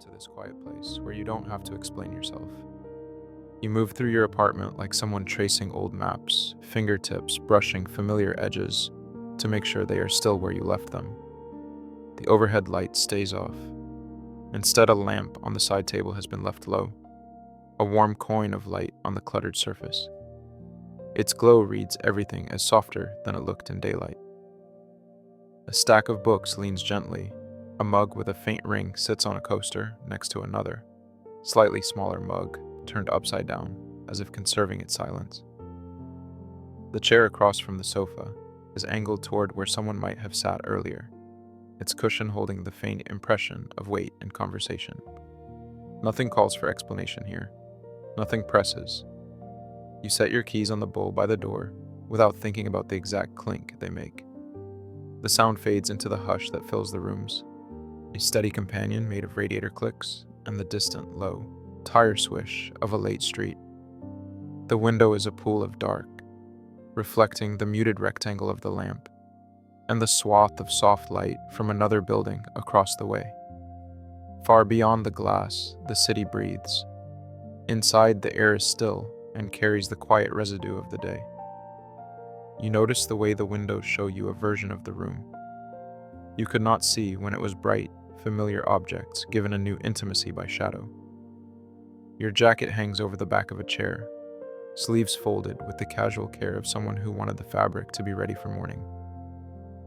to this quiet place where you don't have to explain yourself. You move through your apartment like someone tracing old maps, fingertips brushing familiar edges to make sure they are still where you left them. The overhead light stays off. Instead, a lamp on the side table has been left low, a warm coin of light on the cluttered surface. Its glow reads everything as softer than it looked in daylight. A stack of books leans gently. A mug with a faint ring sits on a coaster next to another, slightly smaller mug turned upside down as if conserving its silence. The chair across from the sofa is angled toward where someone might have sat earlier, its cushion holding the faint impression of weight and conversation. Nothing calls for explanation here. Nothing presses. You set your keys on the bowl by the door without thinking about the exact clink they make. The sound fades into the hush that fills the rooms, a steady companion made of radiator clicks and the distant, low, tire swish of a late street. The window is a pool of dark, reflecting the muted rectangle of the lamp and the swath of soft light from another building across the way. Far beyond the glass, the city breathes. Inside, the air is still and carries the quiet residue of the day. You notice the way the windows show you a version of the room you could not see when it was bright, familiar objects given a new intimacy by shadow. Your jacket hangs over the back of a chair, sleeves folded with the casual care of someone who wanted the fabric to be ready for morning.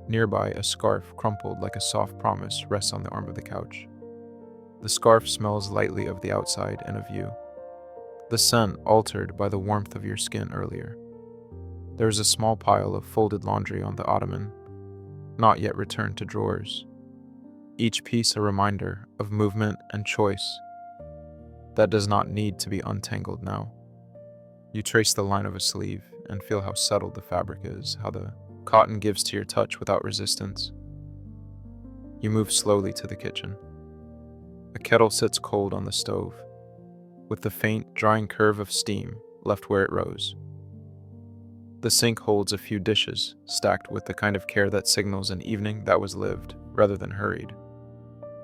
Nearby, a scarf crumpled like a soft promise rests on the arm of the couch. The scarf smells lightly of the outside and of you, the scent altered by the warmth of your skin earlier. There is a small pile of folded laundry on the ottoman, not yet returned to drawers, each piece a reminder of movement and choice that does not need to be untangled now. You trace the line of a sleeve and feel how subtle the fabric is, how the cotton gives to your touch without resistance. You move slowly to the kitchen. A kettle sits cold on the stove, with the faint, drying curve of steam left where it rose. The sink holds a few dishes, stacked with the kind of care that signals an evening that was lived, rather than hurried.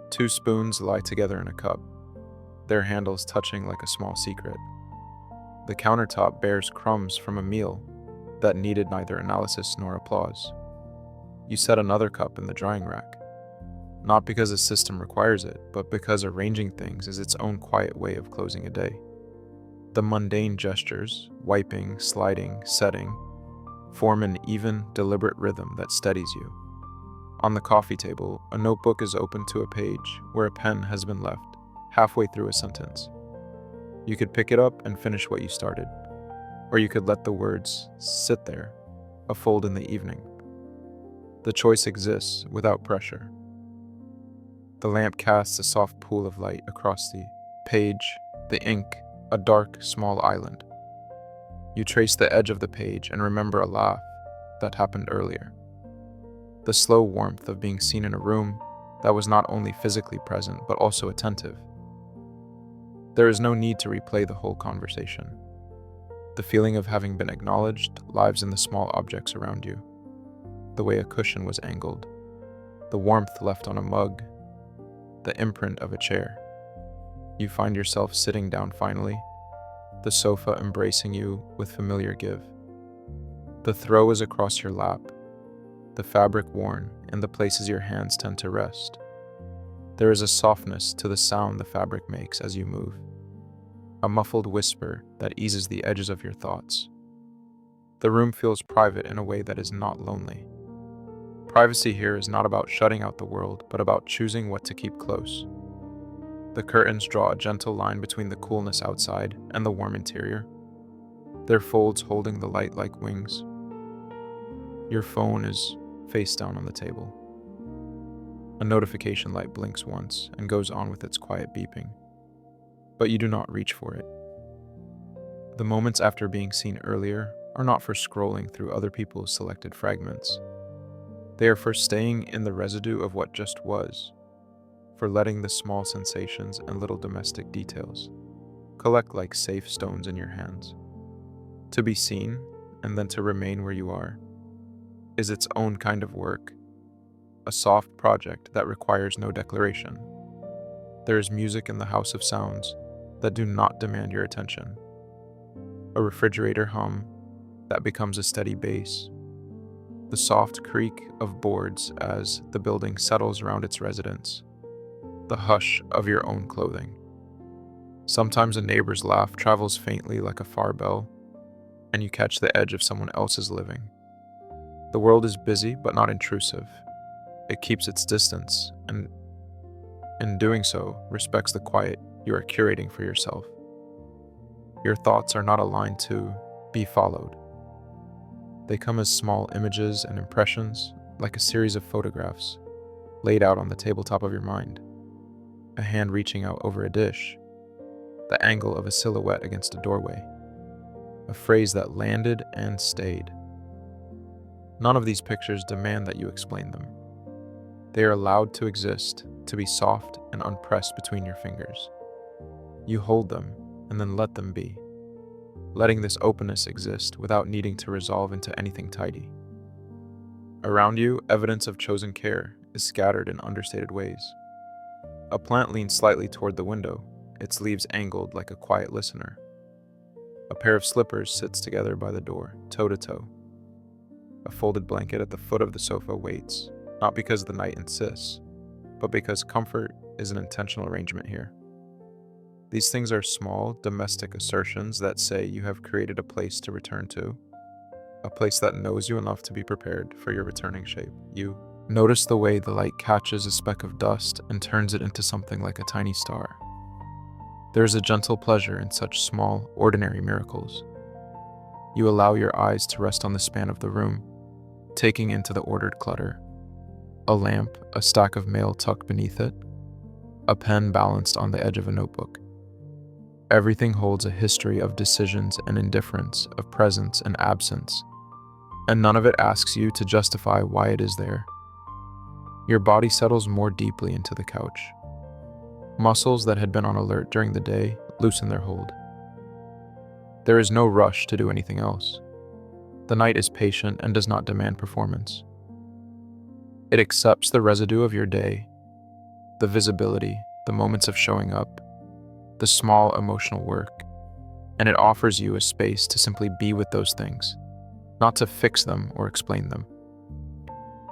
2 spoons lie together in a cup, their handles touching like a small secret. The countertop bears crumbs from a meal that needed neither analysis nor applause. You set another cup in the drying rack, not because a system requires it, but because arranging things is its own quiet way of closing a day. The mundane gestures, wiping, sliding, setting, form an even, deliberate rhythm that steadies you. On the coffee table, a notebook is open to a page where a pen has been left, halfway through a sentence. You could pick it up and finish what you started, or you could let the words sit there, a fold in the evening. The choice exists without pressure. The lamp casts a soft pool of light across the page, the ink, a dark, small island. You trace the edge of the page and remember a laugh that happened earlier. The slow warmth of being seen in a room that was not only physically present but also attentive. There is no need to replay the whole conversation. The feeling of having been acknowledged lives in the small objects around you. The way a cushion was angled, the warmth left on a mug, the imprint of a chair. You find yourself sitting down finally, the sofa embracing you with familiar give. The throw is across your lap, the fabric worn in the places your hands tend to rest. There is a softness to the sound the fabric makes as you move, a muffled whisper that eases the edges of your thoughts. The room feels private in a way that is not lonely. Privacy here is not about shutting out the world, but about choosing what to keep close. The curtains draw a gentle line between the coolness outside and the warm interior, their folds holding the light like wings. Your phone is face down on the table. A notification light blinks once and goes on with its quiet beeping, but you do not reach for it. The moments after being seen earlier are not for scrolling through other people's selected fragments. They are for staying in the residue of what just was, for letting the small sensations and little domestic details collect like safe stones in your hands. To be seen, and then to remain where you are, is its own kind of work, a soft project that requires no declaration. There is music in the house of sounds that do not demand your attention. A refrigerator hum that becomes a steady bass. The soft creak of boards as the building settles around its residents. The hush of your own clothing. Sometimes a neighbor's laugh travels faintly like a far bell, and you catch the edge of someone else's living. The world is busy but not intrusive. It keeps its distance, and in doing so, respects the quiet you are curating for yourself. Your thoughts are not aligned to be followed. They come as small images and impressions, like a series of photographs, laid out on the tabletop of your mind. A hand reaching out over a dish, the angle of a silhouette against a doorway, a phrase that landed and stayed. None of these pictures demand that you explain them. They are allowed to exist, to be soft and unpressed between your fingers. You hold them and then let them be, letting this openness exist without needing to resolve into anything tidy. Around you, evidence of chosen care is scattered in understated ways. A plant leans slightly toward the window, its leaves angled like a quiet listener. A pair of slippers sits together by the door, toe to toe. A folded blanket at the foot of the sofa waits, not because the night insists, but because comfort is an intentional arrangement here. These things are small, domestic assertions that say you have created a place to return to, a place that knows you enough to be prepared for your returning shape. You notice the way the light catches a speck of dust and turns it into something like a tiny star. There is a gentle pleasure in such small, ordinary miracles. You allow your eyes to rest on the span of the room, taking into the ordered clutter. A lamp, a stack of mail tucked beneath it, a pen balanced on the edge of a notebook. Everything holds a history of decisions and indifference, of presence and absence, and none of it asks you to justify why it is there. Your body settles more deeply into the couch. Muscles that had been on alert during the day loosen their hold. There is no rush to do anything else. The night is patient and does not demand performance. It accepts the residue of your day, the visibility, the moments of showing up, the small emotional work, and it offers you a space to simply be with those things, not to fix them or explain them.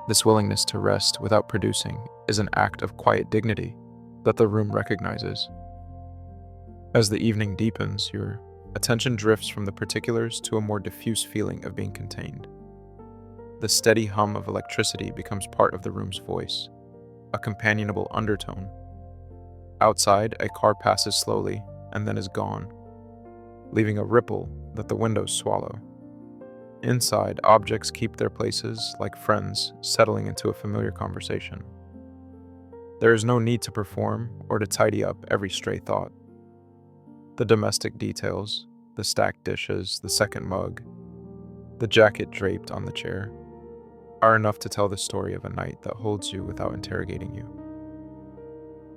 This willingness to rest without producing is an act of quiet dignity that the room recognizes. As the evening deepens, your attention drifts from the particulars to a more diffuse feeling of being contained. The steady hum of electricity becomes part of the room's voice, a companionable undertone. Outside, a car passes slowly and then is gone, leaving a ripple that the windows swallow. Inside, objects keep their places like friends settling into a familiar conversation. There is no need to perform or to tidy up every stray thought. The domestic details, the stacked dishes, the second mug, the jacket draped on the chair, are enough to tell the story of a night that holds you without interrogating you.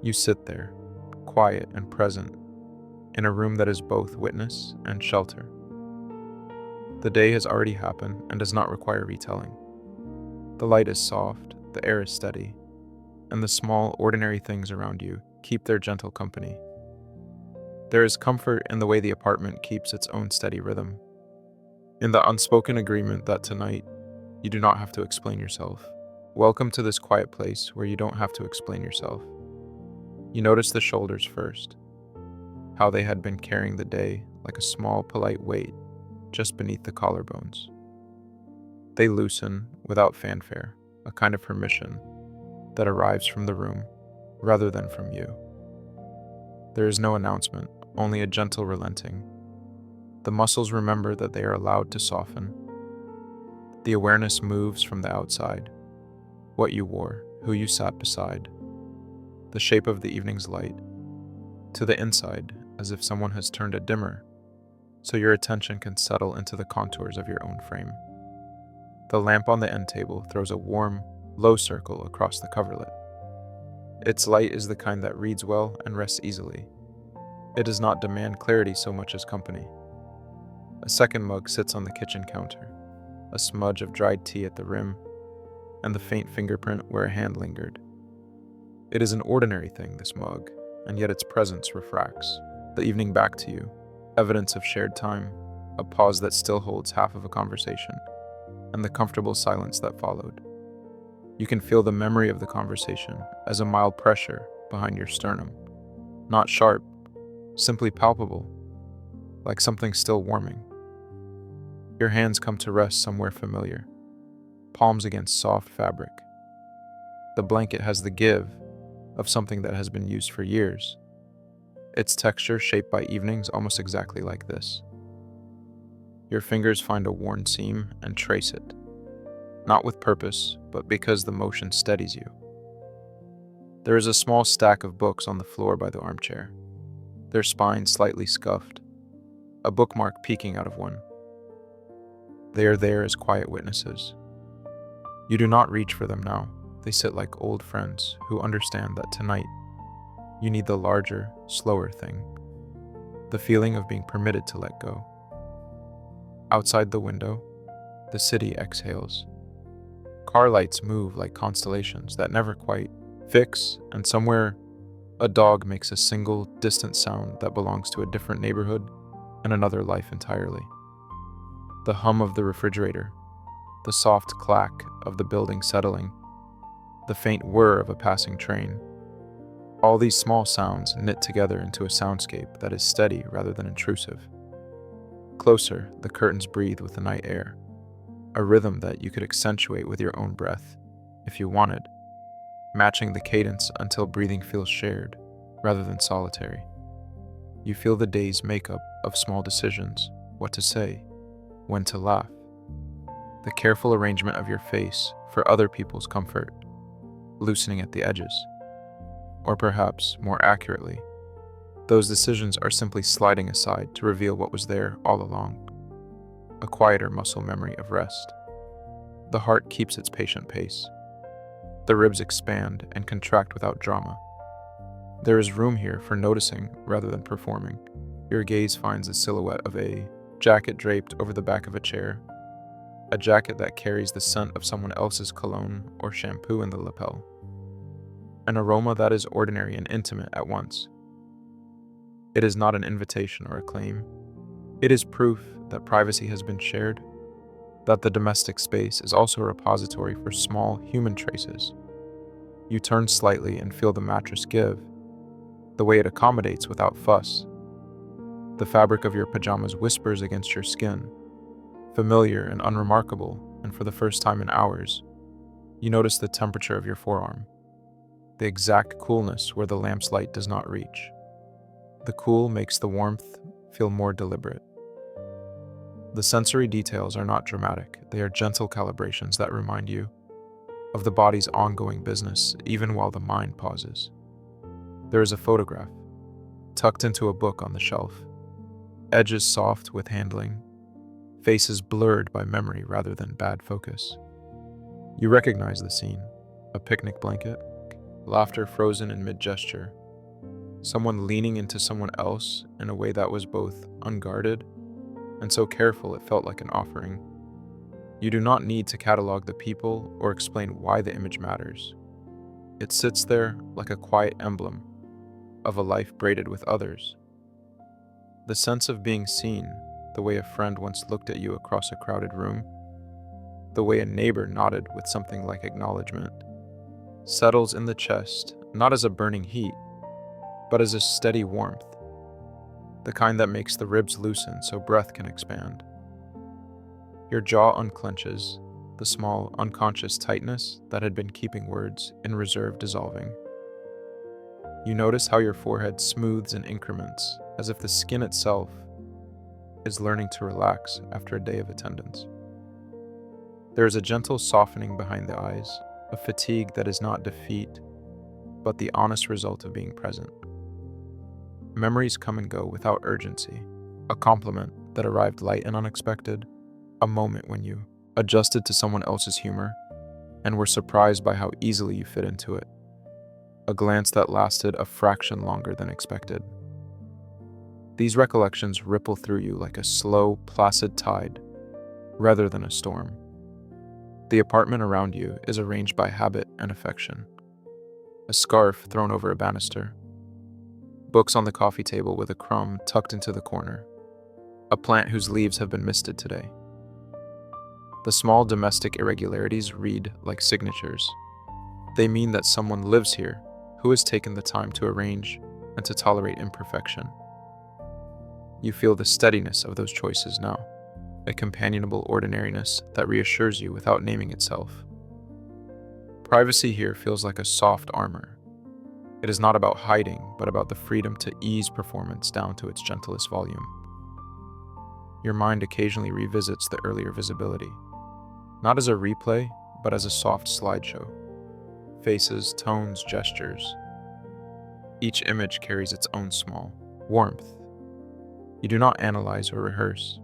You sit there, quiet and present, in a room that is both witness and shelter. The day has already happened and does not require retelling. The light is soft, the air is steady, and the small, ordinary things around you keep their gentle company. There is comfort in the way the apartment keeps its own steady rhythm, in the unspoken agreement that tonight you do not have to explain yourself. Welcome to this quiet place where you don't have to explain yourself. You notice the shoulders first, how they had been carrying the day like a small, polite weight just beneath the collarbones. They loosen without fanfare, a kind of permission that arrives from the room rather than from you. There is no announcement, only a gentle relenting. The muscles remember that they are allowed to soften. The awareness moves from the outside, what you wore, who you sat beside, the shape of the evening's light, to the inside, as if someone has turned a dimmer, so your attention can settle into the contours of your own frame. The lamp on the end table throws a warm, low circle across the coverlet. Its light is the kind that reads well and rests easily. It does not demand clarity so much as company. A second mug sits on the kitchen counter, a smudge of dried tea at the rim, and the faint fingerprint where a hand lingered. It is an ordinary thing, this mug, and yet its presence refracts. The evening back to you, evidence of shared time, a pause that still holds half of a conversation, and the comfortable silence that followed. You can feel the memory of the conversation as a mild pressure behind your sternum, not sharp, simply palpable, like something still warming. Your hands come to rest somewhere familiar, palms against soft fabric. The blanket has the give of something that has been used for years, its texture shaped by evenings almost exactly like this. Your fingers find a worn seam and trace it, not with purpose, but because the motion steadies you. There is a small stack of books on the floor by the armchair, their spines slightly scuffed, a bookmark peeking out of one. They are there as quiet witnesses. You do not reach for them now. They sit like old friends who understand that tonight you need the larger, slower thing, the feeling of being permitted to let go. Outside the window, the city exhales. Car lights move like constellations that never quite fix, and somewhere a dog makes a single, distant sound that belongs to a different neighborhood and another life entirely. The hum of the refrigerator, the soft clack of the building settling, the faint whir of a passing train. All these small sounds knit together into a soundscape that is steady rather than intrusive. Closer, the curtains breathe with the night air, a rhythm that you could accentuate with your own breath, if you wanted, matching the cadence until breathing feels shared rather than solitary. You feel the day's makeup of small decisions, what to say, when to laugh, the careful arrangement of your face for other people's comfort, loosening at the edges. Or perhaps, more accurately, those decisions are simply sliding aside to reveal what was there all along, a quieter muscle memory of rest. The heart keeps its patient pace. The ribs expand and contract without drama. There is room here for noticing rather than performing. Your gaze finds the silhouette of a jacket draped over the back of a chair, a jacket that carries the scent of someone else's cologne or shampoo in the lapel, an aroma that is ordinary and intimate at once. It is not an invitation or a claim. It is proof that privacy has been shared, that the domestic space is also a repository for small human traces. You turn slightly and feel the mattress give, the way it accommodates without fuss. The fabric of your pajamas whispers against your skin, familiar and unremarkable, and for the first time in hours, you notice the temperature of your forearm, the exact coolness where the lamp's light does not reach. The cool makes the warmth feel more deliberate. The sensory details are not dramatic, they are gentle calibrations that remind you of the body's ongoing business even while the mind pauses. There is a photograph, tucked into a book on the shelf, edges soft with handling, faces blurred by memory rather than bad focus. You recognize the scene, a picnic blanket, laughter frozen in mid-gesture, someone leaning into someone else in a way that was both unguarded and so careful it felt like an offering. You do not need to catalog the people or explain why the image matters. It sits there like a quiet emblem of a life braided with others. The sense of being seen, the way a friend once looked at you across a crowded room, the way a neighbor nodded with something like acknowledgement, settles in the chest not as a burning heat, but as a steady warmth, the kind that makes the ribs loosen so breath can expand. Your jaw unclenches, the small, unconscious tightness that had been keeping words in reserve dissolving. You notice how your forehead smooths in increments, as if the skin itself is learning to relax after a day of attendance. There is a gentle softening behind the eyes, a fatigue that is not defeat, but the honest result of being present. Memories come and go without urgency, a compliment that arrived light and unexpected, a moment when you adjusted to someone else's humor and were surprised by how easily you fit into it, a glance that lasted a fraction longer than expected. These recollections ripple through you like a slow, placid tide, rather than a storm. The apartment around you is arranged by habit and affection. A scarf thrown over a banister, books on the coffee table with a crumb tucked into the corner, a plant whose leaves have been misted today. The small domestic irregularities read like signatures. They mean that someone lives here who has taken the time to arrange and to tolerate imperfection. You feel the steadiness of those choices now, a companionable ordinariness that reassures you without naming itself. Privacy here feels like a soft armor. It is not about hiding, but about the freedom to ease performance down to its gentlest volume. Your mind occasionally revisits the earlier visibility, not as a replay, but as a soft slideshow. Faces, tones, gestures. Each image carries its own small warmth. You do not analyze or rehearse.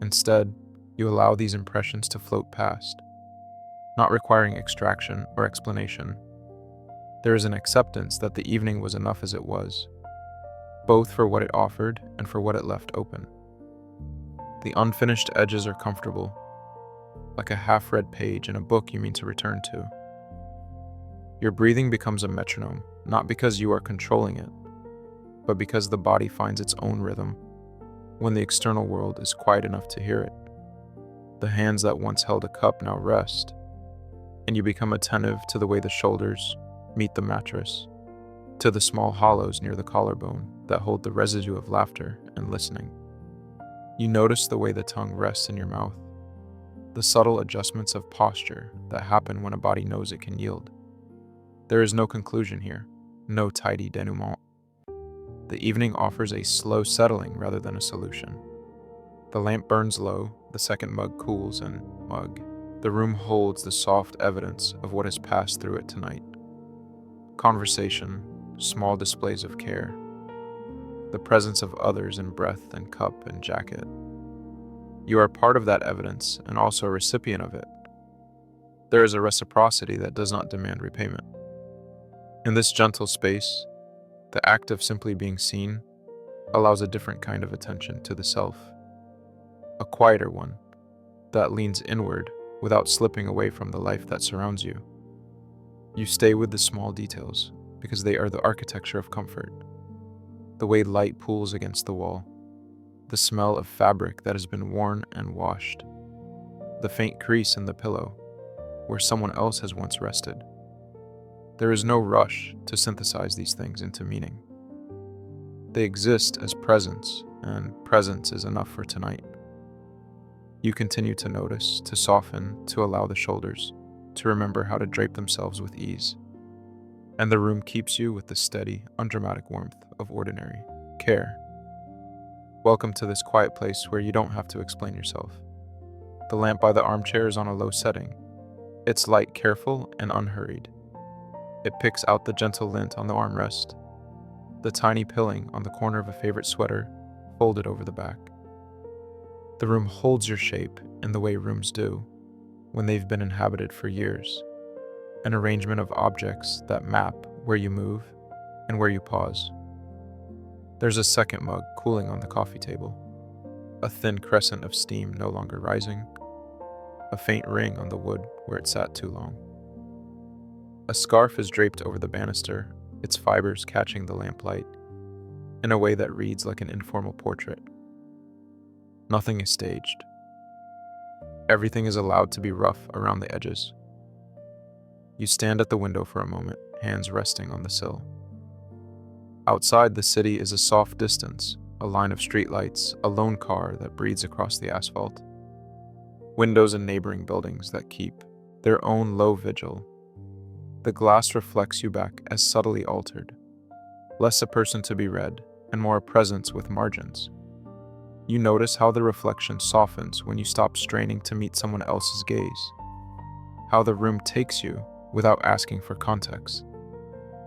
Instead, you allow these impressions to float past, not requiring extraction or explanation. There is an acceptance that the evening was enough as it was, both for what it offered and for what it left open. The unfinished edges are comfortable, like a half-read page in a book you mean to return to. Your breathing becomes a metronome, not because you are controlling it, but because the body finds its own rhythm when the external world is quiet enough to hear it. The hands that once held a cup now rest, and you become attentive to the way the shoulders meet the mattress, to the small hollows near the collarbone that hold the residue of laughter and listening. You notice the way the tongue rests in your mouth, the subtle adjustments of posture that happen when a body knows it can yield. There is no conclusion here, no tidy denouement. The evening offers a slow settling rather than a solution. The lamp burns low, the second mug cools, and the room holds the soft evidence of what has passed through it tonight. Conversation, small displays of care, the presence of others in breath and cup and jacket. You are part of that evidence and also a recipient of it. There is a reciprocity that does not demand repayment. In this gentle space, the act of simply being seen allows a different kind of attention to the self, a quieter one that leans inward without slipping away from the life that surrounds you. You stay with the small details because they are the architecture of comfort. The way light pools against the wall, the smell of fabric that has been worn and washed, the faint crease in the pillow where someone else has once rested. There is no rush to synthesize these things into meaning. They exist as presence, and presence is enough for tonight. You continue to notice, to soften, to allow the shoulders to remember how to drape themselves with ease. And the room keeps you with the steady, undramatic warmth of ordinary care. Welcome to this quiet place where you don't have to explain yourself. The lamp by the armchair is on a low setting, its light careful and unhurried. It picks out the gentle lint on the armrest, the tiny pilling on the corner of a favorite sweater folded over the back. The room holds your shape in the way rooms do when they've been inhabited for years, an arrangement of objects that map where you move and where you pause. There's a second mug cooling on the coffee table, a thin crescent of steam no longer rising, a faint ring on the wood where it sat too long. A scarf is draped over the banister, its fibers catching the lamplight in a way that reads like an informal portrait. Nothing is staged. Everything is allowed to be rough around the edges. You stand at the window for a moment, hands resting on the sill. Outside, the city is a soft distance, a line of streetlights, a lone car that breathes across the asphalt. Windows in neighboring buildings that keep their own low vigil. The glass reflects you back as subtly altered, less a person to be read and more a presence with margins. You notice how the reflection softens when you stop straining to meet someone else's gaze, how the room takes you without asking for context.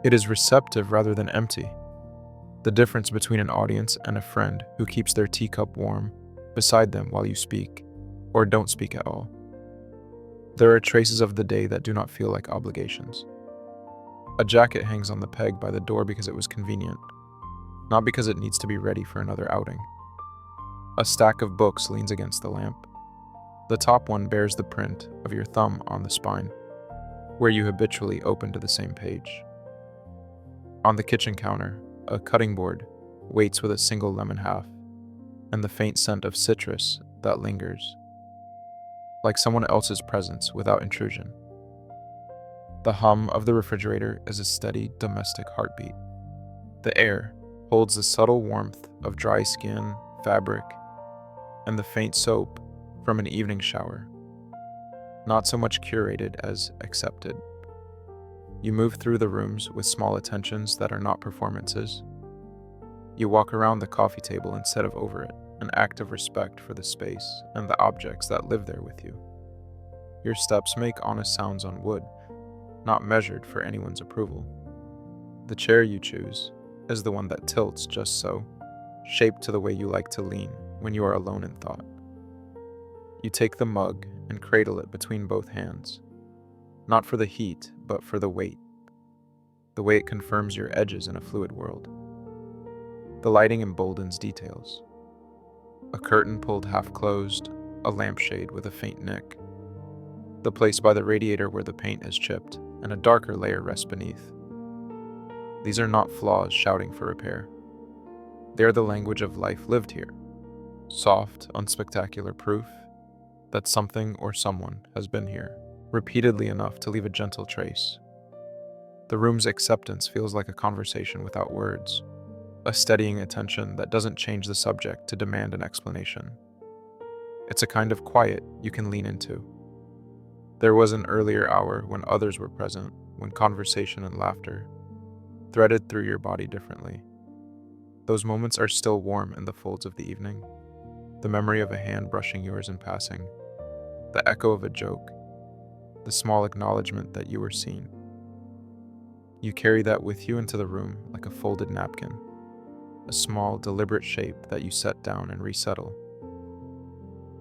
It is receptive rather than empty, the difference between an audience and a friend who keeps their teacup warm beside them while you speak, or don't speak at all. There are traces of the day that do not feel like obligations. A jacket hangs on the peg by the door because it was convenient, not because it needs to be ready for another outing. A stack of books leans against the lamp. The top one bears the print of your thumb on the spine, where you habitually open to the same page. On the kitchen counter, a cutting board waits with a single lemon half, and the faint scent of citrus that lingers, like someone else's presence without intrusion. The hum of the refrigerator is a steady domestic heartbeat. The air holds the subtle warmth of dry skin, fabric, and the faint soap from an evening shower, not so much curated as accepted. You move through the rooms with small attentions that are not performances. You walk around the coffee table instead of over it, an act of respect for the space and the objects that live there with you. Your steps make honest sounds on wood, not measured for anyone's approval. The chair you choose is the one that tilts just so, shaped to the way you like to lean when you are alone in thought. You take the mug and cradle it between both hands, not for the heat, but for the weight, the way it confirms your edges in a fluid world. The lighting emboldens details. A curtain pulled half closed, a lampshade with a faint nick, the place by the radiator where the paint has chipped, and a darker layer rests beneath. These are not flaws shouting for repair. They are the language of life lived here. Soft, unspectacular proof that something or someone has been here, repeatedly enough to leave a gentle trace. The room's acceptance feels like a conversation without words, a steadying attention that doesn't change the subject to demand an explanation. It's a kind of quiet you can lean into. There was an earlier hour when others were present, when conversation and laughter threaded through your body differently. Those moments are still warm in the folds of the evening. The memory of a hand brushing yours in passing, the echo of a joke, the small acknowledgement that you were seen. You carry that with you into the room like a folded napkin, a small, deliberate shape that you set down and resettle.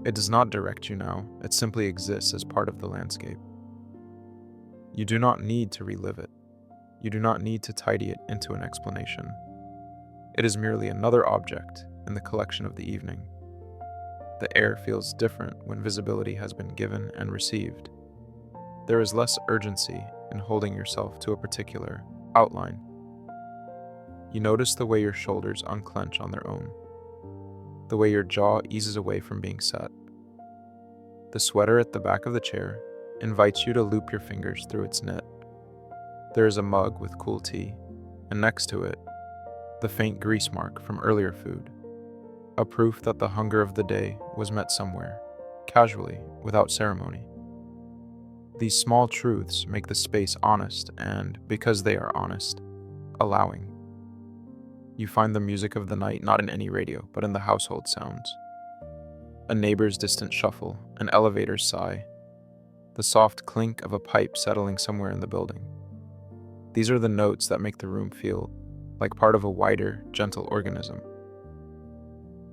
It does not direct you now, it simply exists as part of the landscape. You do not need to relive it. You do not need to tidy it into an explanation. It is merely another object in the collection of the evening. The air feels different when visibility has been given and received. There is less urgency in holding yourself to a particular outline. You notice the way your shoulders unclench on their own, the way your jaw eases away from being set. The sweater at the back of the chair invites you to loop your fingers through its knit. There is a mug with cool tea, and next to it, the faint grease mark from earlier food, a proof that the hunger of the day was met somewhere, casually, without ceremony. These small truths make the space honest and, because they are honest, allowing. You find the music of the night not in any radio, but in the household sounds. A neighbor's distant shuffle, an elevator's sigh, the soft clink of a pipe settling somewhere in the building. These are the notes that make the room feel like part of a wider, gentle organism.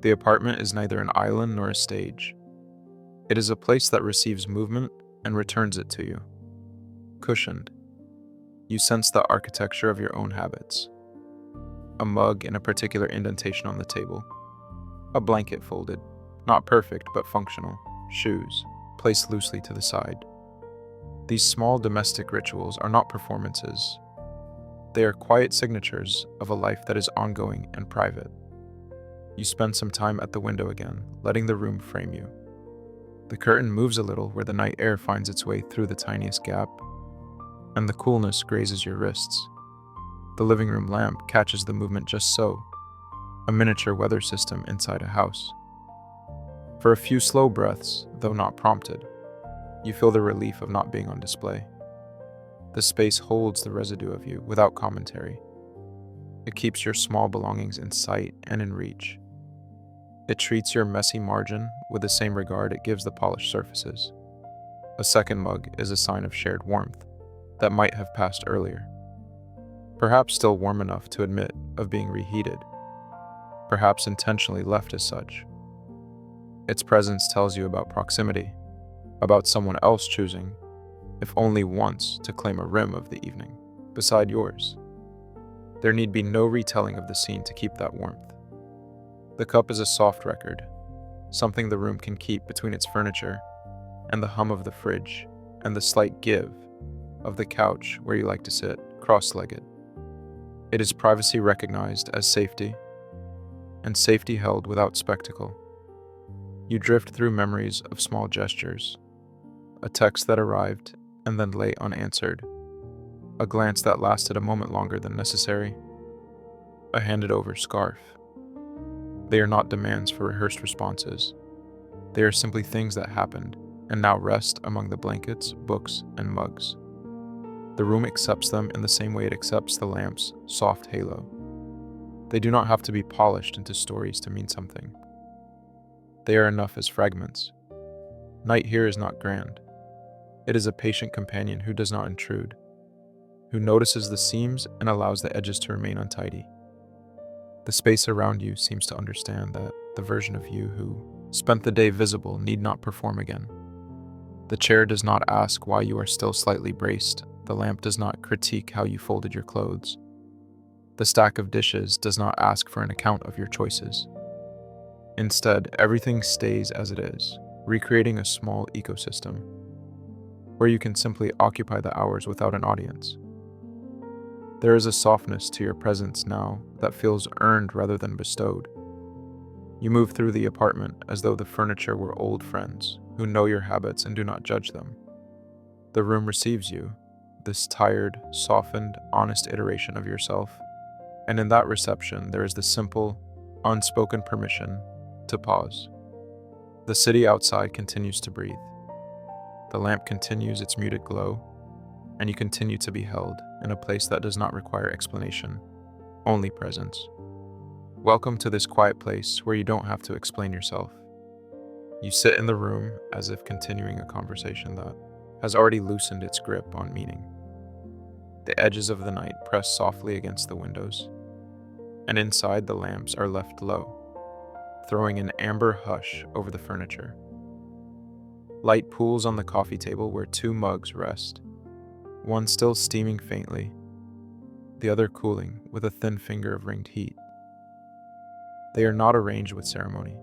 The apartment is neither an island nor a stage. It is a place that receives movement and returns it to you. Cushioned, you sense the architecture of your own habits. A mug in a particular indentation on the table. A blanket folded, not perfect but functional. Shoes, placed loosely to the side. These small domestic rituals are not performances. They are quiet signatures of a life that is ongoing and private. You spend some time at the window again, letting the room frame you. The curtain moves a little where the night air finds its way through the tiniest gap, and the coolness grazes your wrists. The living room lamp catches the movement just so, a miniature weather system inside a house. For a few slow breaths, though not prompted, you feel the relief of not being on display. The space holds the residue of you without commentary. It keeps your small belongings in sight and in reach. It treats your messy margin with the same regard it gives the polished surfaces. A second mug is a sign of shared warmth that might have passed earlier. Perhaps still warm enough to admit of being reheated. Perhaps intentionally left as such. Its presence tells you about proximity, about someone else choosing, if only once, to claim a rim of the evening beside yours. There need be no retelling of the scene to keep that warmth. The cup is a soft record, something the room can keep between its furniture and the hum of the fridge and the slight give of the couch where you like to sit, cross-legged. It is privacy recognized as safety, and safety held without spectacle. You drift through memories of small gestures, a text that arrived and then lay unanswered, a glance that lasted a moment longer than necessary, a handed over scarf. They are not demands for rehearsed responses. They are simply things that happened and now rest among the blankets, books, and mugs. The room accepts them in the same way it accepts the lamp's soft halo. They do not have to be polished into stories to mean something. They are enough as fragments. Night here is not grand. It is a patient companion who does not intrude, who notices the seams and allows the edges to remain untidy. The space around you seems to understand that the version of you who spent the day visible need not perform again. The chair does not ask why you are still slightly braced. The lamp does not critique how you folded your clothes. The stack of dishes does not ask for an account of your choices. Instead, everything stays as it is, recreating a small ecosystem where you can simply occupy the hours without an audience. There is a softness to your presence now that feels earned rather than bestowed. You move through the apartment as though the furniture were old friends who know your habits and do not judge them. The room receives you, this tired, softened, honest iteration of yourself, and in that reception there is the simple, unspoken permission to pause. The city outside continues to breathe. The lamp continues its muted glow, and you continue to be held in a place that does not require explanation, only presence. Welcome to this quiet place where you don't have to explain yourself. You sit in the room as if continuing a conversation that has already loosened its grip on meaning. The edges of the night press softly against the windows, and inside the lamps are left low, throwing an amber hush over the furniture. Light pools on the coffee table where two mugs rest, one still steaming faintly, the other cooling with a thin finger of ringed heat. They are not arranged with ceremony.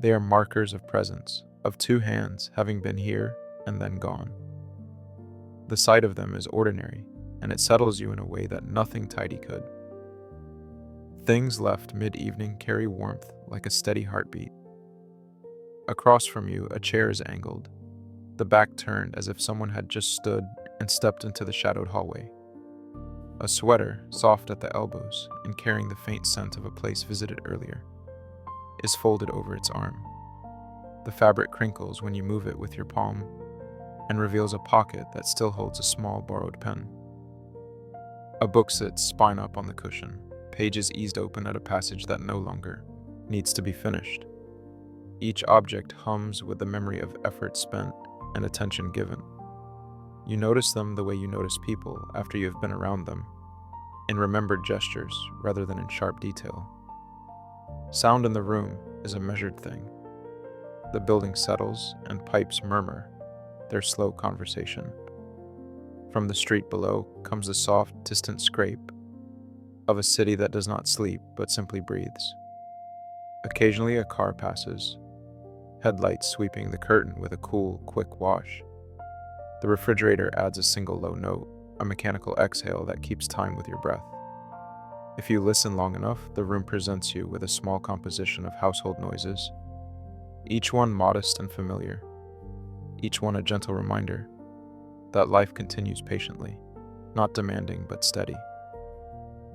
They are markers of presence, of two hands having been here and then gone. The sight of them is ordinary, and it settles you in a way that nothing tidy could. Things left mid-evening carry warmth like a steady heartbeat. Across from you, a chair is angled, the back turned as if someone had just stood and stepped into the shadowed hallway. A sweater, soft at the elbows and carrying the faint scent of a place visited earlier, is folded over its arm. The fabric crinkles when you move it with your palm and reveals a pocket that still holds a small borrowed pen. A book sits spine up on the cushion, pages eased open at a passage that no longer needs to be finished. Each object hums with the memory of effort spent and attention given. You notice them the way you notice people after you have been around them, in remembered gestures rather than in sharp detail. Sound in the room is a measured thing. The building settles and pipes murmur their slow conversation. From the street below comes the soft, distant scrape of a city that does not sleep but simply breathes. Occasionally a car passes, headlights sweeping the curtain with a cool, quick wash. The refrigerator adds a single low note, a mechanical exhale that keeps time with your breath. If you listen long enough, the room presents you with a small composition of household noises, each one modest and familiar, each one a gentle reminder that life continues patiently, not demanding but steady.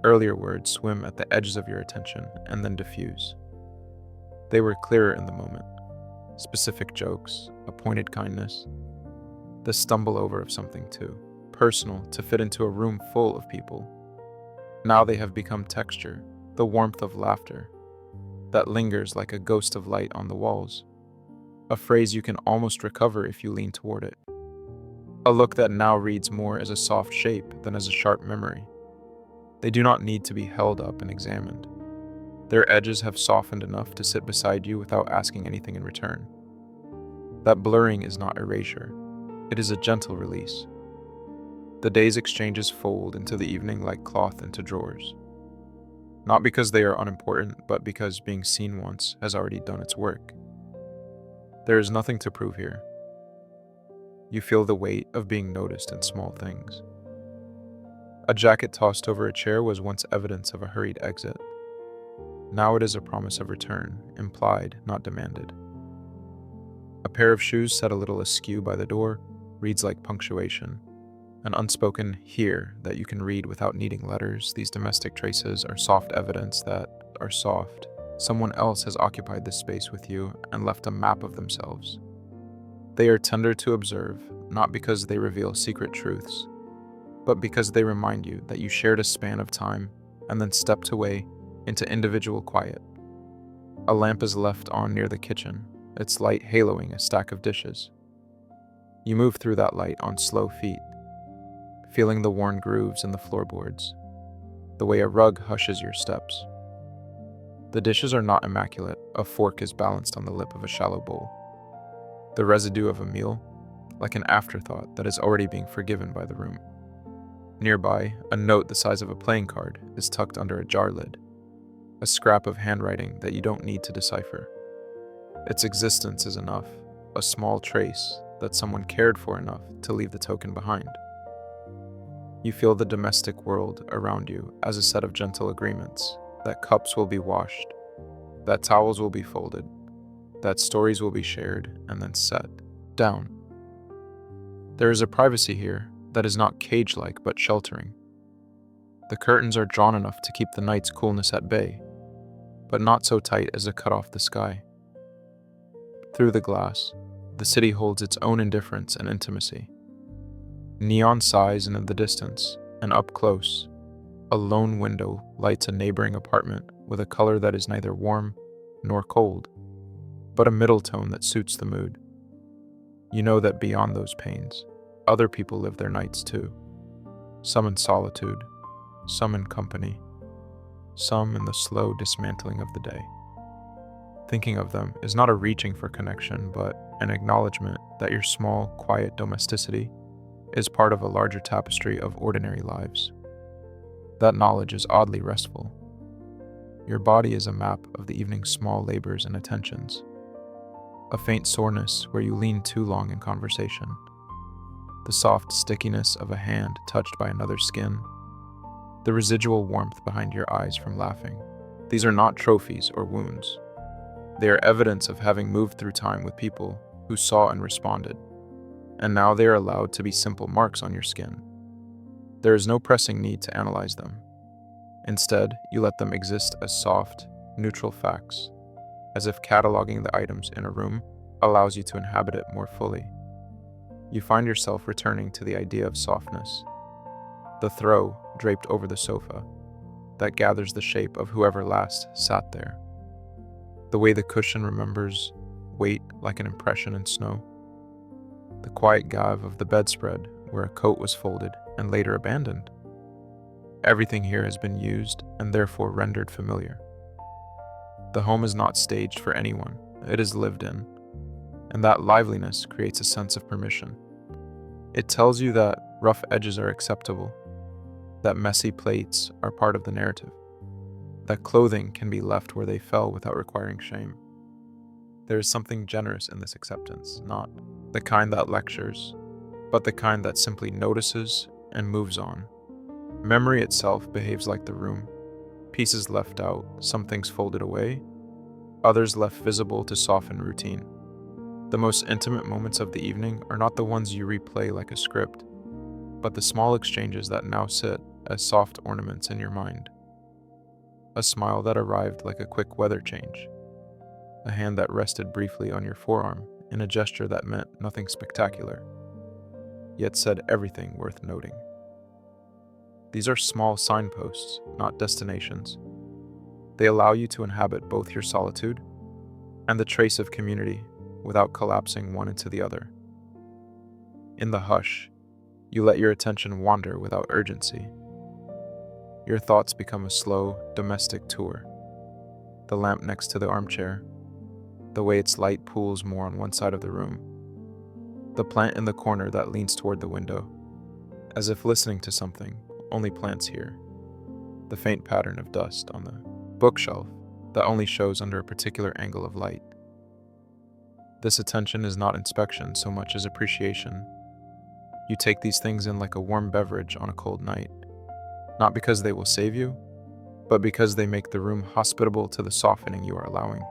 Earlier words swim at the edges of your attention and then diffuse. They were clearer in the moment, specific jokes, a pointed kindness, the stumble over of something too personal to fit into a room full of people. Now they have become texture, the warmth of laughter that lingers like a ghost of light on the walls, a phrase you can almost recover if you lean toward it, a look that now reads more as a soft shape than as a sharp memory. They do not need to be held up and examined. Their edges have softened enough to sit beside you without asking anything in return. That blurring is not erasure. It is a gentle release. The day's exchanges fold into the evening like cloth into drawers. Not because they are unimportant, but because being seen once has already done its work. There is nothing to prove here. You feel the weight of being noticed in small things. A jacket tossed over a chair was once evidence of a hurried exit. Now it is a promise of return, implied, not demanded. A pair of shoes set a little askew by the door reads like punctuation, an unspoken here that you can read without needing letters. These domestic traces are soft evidence that are soft. Someone else has occupied this space with you and left a map of themselves. They are tender to observe, not because they reveal secret truths, but because they remind you that you shared a span of time and then stepped away into individual quiet. A lamp is left on near the kitchen, its light haloing a stack of dishes. You move through that light on slow feet, feeling the worn grooves in the floorboards, the way a rug hushes your steps. The dishes are not immaculate. A fork is balanced on the lip of a shallow bowl. The residue of a meal, like an afterthought that is already being forgiven by the room. Nearby, a note the size of a playing card is tucked under a jar lid, a scrap of handwriting that you don't need to decipher. Its existence is enough, a small trace that someone cared for enough to leave the token behind. You feel the domestic world around you as a set of gentle agreements, that cups will be washed, that towels will be folded, that stories will be shared and then set down. There is a privacy here that is not cage-like but sheltering. The curtains are drawn enough to keep the night's coolness at bay, but not so tight as to cut off the sky. Through the glass, the city holds its own indifference and intimacy. Neon sighs in the distance, and up close, a lone window lights a neighboring apartment with a color that is neither warm nor cold, but a middle tone that suits the mood. You know that beyond those panes, other people live their nights too. Some in solitude, some in company, some in the slow dismantling of the day. Thinking of them is not a reaching for connection, but an acknowledgement that your small, quiet domesticity is part of a larger tapestry of ordinary lives. That knowledge is oddly restful. Your body is a map of the evening's small labors and attentions. A faint soreness where you lean too long in conversation. The soft stickiness of a hand touched by another's skin. The residual warmth behind your eyes from laughing. These are not trophies or wounds. They are evidence of having moved through time with people who saw and responded, and now they are allowed to be simple marks on your skin. There is no pressing need to analyze them. Instead, you let them exist as soft, neutral facts, as if cataloging the items in a room allows you to inhabit it more fully. You find yourself returning to the idea of softness, the throw draped over the sofa that gathers the shape of whoever last sat there, the way the cushion remembers weight like an impression in snow, the quiet gave of the bedspread where a coat was folded and later abandoned. Everything here has been used and therefore rendered familiar. The home is not staged for anyone, it is lived in, and that liveliness creates a sense of permission. It tells you that rough edges are acceptable, that messy plates are part of the narrative, that clothing can be left where they fell without requiring shame. There is something generous in this acceptance, not the kind that lectures, but the kind that simply notices and moves on. Memory itself behaves like the room, pieces left out, some things folded away, others left visible to soften routine. The most intimate moments of the evening are not the ones you replay like a script, but the small exchanges that now sit as soft ornaments in your mind. A smile that arrived like a quick weather change, a hand that rested briefly on your forearm in a gesture that meant nothing spectacular, yet said everything worth noting. These are small signposts, not destinations. They allow you to inhabit both your solitude and the trace of community without collapsing one into the other. In the hush, you let your attention wander without urgency. Your thoughts become a slow, domestic tour. The lamp next to the armchair, the way its light pools more on one side of the room, the plant in the corner that leans toward the window, as if listening to something, only plants here, the faint pattern of dust on the bookshelf that only shows under a particular angle of light. This attention is not inspection so much as appreciation. You take these things in like a warm beverage on a cold night. not because they will save you, but because they make the room hospitable to the softening you are allowing.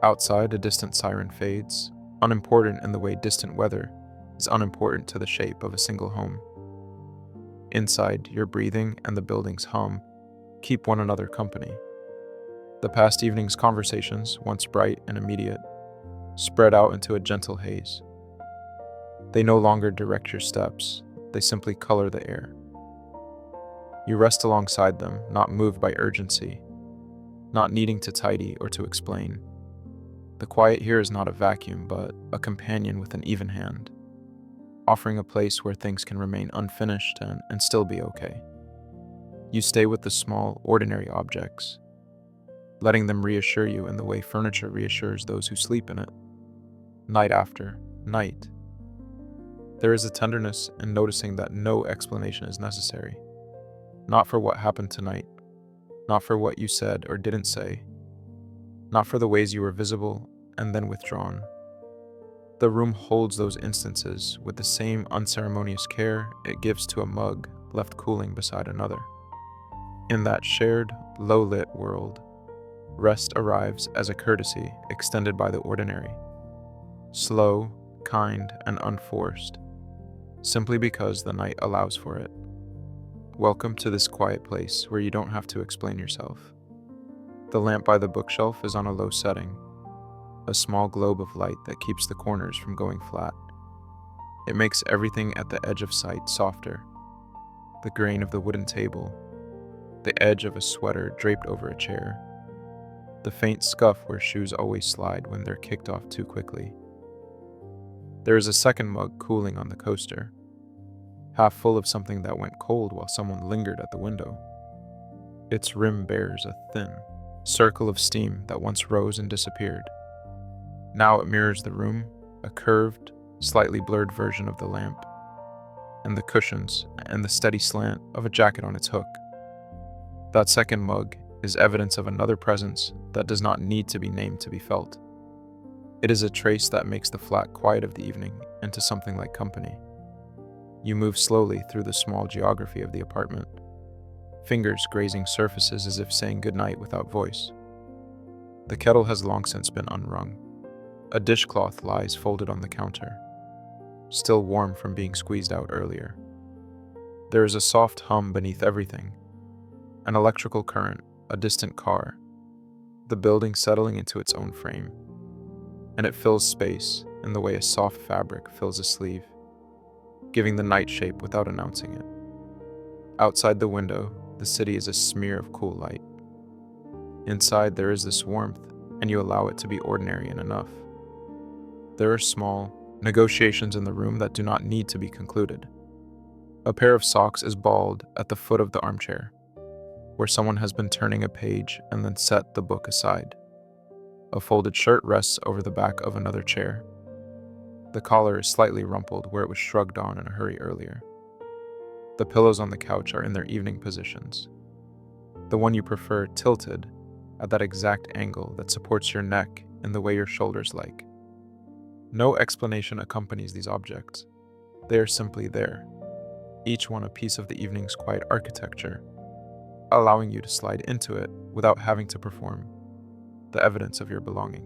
Outside, a distant siren fades, unimportant in the way distant weather is unimportant to the shape of a single home. Inside, your breathing and the building's hum keep one another company. The past evening's conversations, once bright and immediate, spread out into a gentle haze. They no longer direct your steps, they simply color the air. You rest alongside them, not moved by urgency, not needing to tidy or to explain. The quiet here is not a vacuum, but a companion with an even hand, offering a place where things can remain unfinished and still be okay. You stay with the small, ordinary objects, letting them reassure you in the way furniture reassures those who sleep in it, night after night. There is a tenderness in noticing that no explanation is necessary, not for what happened tonight, not for what you said or didn't say, not for the ways you were visible and then withdrawn. The room holds those instances with the same unceremonious care it gives to a mug left cooling beside another. In that shared, low-lit world, rest arrives as a courtesy extended by the ordinary, slow, kind, and unforced, simply because the night allows for it. Welcome to this quiet place where you don't have to explain yourself. The lamp by the bookshelf is on a low setting, a small globe of light that keeps the corners from going flat. It makes everything at the edge of sight softer. The grain of the wooden table, the edge of a sweater draped over a chair, the faint scuff where shoes always slide when they're kicked off too quickly. There is a second mug cooling on the coaster, half full of something that went cold while someone lingered at the window. Its rim bears a thin circle of steam that once rose and disappeared. Now it mirrors the room, a curved, slightly blurred version of the lamp, and the cushions and the steady slant of a jacket on its hook. That second mug is evidence of another presence that does not need to be named to be felt. It is a trace that makes the flat quiet of the evening into something like company. You move slowly through the small geography of the apartment, fingers grazing surfaces as if saying goodnight without voice. The kettle has long since been unrung. A dishcloth lies folded on the counter, still warm from being squeezed out earlier. There is a soft hum beneath everything, an electrical current, a distant car, the building settling into its own frame, and it fills space in the way a soft fabric fills a sleeve, giving the night shape without announcing it. Outside the window, the city is a smear of cool light. Inside, there is this warmth, and you allow it to be ordinary and enough. There are small negotiations in the room that do not need to be concluded. A pair of socks is balled at the foot of the armchair, where someone has been turning a page and then set the book aside. A folded shirt rests over the back of another chair. The collar is slightly rumpled where it was shrugged on in a hurry earlier. The pillows on the couch are in their evening positions. The one you prefer tilted at that exact angle that supports your neck in the way your shoulders like. No explanation accompanies these objects. They are simply there, each one a piece of the evening's quiet architecture, allowing you to slide into it without having to perform, the evidence of your belonging.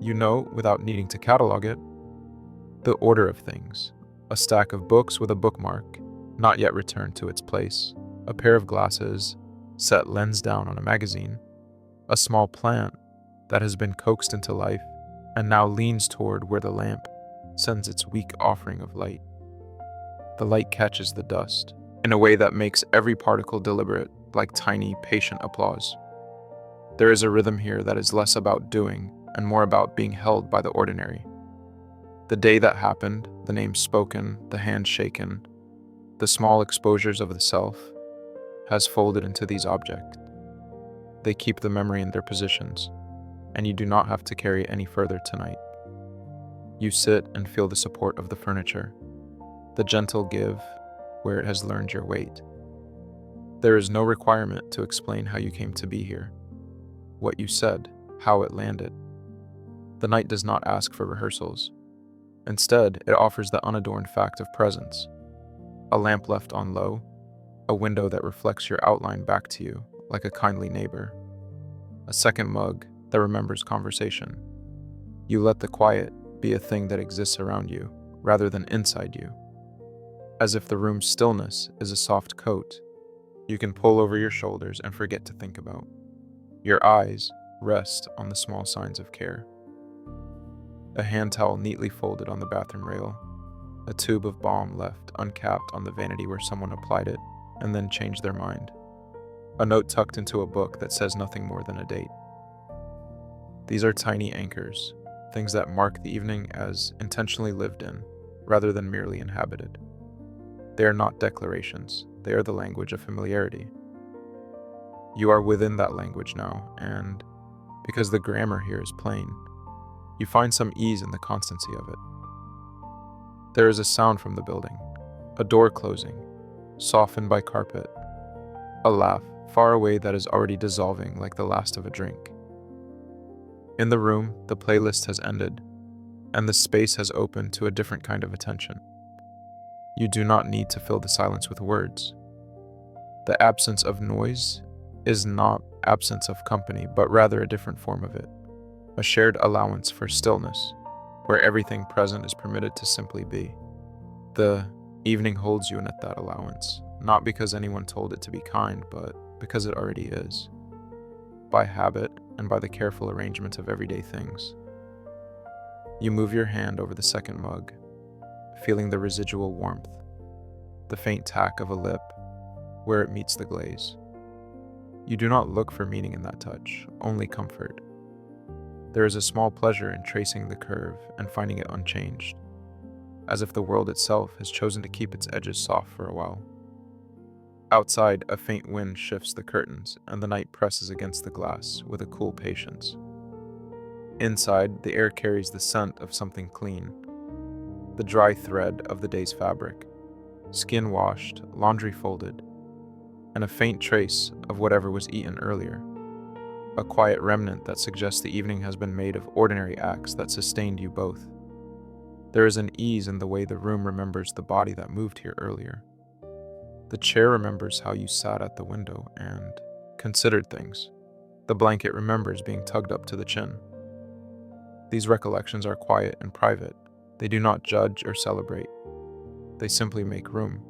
You know, without needing to catalog it, the order of things, a stack of books with a bookmark, not yet returned to its place, a pair of glasses, set lens down on a magazine, a small plant that has been coaxed into life and now leans toward where the lamp sends its weak offering of light. The light catches the dust in a way that makes every particle deliberate, like tiny, patient applause. There is a rhythm here that is less about doing and more about being held by the ordinary. The day that happened, the name spoken, the hand shaken, the small exposures of the self, has folded into these objects. They keep the memory in their positions, and you do not have to carry any further tonight. You sit and feel the support of the furniture, the gentle give where it has learned your weight. There is no requirement to explain how you came to be here, what you said, how it landed. The night does not ask for rehearsals. Instead, it offers the unadorned fact of presence. A lamp left on low, a window that reflects your outline back to you like a kindly neighbor, a second mug that remembers conversation. You let the quiet be a thing that exists around you rather than inside you, as if the room's stillness is a soft coat you can pull over your shoulders and forget to think about. Your eyes rest on the small signs of care. A hand towel neatly folded on the bathroom rail, a tube of balm left uncapped on the vanity where someone applied it and then changed their mind, a note tucked into a book that says nothing more than a date. These are tiny anchors, things that mark the evening as intentionally lived in, rather than merely inhabited. They are not declarations, they are the language of familiarity. You are within that language now, and because the grammar here is plain, you find some ease in the constancy of it. There is a sound from the building, a door closing, softened by carpet, a laugh far away that is already dissolving like the last of a drink. In the room, the playlist has ended, and the space has opened to a different kind of attention. You do not need to fill the silence with words. The absence of noise is not absence of company, but rather a different form of it, a shared allowance for stillness, where everything present is permitted to simply be. The evening holds you in at that allowance, not because anyone told it to be kind, but because it already is, by habit and by the careful arrangement of everyday things. You move your hand over the second mug, feeling the residual warmth, the faint tack of a lip where it meets the glaze. You do not look for meaning in that touch, only comfort. There is a small pleasure in tracing the curve and finding it unchanged, as if the world itself has chosen to keep its edges soft for a while. Outside, a faint wind shifts the curtains, and the night presses against the glass with a cool patience. Inside, the air carries the scent of something clean, the dry thread of the day's fabric, skin washed, laundry folded, and a faint trace of whatever was eaten earlier, a quiet remnant that suggests the evening has been made of ordinary acts that sustained you both. There is an ease in the way the room remembers the body that moved here earlier. The chair remembers how you sat at the window and considered things. The blanket remembers being tugged up to the chin. These recollections are quiet and private. They do not judge or celebrate. They simply make room.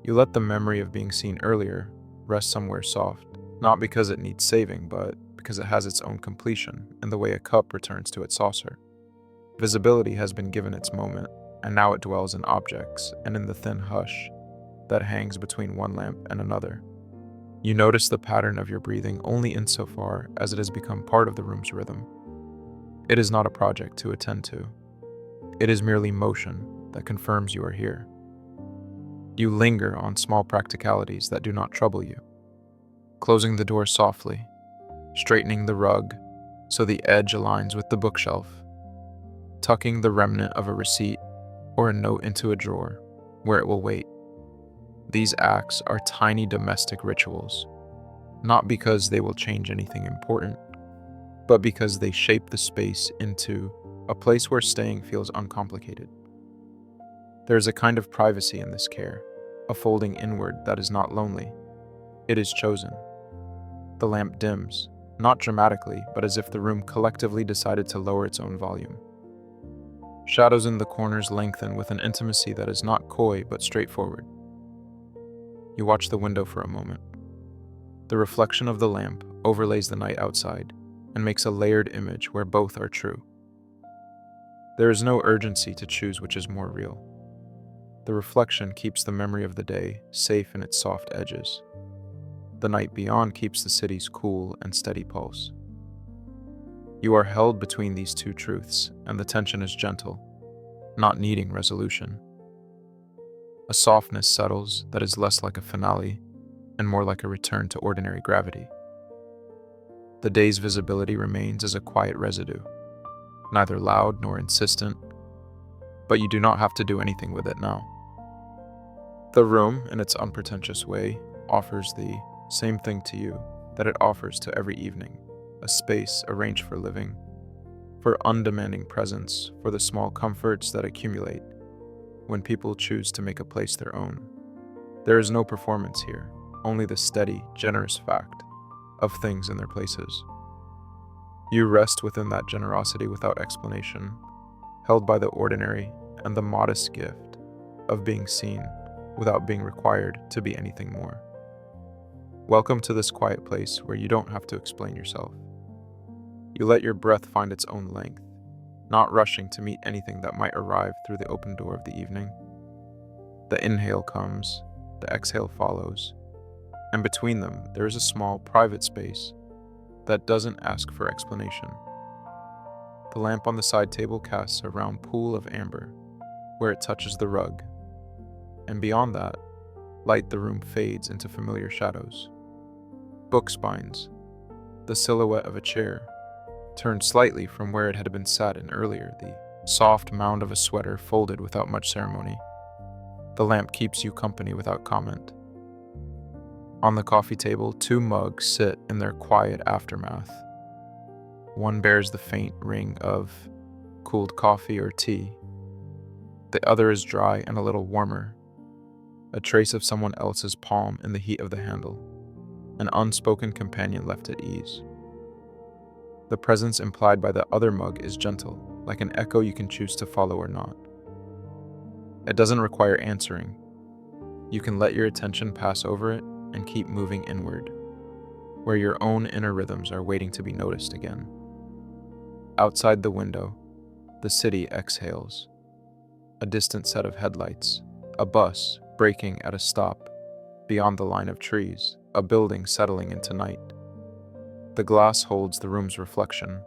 You let the memory of being seen earlier rest somewhere soft, not because it needs saving, but because it has its own completion in the way a cup returns to its saucer. Visibility has been given its moment, and now it dwells in objects and in the thin hush that hangs between one lamp and another. You notice the pattern of your breathing only insofar as it has become part of the room's rhythm. It is not a project to attend to. It is merely motion that confirms you are here. You linger on small practicalities that do not trouble you, closing the door softly, straightening the rug so the edge aligns with the bookshelf, tucking the remnant of a receipt or a note into a drawer where it will wait. These acts are tiny domestic rituals, not because they will change anything important, but because they shape the space into a place where staying feels uncomplicated. There is a kind of privacy in this care, a folding inward that is not lonely. It is chosen. The lamp dims, not dramatically, but as if the room collectively decided to lower its own volume. Shadows in the corners lengthen with an intimacy that is not coy but straightforward. You watch the window for a moment. The reflection of the lamp overlays the night outside and makes a layered image where both are true. There is no urgency to choose which is more real. The reflection keeps the memory of the day safe in its soft edges. The night beyond keeps the city's cool and steady pulse. You are held between these two truths, and the tension is gentle, not needing resolution. A softness settles that is less like a finale and more like a return to ordinary gravity. The day's visibility remains as a quiet residue, neither loud nor insistent, but you do not have to do anything with it now. The room, in its unpretentious way, offers the same thing to you that it offers to every evening, a space arranged for living, for undemanding presence, for the small comforts that accumulate when people choose to make a place their own. There is no performance here, only the steady, generous fact of things in their places. You rest within that generosity without explanation, held by the ordinary and the modest gift of being seen without being required to be anything more. Welcome to this quiet place where you don't have to explain yourself. You let your breath find its own length, not rushing to meet anything that might arrive through the open door of the evening. The inhale comes, the exhale follows, and between them there is a small private space that doesn't ask for explanation. The lamp on the side table casts a round pool of amber where it touches the rug, and beyond that, light the room fades into familiar shadows. Book spines, the silhouette of a chair, turned slightly from where it had been sat in earlier, the soft mound of a sweater folded without much ceremony. The lamp keeps you company without comment. On the coffee table, 2 mugs sit in their quiet aftermath. One bears the faint ring of cooled coffee or tea. The other is dry and a little warmer, a trace of someone else's palm in the heat of the handle, an unspoken companion left at ease. The presence implied by the other mug is gentle, like an echo you can choose to follow or not. It doesn't require answering. You can let your attention pass over it and keep moving inward, where your own inner rhythms are waiting to be noticed again. Outside the window, the city exhales. A distant set of headlights, a bus braking at a stop, beyond the line of trees, a building settling into night. The glass holds the room's reflection,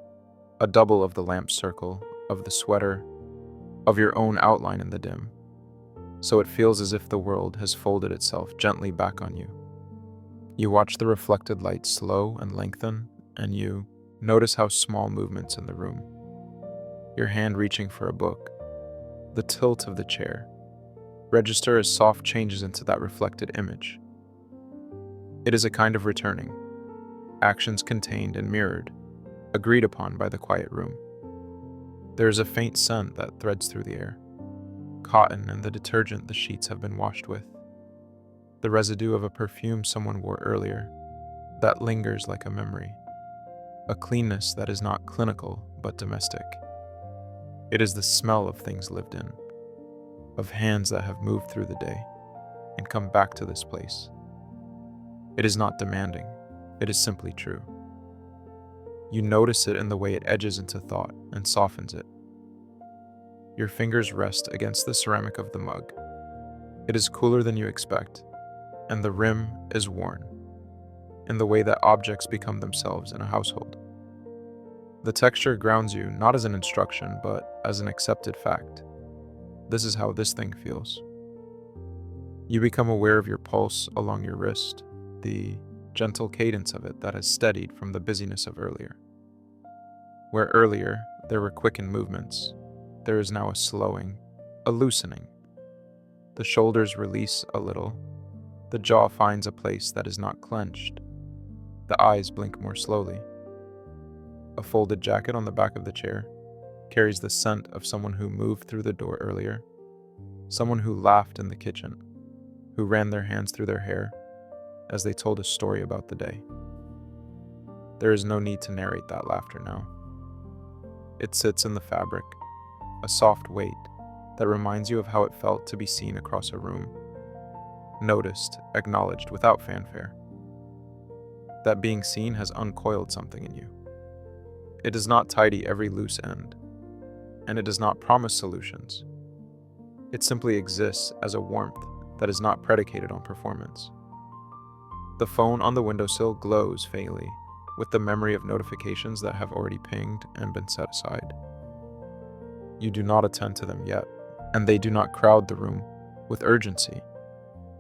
a double of the lamp's circle, of the sweater, of your own outline in the dim, so it feels as if the world has folded itself gently back on you. You watch the reflected light slow and lengthen, and you notice how small movements in the room. Your hand reaching for a book, the tilt of the chair, register as soft changes into that reflected image. It is a kind of returning, actions contained and mirrored, agreed upon by the quiet room. There is a faint scent that threads through the air, cotton and the detergent the sheets have been washed with, the residue of a perfume someone wore earlier that lingers like a memory, a cleanness that is not clinical but domestic. It is the smell of things lived in, of hands that have moved through the day and come back to this place. It is not demanding, it is simply true. You notice it in the way it edges into thought and softens it. Your fingers rest against the ceramic of the mug. It is cooler than you expect, and the rim is worn, in the way that objects become themselves in a household. The texture grounds you not as an instruction, but as an accepted fact. This is how this thing feels. You become aware of your pulse along your wrist, the gentle cadence of it that has steadied from the busyness of earlier. Where earlier there were quickened movements, there is now a slowing, a loosening. The shoulders release a little, the jaw finds a place that is not clenched, the eyes blink more slowly. A folded jacket on the back of the chair carries the scent of someone who moved through the door earlier, someone who laughed in the kitchen, who ran their hands through their hair as they told a story about the day. There is no need to narrate that laughter now. It sits in the fabric, a soft weight that reminds you of how it felt to be seen across a room, noticed, acknowledged without fanfare. That being seen has uncoiled something in you. It does not tidy every loose end, and it does not promise solutions. It simply exists as a warmth that is not predicated on performance. The phone on the windowsill glows faintly with the memory of notifications that have already pinged and been set aside. You do not attend to them yet, and they do not crowd the room with urgency.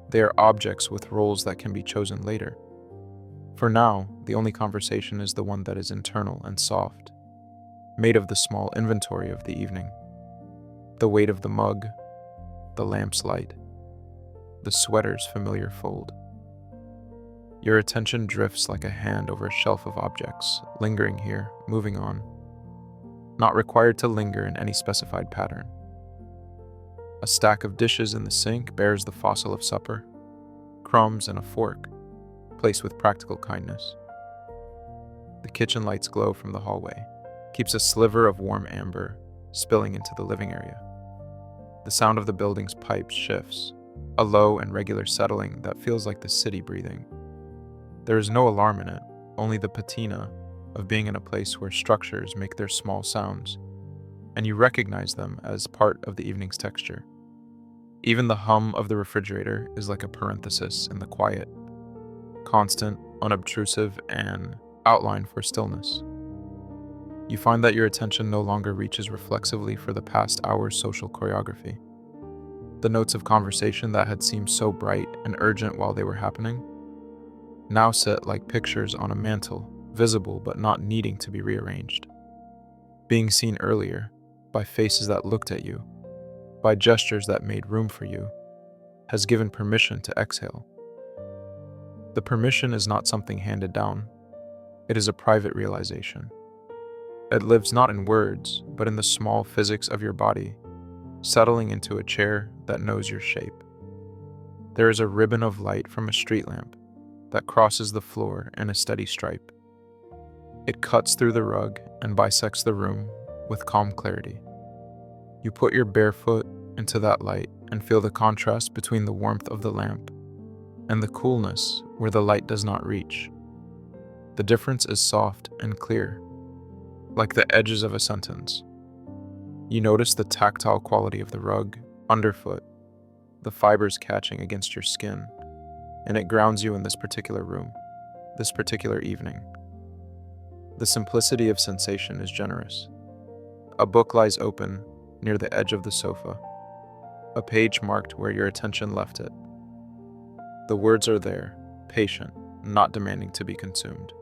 They are objects with roles that can be chosen later. For now, the only conversation is the one that is internal and soft, made of the small inventory of the evening. The weight of the mug, the lamp's light, the sweater's familiar fold. Your attention drifts like a hand over a shelf of objects, lingering here, moving on, not required to linger in any specified pattern. A stack of dishes in the sink bears the fossil of supper, crumbs, and a fork, placed with practical kindness. The kitchen light's glow from the hallway keeps a sliver of warm amber spilling into the living area. The sound of the building's pipes shifts, a low and regular settling that feels like the city breathing. There is no alarm in it, only the patina of being in a place where structures make their small sounds, and you recognize them as part of the evening's texture. Even the hum of the refrigerator is like a parenthesis in the quiet, constant, unobtrusive, and outline for stillness. You find that your attention no longer reaches reflexively for the past hour's social choreography. The notes of conversation that had seemed so bright and urgent while they were happening now sit like pictures on a mantle, visible but not needing to be rearranged. Being seen earlier, by faces that looked at you, by gestures that made room for you, has given permission to exhale. The permission is not something handed down. It is a private realization. It lives not in words, but in the small physics of your body, settling into a chair that knows your shape. There is a ribbon of light from a street lamp that crosses the floor in a steady stripe. It cuts through the rug and bisects the room with calm clarity. You put your bare foot into that light and feel the contrast between the warmth of the lamp and the coolness where the light does not reach. The difference is soft and clear, like the edges of a sentence. You notice the tactile quality of the rug, underfoot, the fibers catching against your skin, and it grounds you in this particular room, this particular evening. The simplicity of sensation is generous. A book lies open near the edge of the sofa, a page marked where your attention left it. The words are there, patient, not demanding to be consumed.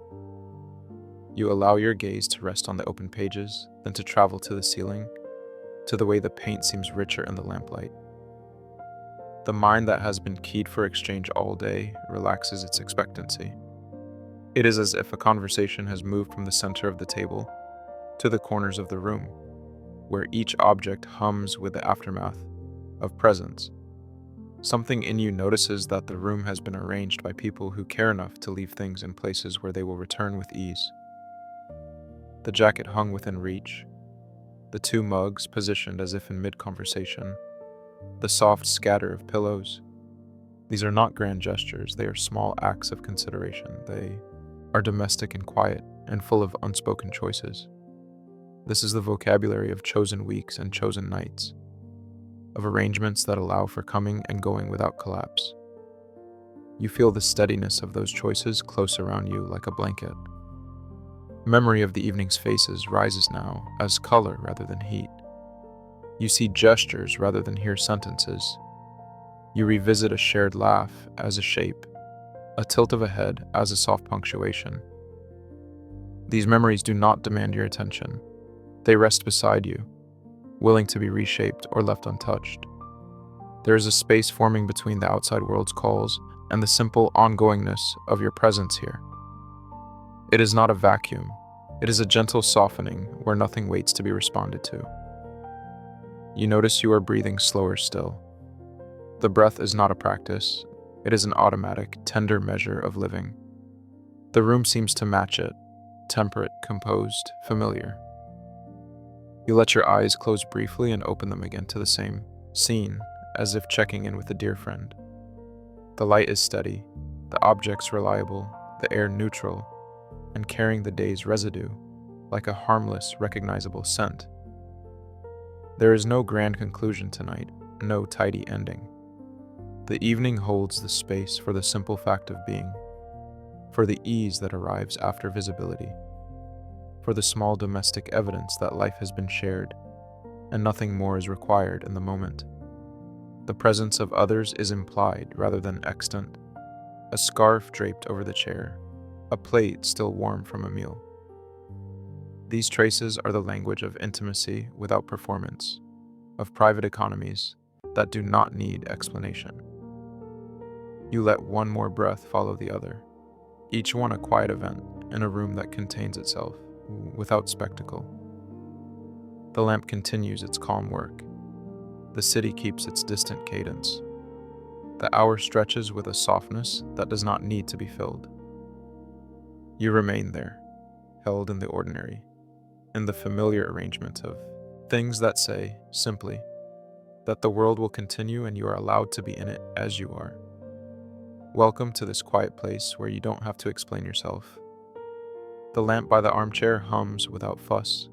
You allow your gaze to rest on the open pages, then to travel to the ceiling, to the way the paint seems richer in the lamplight. The mind that has been keyed for exchange all day relaxes its expectancy. It is as if a conversation has moved from the center of the table to the corners of the room, where each object hums with the aftermath of presence. Something in you notices that the room has been arranged by people who care enough to leave things in places where they will return with ease. The jacket hung within reach, the two mugs positioned as if in mid-conversation, the soft scatter of pillows. These are not grand gestures, they are small acts of consideration. They are domestic and quiet and full of unspoken choices. This is the vocabulary of chosen weeks and chosen nights, of arrangements that allow for coming and going without collapse. You feel the steadiness of those choices close around you like a blanket. Memory of the evening's faces rises now as color rather than heat. You see gestures rather than hear sentences. You revisit a shared laugh as a shape, a tilt of a head as a soft punctuation. These memories do not demand your attention. They rest beside you, willing to be reshaped or left untouched. There is a space forming between the outside world's calls and the simple ongoingness of your presence here. It is not a vacuum. It is a gentle softening where nothing waits to be responded to. You notice you are breathing slower still. The breath is not a practice. It is an automatic, tender measure of living. The room seems to match it, temperate, composed, familiar. You let your eyes close briefly and open them again to the same scene, as if checking in with a dear friend. The light is steady, the objects reliable, the air neutral, and carrying the day's residue, like a harmless, recognizable scent. There is no grand conclusion tonight, no tidy ending. The evening holds the space for the simple fact of being, for the ease that arrives after visibility, for the small domestic evidence that life has been shared, and nothing more is required in the moment. The presence of others is implied rather than extant. A scarf draped over the chair, a plate still warm from a meal. These traces are the language of intimacy without performance, of private economies that do not need explanation. You let one more breath follow the other, each one a quiet event in a room that contains itself, without spectacle. The lamp continues its calm work. The city keeps its distant cadence. The hour stretches with a softness that does not need to be filled. You remain there, held in the ordinary, in the familiar arrangement of things that say, simply, that the world will continue and you are allowed to be in it as you are. Welcome to this quiet place where you don't have to explain yourself. The lamp by the armchair hums without fuss,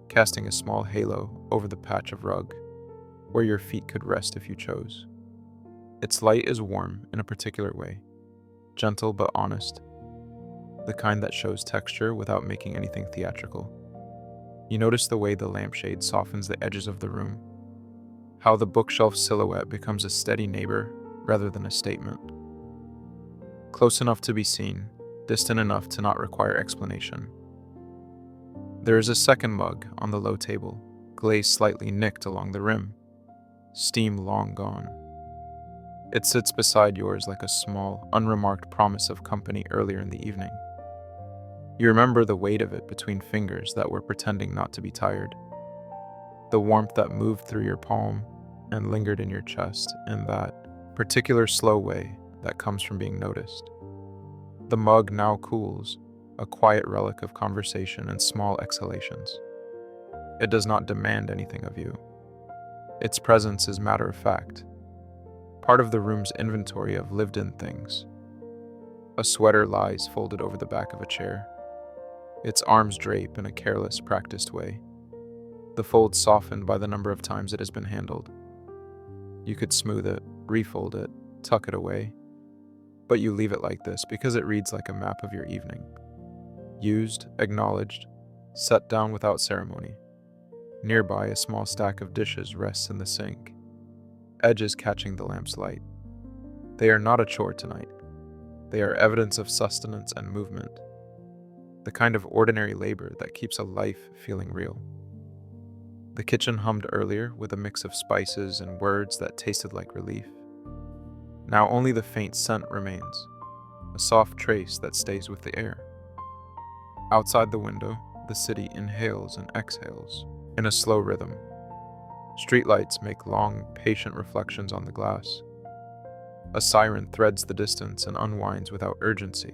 casting a small halo over the patch of rug where your feet could rest if you chose. Its light is warm in a particular way, gentle but honest, the kind that shows texture without making anything theatrical. You notice the way the lampshade softens the edges of the room, how the bookshelf silhouette becomes a steady neighbor rather than a statement. Close enough to be seen, distant enough to not require explanation. There is a second mug on the low table, glaze slightly nicked along the rim, steam long gone. It sits beside yours like a small, unremarked promise of company earlier in the evening. You remember the weight of it between fingers that were pretending not to be tired, the warmth that moved through your palm and lingered in your chest in that particular slow way that comes from being noticed. The mug now cools, a quiet relic of conversation and small exhalations. It does not demand anything of you. Its presence is matter of fact, part of the room's inventory of lived-in things. A sweater lies folded over the back of a chair. Its arms drape in a careless, practiced way, the fold softened by the number of times it has been handled. You could smooth it, refold it, tuck it away, but you leave it like this because it reads like a map of your evening. Used, acknowledged, set down without ceremony. Nearby, a small stack of dishes rests in the sink, edges catching the lamp's light. They are not a chore tonight. They are evidence of sustenance and movement, the kind of ordinary labor that keeps a life feeling real. The kitchen hummed earlier with a mix of spices and words that tasted like relief. Now only the faint scent remains, a soft trace that stays with the air. Outside the window, the city inhales and exhales in a slow rhythm. Streetlights make long, patient reflections on the glass. A siren threads the distance and unwinds without urgency.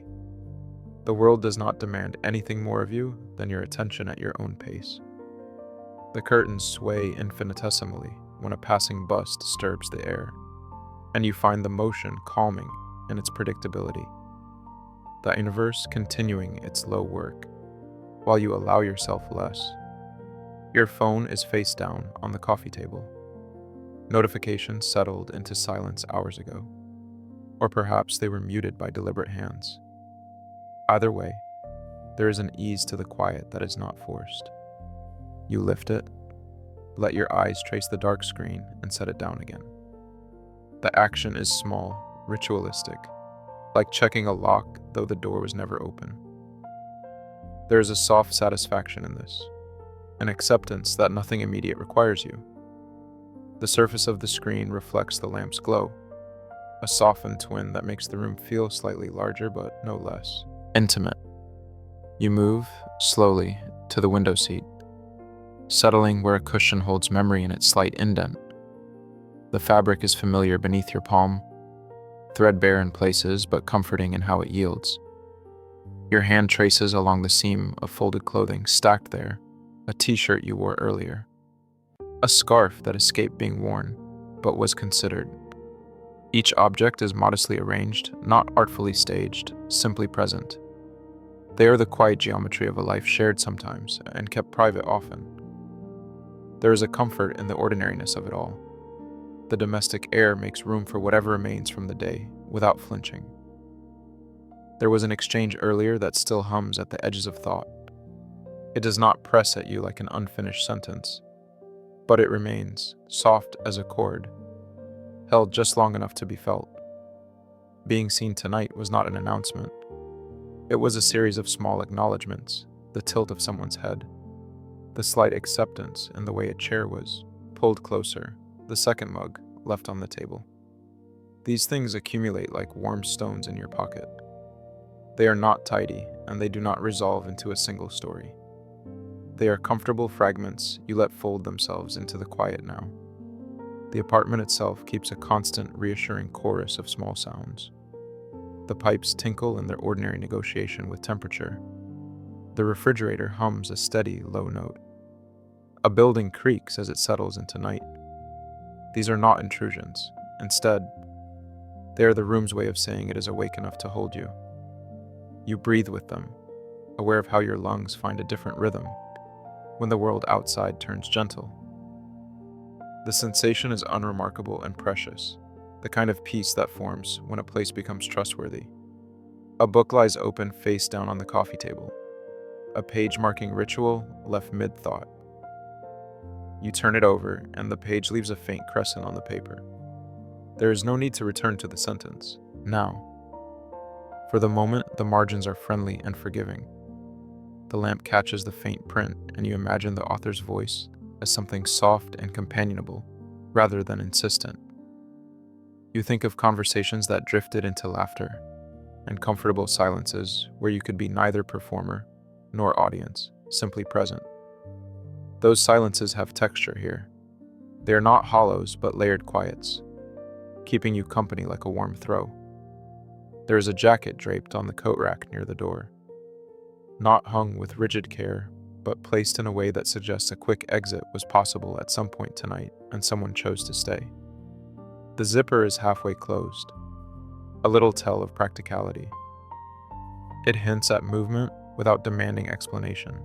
The world does not demand anything more of you than your attention at your own pace. The curtains sway infinitesimally when a passing bus disturbs the air, and you find the motion calming in its predictability. The universe continuing its low work, while you allow yourself less. Your phone is face down on the coffee table. Notifications settled into silence hours ago, or perhaps they were muted by deliberate hands. Either way, there is an ease to the quiet that is not forced. You lift it, let your eyes trace the dark screen, and set it down again. The action is small, ritualistic, like checking a lock though the door was never open. There is a soft satisfaction in this, an acceptance that nothing immediate requires you. The surface of the screen reflects the lamp's glow, a softened twin that makes the room feel slightly larger but no less intimate. You move, slowly, to the window seat, settling where a cushion holds memory in its slight indent. The fabric is familiar beneath your palm, threadbare in places but comforting in how it yields. Your hand traces along the seam of folded clothing stacked there, a t-shirt you wore earlier, a scarf that escaped being worn but was considered. Each object is modestly arranged, not artfully staged, simply present. They are the quiet geometry of a life shared sometimes and kept private often. There is a comfort in the ordinariness of it all. The domestic air makes room for whatever remains from the day, without flinching. There was an exchange earlier that still hums at the edges of thought. It does not press at you like an unfinished sentence, but it remains, soft as a chord, held just long enough to be felt. Being seen tonight was not an announcement. It was a series of small acknowledgments, the tilt of someone's head, the slight acceptance in the way a chair was pulled closer, the second mug left on the table. These things accumulate like warm stones in your pocket. They are not tidy, and they do not resolve into a single story. They are comfortable fragments you let fold themselves into the quiet now. The apartment itself keeps a constant, reassuring chorus of small sounds. The pipes tinkle in their ordinary negotiation with temperature. The refrigerator hums a steady, low note. A building creaks as it settles into night. These are not intrusions. Instead, they are the room's way of saying it is awake enough to hold you. You breathe with them, aware of how your lungs find a different rhythm when the world outside turns gentle. The sensation is unremarkable and precious, the kind of peace that forms when a place becomes trustworthy. A book lies open face down on the coffee table, a page marking ritual left mid-thought. You turn it over, and the page leaves a faint crescent on the paper. There is no need to return to the sentence. Now. For the moment, the margins are friendly and forgiving. The lamp catches the faint print, and you imagine the author's voice as something soft and companionable, rather than insistent. You think of conversations that drifted into laughter, and comfortable silences where you could be neither performer nor audience, simply present. Those silences have texture here. They are not hollows, but layered quiets, keeping you company like a warm throw. There is a jacket draped on the coat rack near the door, not hung with rigid care, but placed in a way that suggests a quick exit was possible at some point tonight and someone chose to stay. The zipper is halfway closed, a little tell of practicality. It hints at movement without demanding explanation,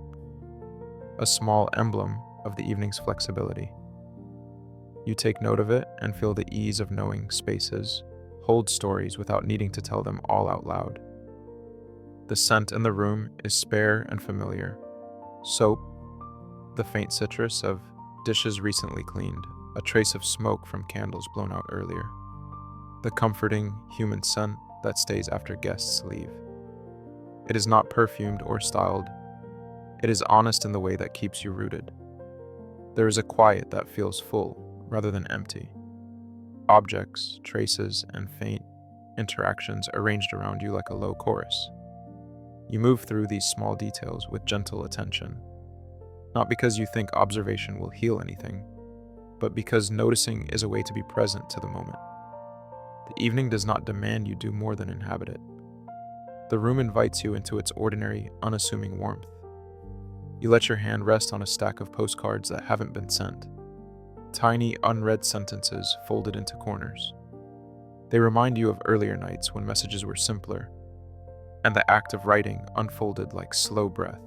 a small emblem of the evening's flexibility. You take note of it and feel the ease of knowing spaces hold stories without needing to tell them all out loud. The scent in the room is spare and familiar. Soap, the faint citrus of dishes recently cleaned, a trace of smoke from candles blown out earlier. The comforting, human scent that stays after guests leave. It is not perfumed or styled. It is honest in the way that keeps you rooted. There is a quiet that feels full rather than empty. Objects, traces, and faint interactions arranged around you like a low chorus. You move through these small details with gentle attention, not because you think observation will heal anything, but because noticing is a way to be present to the moment. The evening does not demand you do more than inhabit it. The room invites you into its ordinary, unassuming warmth. You let your hand rest on a stack of postcards that haven't been sent. Tiny, unread sentences folded into corners. They remind you of earlier nights when messages were simpler, and the act of writing unfolded like slow breath.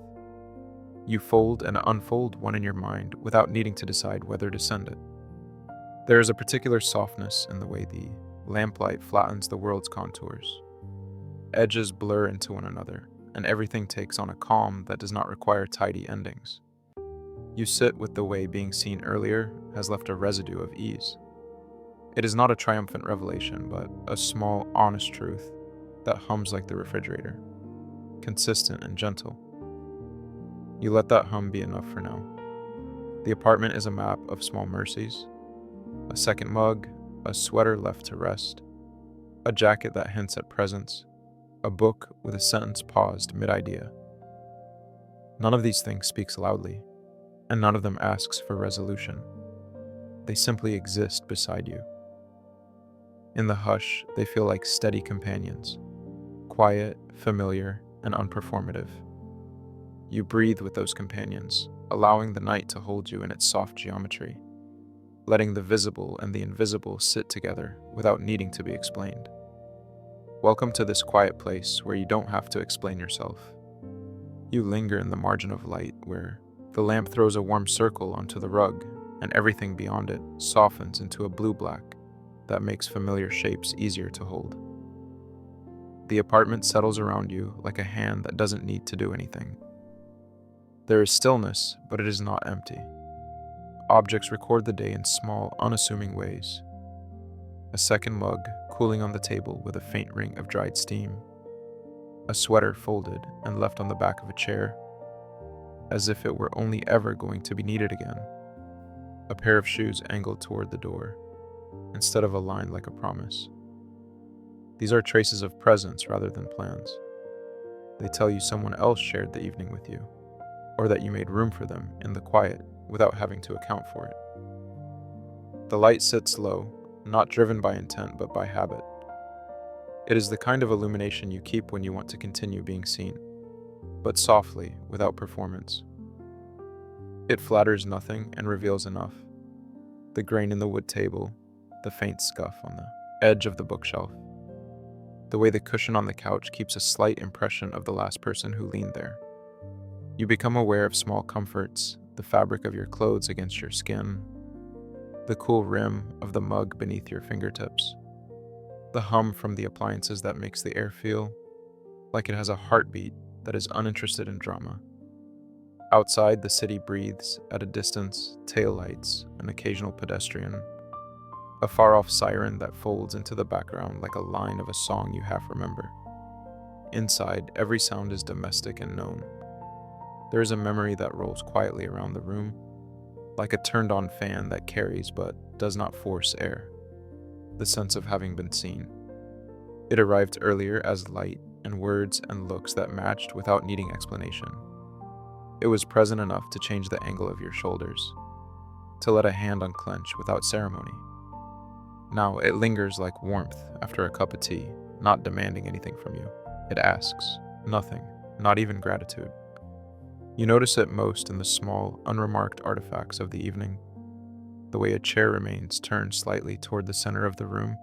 You fold and unfold one in your mind without needing to decide whether to send it. There is a particular softness in the way the lamplight flattens the world's contours. Edges blur into one another, and everything takes on a calm that does not require tidy endings. You sit with the way being seen earlier has left a residue of ease. It is not a triumphant revelation, but a small, honest truth that hums like the refrigerator, consistent and gentle. You let that hum be enough for now. The apartment is a map of small mercies, a second mug, a sweater left to rest, a jacket that hints at presence, a book with a sentence paused mid-idea. None of these things speaks loudly, and none of them asks for resolution. They simply exist beside you. In the hush, they feel like steady companions, quiet, familiar, and unperformative. You breathe with those companions, allowing the night to hold you in its soft geometry, letting the visible and the invisible sit together without needing to be explained. Welcome to this quiet place where you don't have to explain yourself. You linger in the margin of light where the lamp throws a warm circle onto the rug, and everything beyond it softens into a blue-black that makes familiar shapes easier to hold. The apartment settles around you like a hand that doesn't need to do anything. There is stillness, but it is not empty. Objects record the day in small, unassuming ways. A second mug cooling on the table with a faint ring of dried steam. A sweater folded and left on the back of a chair, as if it were only ever going to be needed again. A pair of shoes angled toward the door, instead of aligned like a promise. These are traces of presence rather than plans. They tell you someone else shared the evening with you, or that you made room for them in the quiet without having to account for it. The light sits low, not driven by intent but by habit. It is the kind of illumination you keep when you want to continue being seen, but softly, without performance. It flatters nothing and reveals enough. The grain in the wood table, the faint scuff on the edge of the bookshelf, the way the cushion on the couch keeps a slight impression of the last person who leaned there. You become aware of small comforts, the fabric of your clothes against your skin, the cool rim of the mug beneath your fingertips, the hum from the appliances that makes the air feel like it has a heartbeat that is uninterested in drama. Outside, the city breathes at a distance, taillights, an occasional pedestrian, a far-off siren that folds into the background like a line of a song you half remember. Inside, every sound is domestic and known. There is a memory that rolls quietly around the room, like a turned-on fan that carries but does not force air. The sense of having been seen. It arrived earlier as light and words and looks that matched without needing explanation. It was present enough to change the angle of your shoulders, to let a hand unclench without ceremony. Now it lingers like warmth after a cup of tea, not demanding anything from you. It asks nothing, not even gratitude. You notice it most in the small, unremarked artifacts of the evening. The way a chair remains turned slightly toward the center of the room,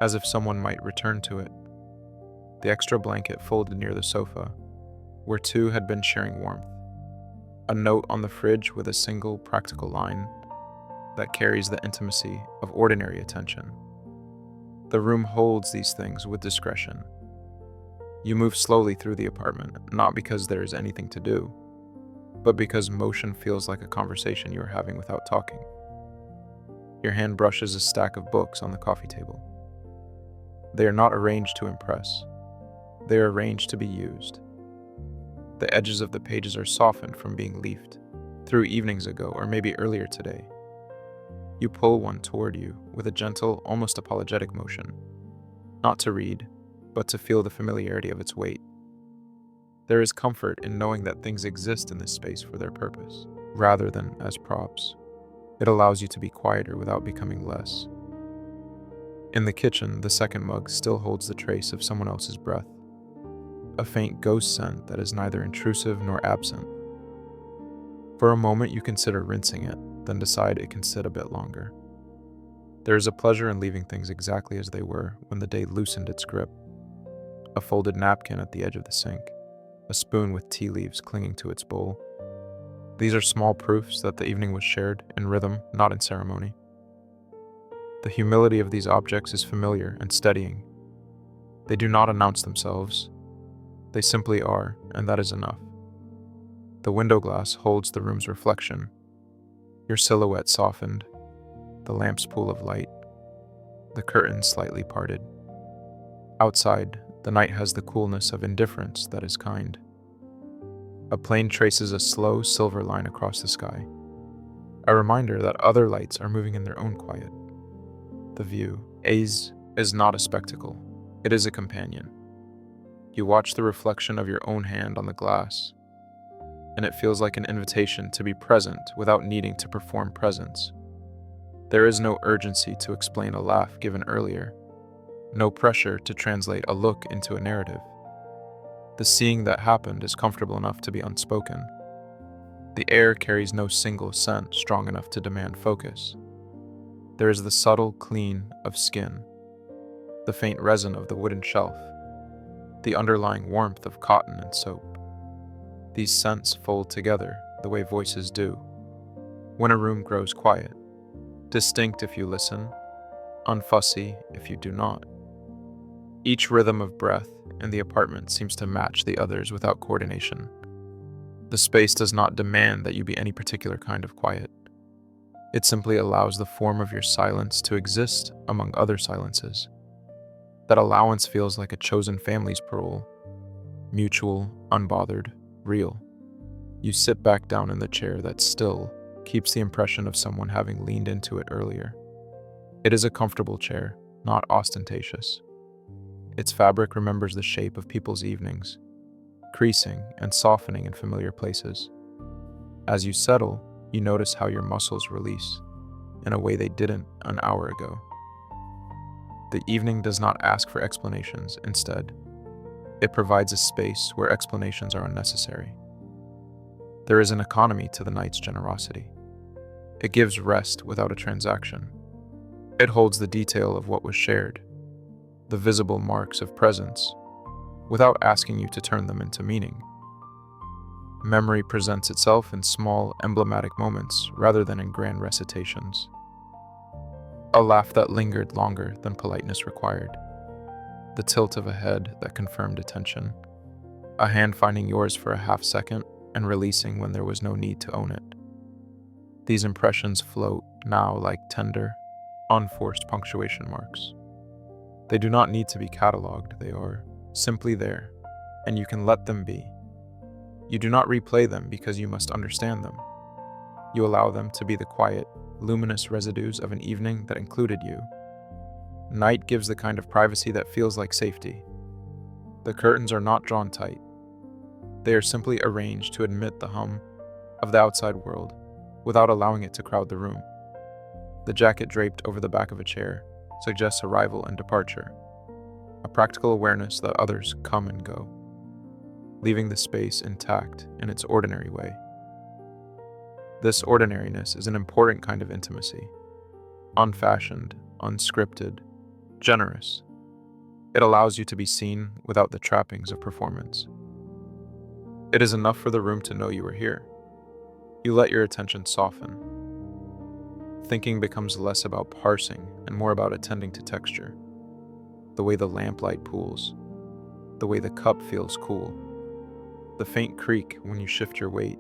as if someone might return to it. The extra blanket folded near the sofa, where two had been sharing warmth. A note on the fridge with a single practical line that carries the intimacy of ordinary attention. The room holds these things with discretion. You move slowly through the apartment, not because there is anything to do, but because motion feels like a conversation you are having without talking. Your hand brushes a stack of books on the coffee table. They are not arranged to impress. They are arranged to be used. The edges of the pages are softened from being leafed, through evenings ago or maybe earlier today. You pull one toward you with a gentle, almost apologetic motion, not to read, but to feel the familiarity of its weight. There is comfort in knowing that things exist in this space for their purpose, rather than as props. It allows you to be quieter without becoming less. In the kitchen, the second mug still holds the trace of someone else's breath, a faint ghost scent that is neither intrusive nor absent. For a moment, you consider rinsing it, then decide it can sit a bit longer. There is a pleasure in leaving things exactly as they were when the day loosened its grip. A folded napkin at the edge of the sink, a spoon with tea leaves clinging to its bowl. These are small proofs that the evening was shared in rhythm, not in ceremony. The humility of these objects is familiar and steadying. They do not announce themselves. They simply are, and that is enough. The window glass holds the room's reflection, your silhouette softened, the lamp's pool of light, the curtains slightly parted. Outside, the night has the coolness of indifference that is kind. A plane traces a slow silver line across the sky, a reminder that other lights are moving in their own quiet. The view is not a spectacle, it is a companion. You watch the reflection of your own hand on the glass, and it feels like an invitation to be present without needing to perform presence. There is no urgency to explain a laugh given earlier, no pressure to translate a look into a narrative. The seeing that happened is comfortable enough to be unspoken. The air carries no single scent strong enough to demand focus. There is the subtle clean of skin, the faint resin of the wooden shelf, the underlying warmth of cotton and soap. These scents fold together the way voices do. When a room grows quiet, distinct if you listen, unfussy if you do not. Each rhythm of breath in the apartment seems to match the others without coordination. The space does not demand that you be any particular kind of quiet. It simply allows the form of your silence to exist among other silences. That allowance feels like a chosen family's parole, mutual, unbothered, real. You sit back down in the chair that still keeps the impression of someone having leaned into it earlier. It is a comfortable chair, not ostentatious. Its fabric remembers the shape of people's evenings, creasing and softening in familiar places. As you settle, you notice how your muscles release. in a way they didn't an hour ago. The evening does not ask for explanations. Instead, it provides a space where explanations are unnecessary. There is an economy to the night's generosity. It gives rest without a transaction. It holds the detail of what was shared, the visible marks of presence, without asking you to turn them into meaning. Memory presents itself in small, emblematic moments rather than in grand recitations. A laugh that lingered longer than politeness required. The tilt of a head that confirmed attention. A hand finding yours for a half second and releasing when there was no need to own it. These impressions float now like tender, unforced punctuation marks. They do not need to be cataloged, they are simply there, and you can let them be. You do not replay them because you must understand them. You allow them to be the quiet, luminous residues of an evening that included you. Night gives the kind of privacy that feels like safety. The curtains are not drawn tight. They are simply arranged to admit the hum of the outside world without allowing it to crowd the room. The jacket draped over the back of a chair suggests arrival and departure, a practical awareness that others come and go, leaving the space intact in its ordinary way. This ordinariness is an important kind of intimacy, unfashioned, unscripted, generous. It allows you to be seen without the trappings of performance. It is enough for the room to know you are here. You let your attention soften. Thinking becomes less about parsing and more about attending to texture. The way the lamplight pools, the way the cup feels cool, the faint creak when you shift your weight.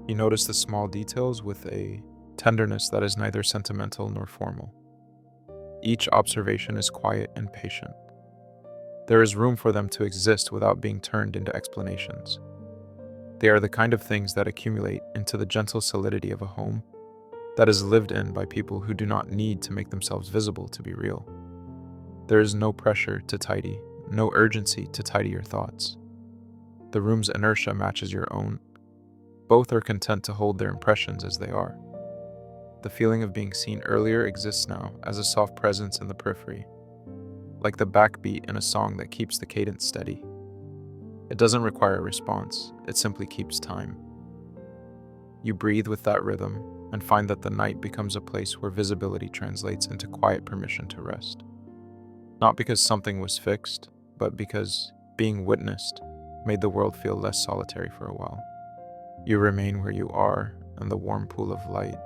You notice the small details with a tenderness that is neither sentimental nor formal. Each observation is quiet and patient. There is room for them to exist without being turned into explanations. They are the kind of things that accumulate into the gentle solidity of a home that is lived in by people who do not need to make themselves visible to be real. There is no pressure to tidy, no urgency to tidy your thoughts. The room's inertia matches your own. Both are content to hold their impressions as they are. The feeling of being seen earlier exists now as a soft presence in the periphery, like the backbeat in a song that keeps the cadence steady. It doesn't require a response, it simply keeps time. You breathe with that rhythm and find that the night becomes a place where visibility translates into quiet permission to rest. Not because something was fixed, but because being witnessed made the world feel less solitary for a while. You remain where you are in the warm pool of light,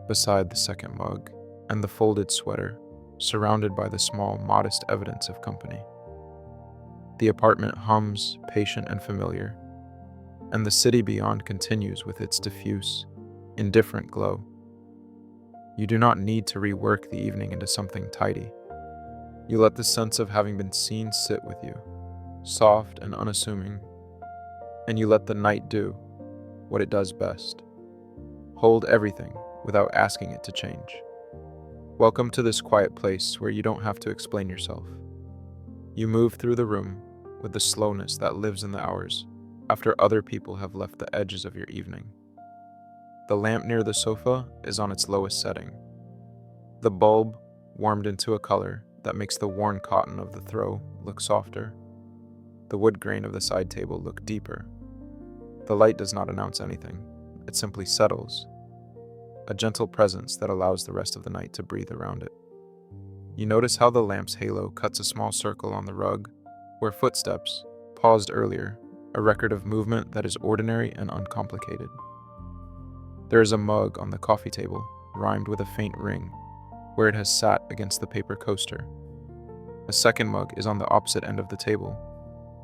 beside the second mug and the folded sweater, surrounded by the small, modest evidence of company. The apartment hums, patient and familiar, and the city beyond continues with its diffuse, indifferent glow. You do not need to rework the evening into something tidy. You let the sense of having been seen sit with you, soft and unassuming, and you let the night do what it does best: hold everything without asking it to change. Welcome to this quiet place where you don't have to explain yourself. You move through the room with the slowness that lives in the hours after other people have left the edges of your evening. The lamp near the sofa is on its lowest setting. The bulb warmed into a color that makes the worn cotton of the throw look softer. The wood grain of the side table look deeper. The light does not announce anything. It simply settles, a gentle presence that allows the rest of the night to breathe around it. You notice how the lamp's halo cuts a small circle on the rug, where footsteps paused earlier, a record of movement that is ordinary and uncomplicated. There is a mug on the coffee table, rimed with a faint ring, where it has sat against the paper coaster. A second mug is on the opposite end of the table,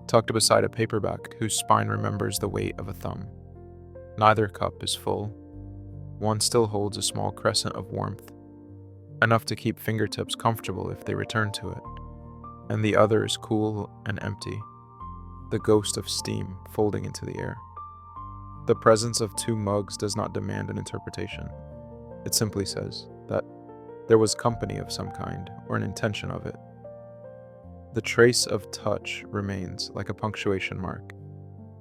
tucked beside a paperback whose spine remembers the weight of a thumb. Neither cup is full. One still holds a small crescent of warmth, enough to keep fingertips comfortable if they return to it, and the other is cool and empty, the ghost of steam folding into the air. The presence of two mugs does not demand an interpretation. It simply says that there was company of some kind, or an intention of it. The trace of touch remains like a punctuation mark,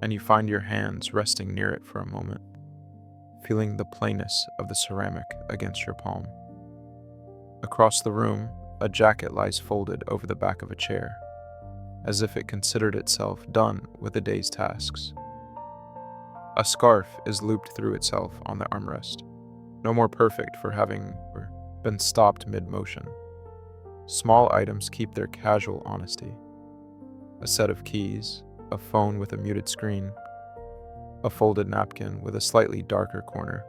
and you find your hands resting near it for a moment, feeling the plainness of the ceramic against your palm. Across the room, a jacket lies folded over the back of a chair, as if it considered itself done with the day's tasks. A scarf is looped through itself on the armrest, no more perfect for having been stopped mid-motion. Small items keep their casual honesty. A set of keys, a phone with a muted screen, a folded napkin with a slightly darker corner,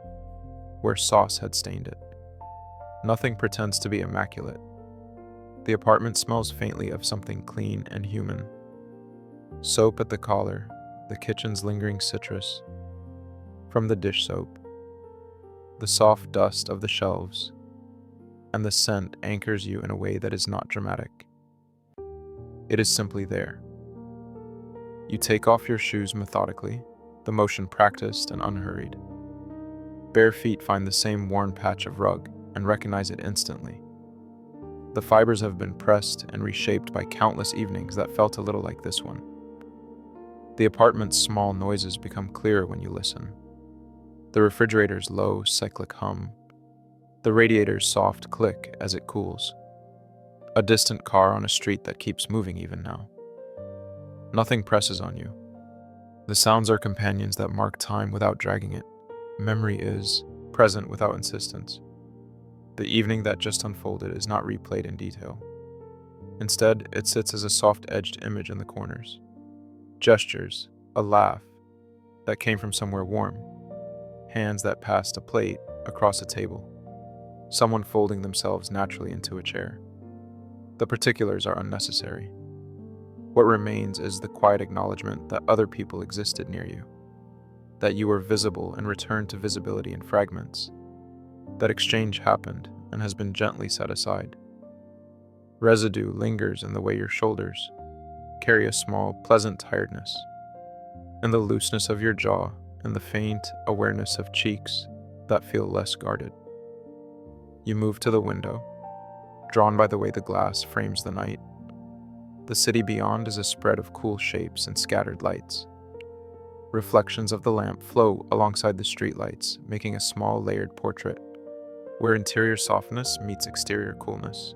where sauce had stained it. Nothing pretends to be immaculate. The apartment smells faintly of something clean and human. Soap at the collar, the kitchen's lingering citrus from the dish soap, the soft dust of the shelves, and the scent anchors you in a way that is not dramatic. It is simply there. You take off your shoes methodically, the motion practiced and unhurried. Bare feet find the same worn patch of rug and recognize it instantly. The fibers have been pressed and reshaped by countless evenings that felt a little like this one. The apartment's small noises become clearer when you listen. The refrigerator's low, cyclic hum, the radiator's soft click as it cools, a distant car on a street that keeps moving even now. Nothing presses on you. The sounds are companions that mark time without dragging it. Memory is present without insistence. The evening that just unfolded is not replayed in detail. Instead, it sits as a soft-edged image in the corners. Gestures, a laugh that came from somewhere warm, hands that passed a plate across a table, someone folding themselves naturally into a chair. The particulars are unnecessary. What remains is the quiet acknowledgement that other people existed near you, that you were visible and returned to visibility in fragments. That exchange happened and has been gently set aside. Residue lingers in the way your shoulders carry a small, pleasant tiredness, in the looseness of your jaw and the faint awareness of cheeks that feel less guarded. You move to the window, drawn by the way the glass frames the night. The city beyond is a spread of cool shapes and scattered lights. Reflections of the lamp flow alongside the streetlights, making a small layered portrait, where interior softness meets exterior coolness.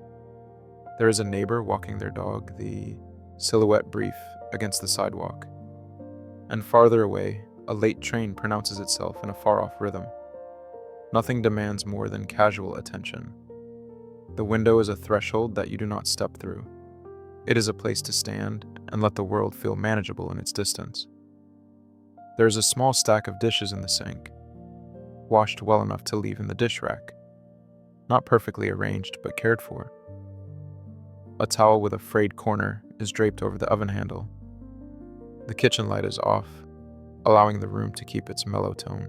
There is a neighbor walking their dog, the silhouette brief against the sidewalk. And farther away, a late train pronounces itself in a far-off rhythm. Nothing demands more than casual attention. The window is a threshold that you do not step through. It is a place to stand and let the world feel manageable in its distance. There is a small stack of dishes in the sink, washed well enough to leave in the dish rack. Not perfectly arranged, but cared for. A towel with a frayed corner is draped over the oven handle. The kitchen light is off, allowing the room to keep its mellow tone.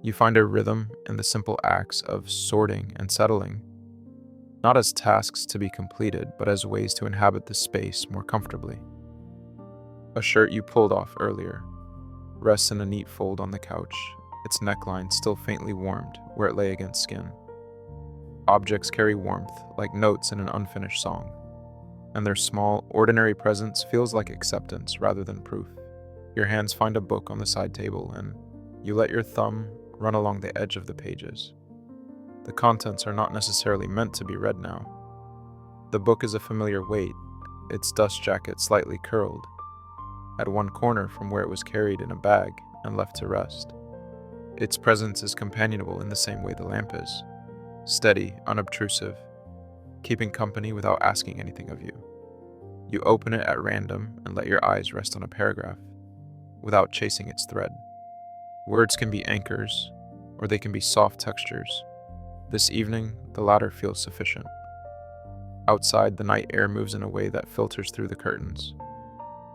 You find a rhythm in the simple acts of sorting and settling, not as tasks to be completed, but as ways to inhabit the space more comfortably. A shirt you pulled off earlier rests in a neat fold on the couch, its neckline still faintly warmed where it lay against skin. Objects carry warmth like notes in an unfinished song, and their small, ordinary presence feels like acceptance rather than proof. Your hands find a book on the side table, and you let your thumb run along the edge of the pages. The contents are not necessarily meant to be read now. The book is a familiar weight, its dust jacket slightly curled, at one corner from where it was carried in a bag and left to rest. Its presence is companionable in the same way the lamp is, steady, unobtrusive, keeping company without asking anything of you. You open it at random and let your eyes rest on a paragraph, without chasing its thread. Words can be anchors, or they can be soft textures. This evening, the latter feels sufficient. Outside, the night air moves in a way that filters through the curtains,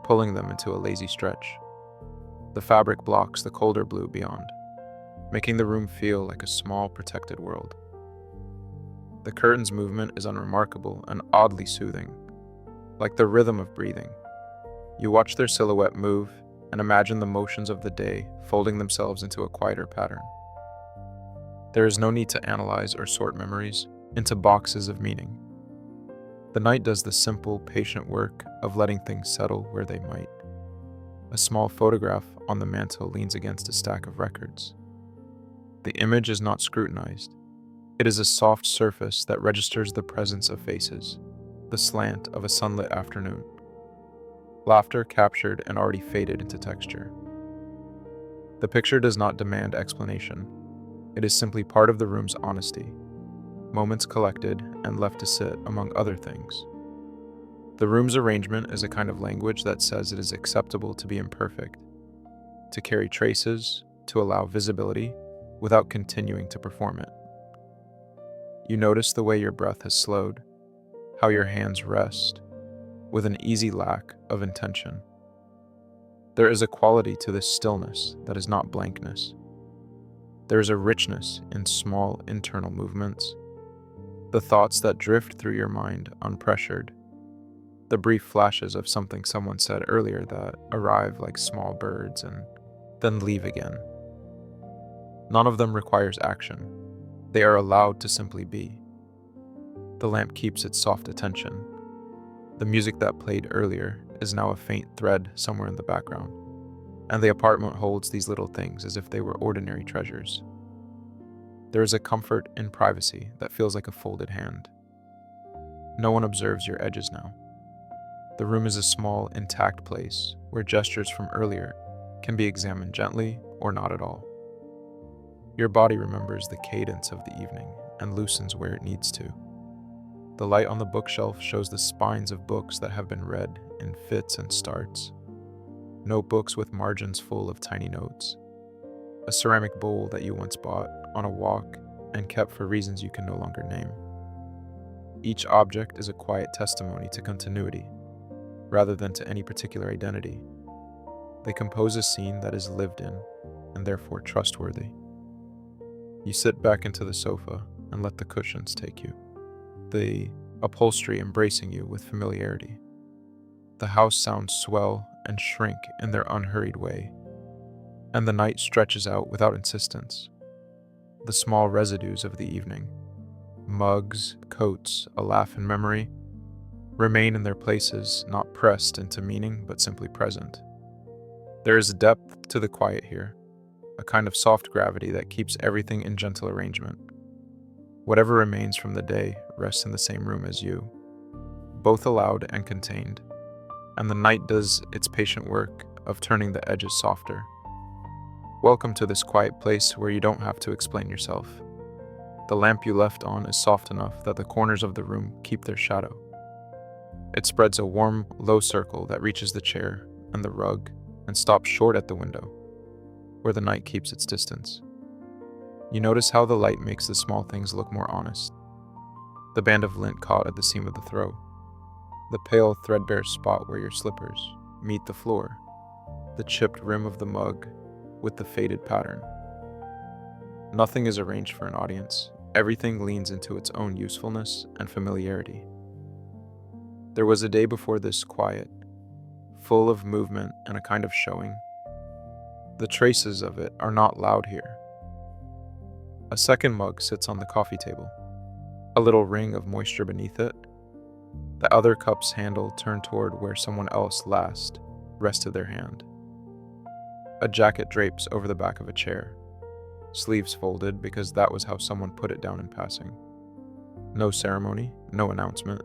pulling them into a lazy stretch. The fabric blocks the colder blue beyond, making the room feel like a small, protected world. The curtain's movement is unremarkable and oddly soothing, like the rhythm of breathing. You watch their silhouette move and imagine the motions of the day folding themselves into a quieter pattern. There is no need to analyze or sort memories into boxes of meaning. The night does the simple, patient work of letting things settle where they might. A small photograph on the mantel leans against a stack of records, The image is not scrutinized. It is a soft surface that registers the presence of faces, the slant of a sunlit afternoon. Laughter captured and already faded into texture. The picture does not demand explanation. It is simply part of the room's honesty, moments collected and left to sit among other things. The room's arrangement is a kind of language that says it is acceptable to be imperfect, to carry traces, to allow visibility, without continuing to perform it. You notice the way your breath has slowed, how your hands rest, with an easy lack of intention. There is a quality to this stillness that is not blankness. There is a richness in small internal movements, the thoughts that drift through your mind unpressured, the brief flashes of something someone said earlier that arrive like small birds and then leave again. None of them requires action. They are allowed to simply be. The lamp keeps its soft attention. The music that played earlier is now a faint thread somewhere in the background, and the apartment holds these little things as if they were ordinary treasures. There is a comfort in privacy that feels like a folded hand. No one observes your edges now. The room is a small, intact place where gestures from earlier can be examined gently or not at all. Your body remembers the cadence of the evening and loosens where it needs to. The light on the bookshelf shows the spines of books that have been read in fits and starts. Notebooks with margins full of tiny notes. A ceramic bowl that you once bought on a walk and kept for reasons you can no longer name. Each object is a quiet testimony to continuity, rather than to any particular identity. They compose a scene that is lived in, and therefore trustworthy. You sit back into the sofa and let the cushions take you, the upholstery embracing you with familiarity. The house sounds swell and shrink in their unhurried way, and the night stretches out without insistence. The small residues of the evening, mugs, coats, a laugh in memory, remain in their places, not pressed into meaning, but simply present. There is a depth to the quiet here, a kind of soft gravity that keeps everything in gentle arrangement. Whatever remains from the day rests in the same room as you, both allowed and contained, and the night does its patient work of turning the edges softer. Welcome to this quiet place where you don't have to explain yourself. The lamp you left on is soft enough that the corners of the room keep their shadow. It spreads a warm, low circle that reaches the chair and the rug and stops short at the window, where the night keeps its distance. You notice how the light makes the small things look more honest. The band of lint caught at the seam of the throw, the pale, threadbare spot where your slippers meet the floor, the chipped rim of the mug with the faded pattern. Nothing is arranged for an audience. Everything leans into its own usefulness and familiarity. There was a day before this quiet, full of movement and a kind of showing. The traces of it are not loud here. A second mug sits on the coffee table, a little ring of moisture beneath it. The other cup's handle turned toward where someone else last rested their hand. A jacket drapes over the back of a chair, sleeves folded because that was how someone put it down in passing. No ceremony, no announcement.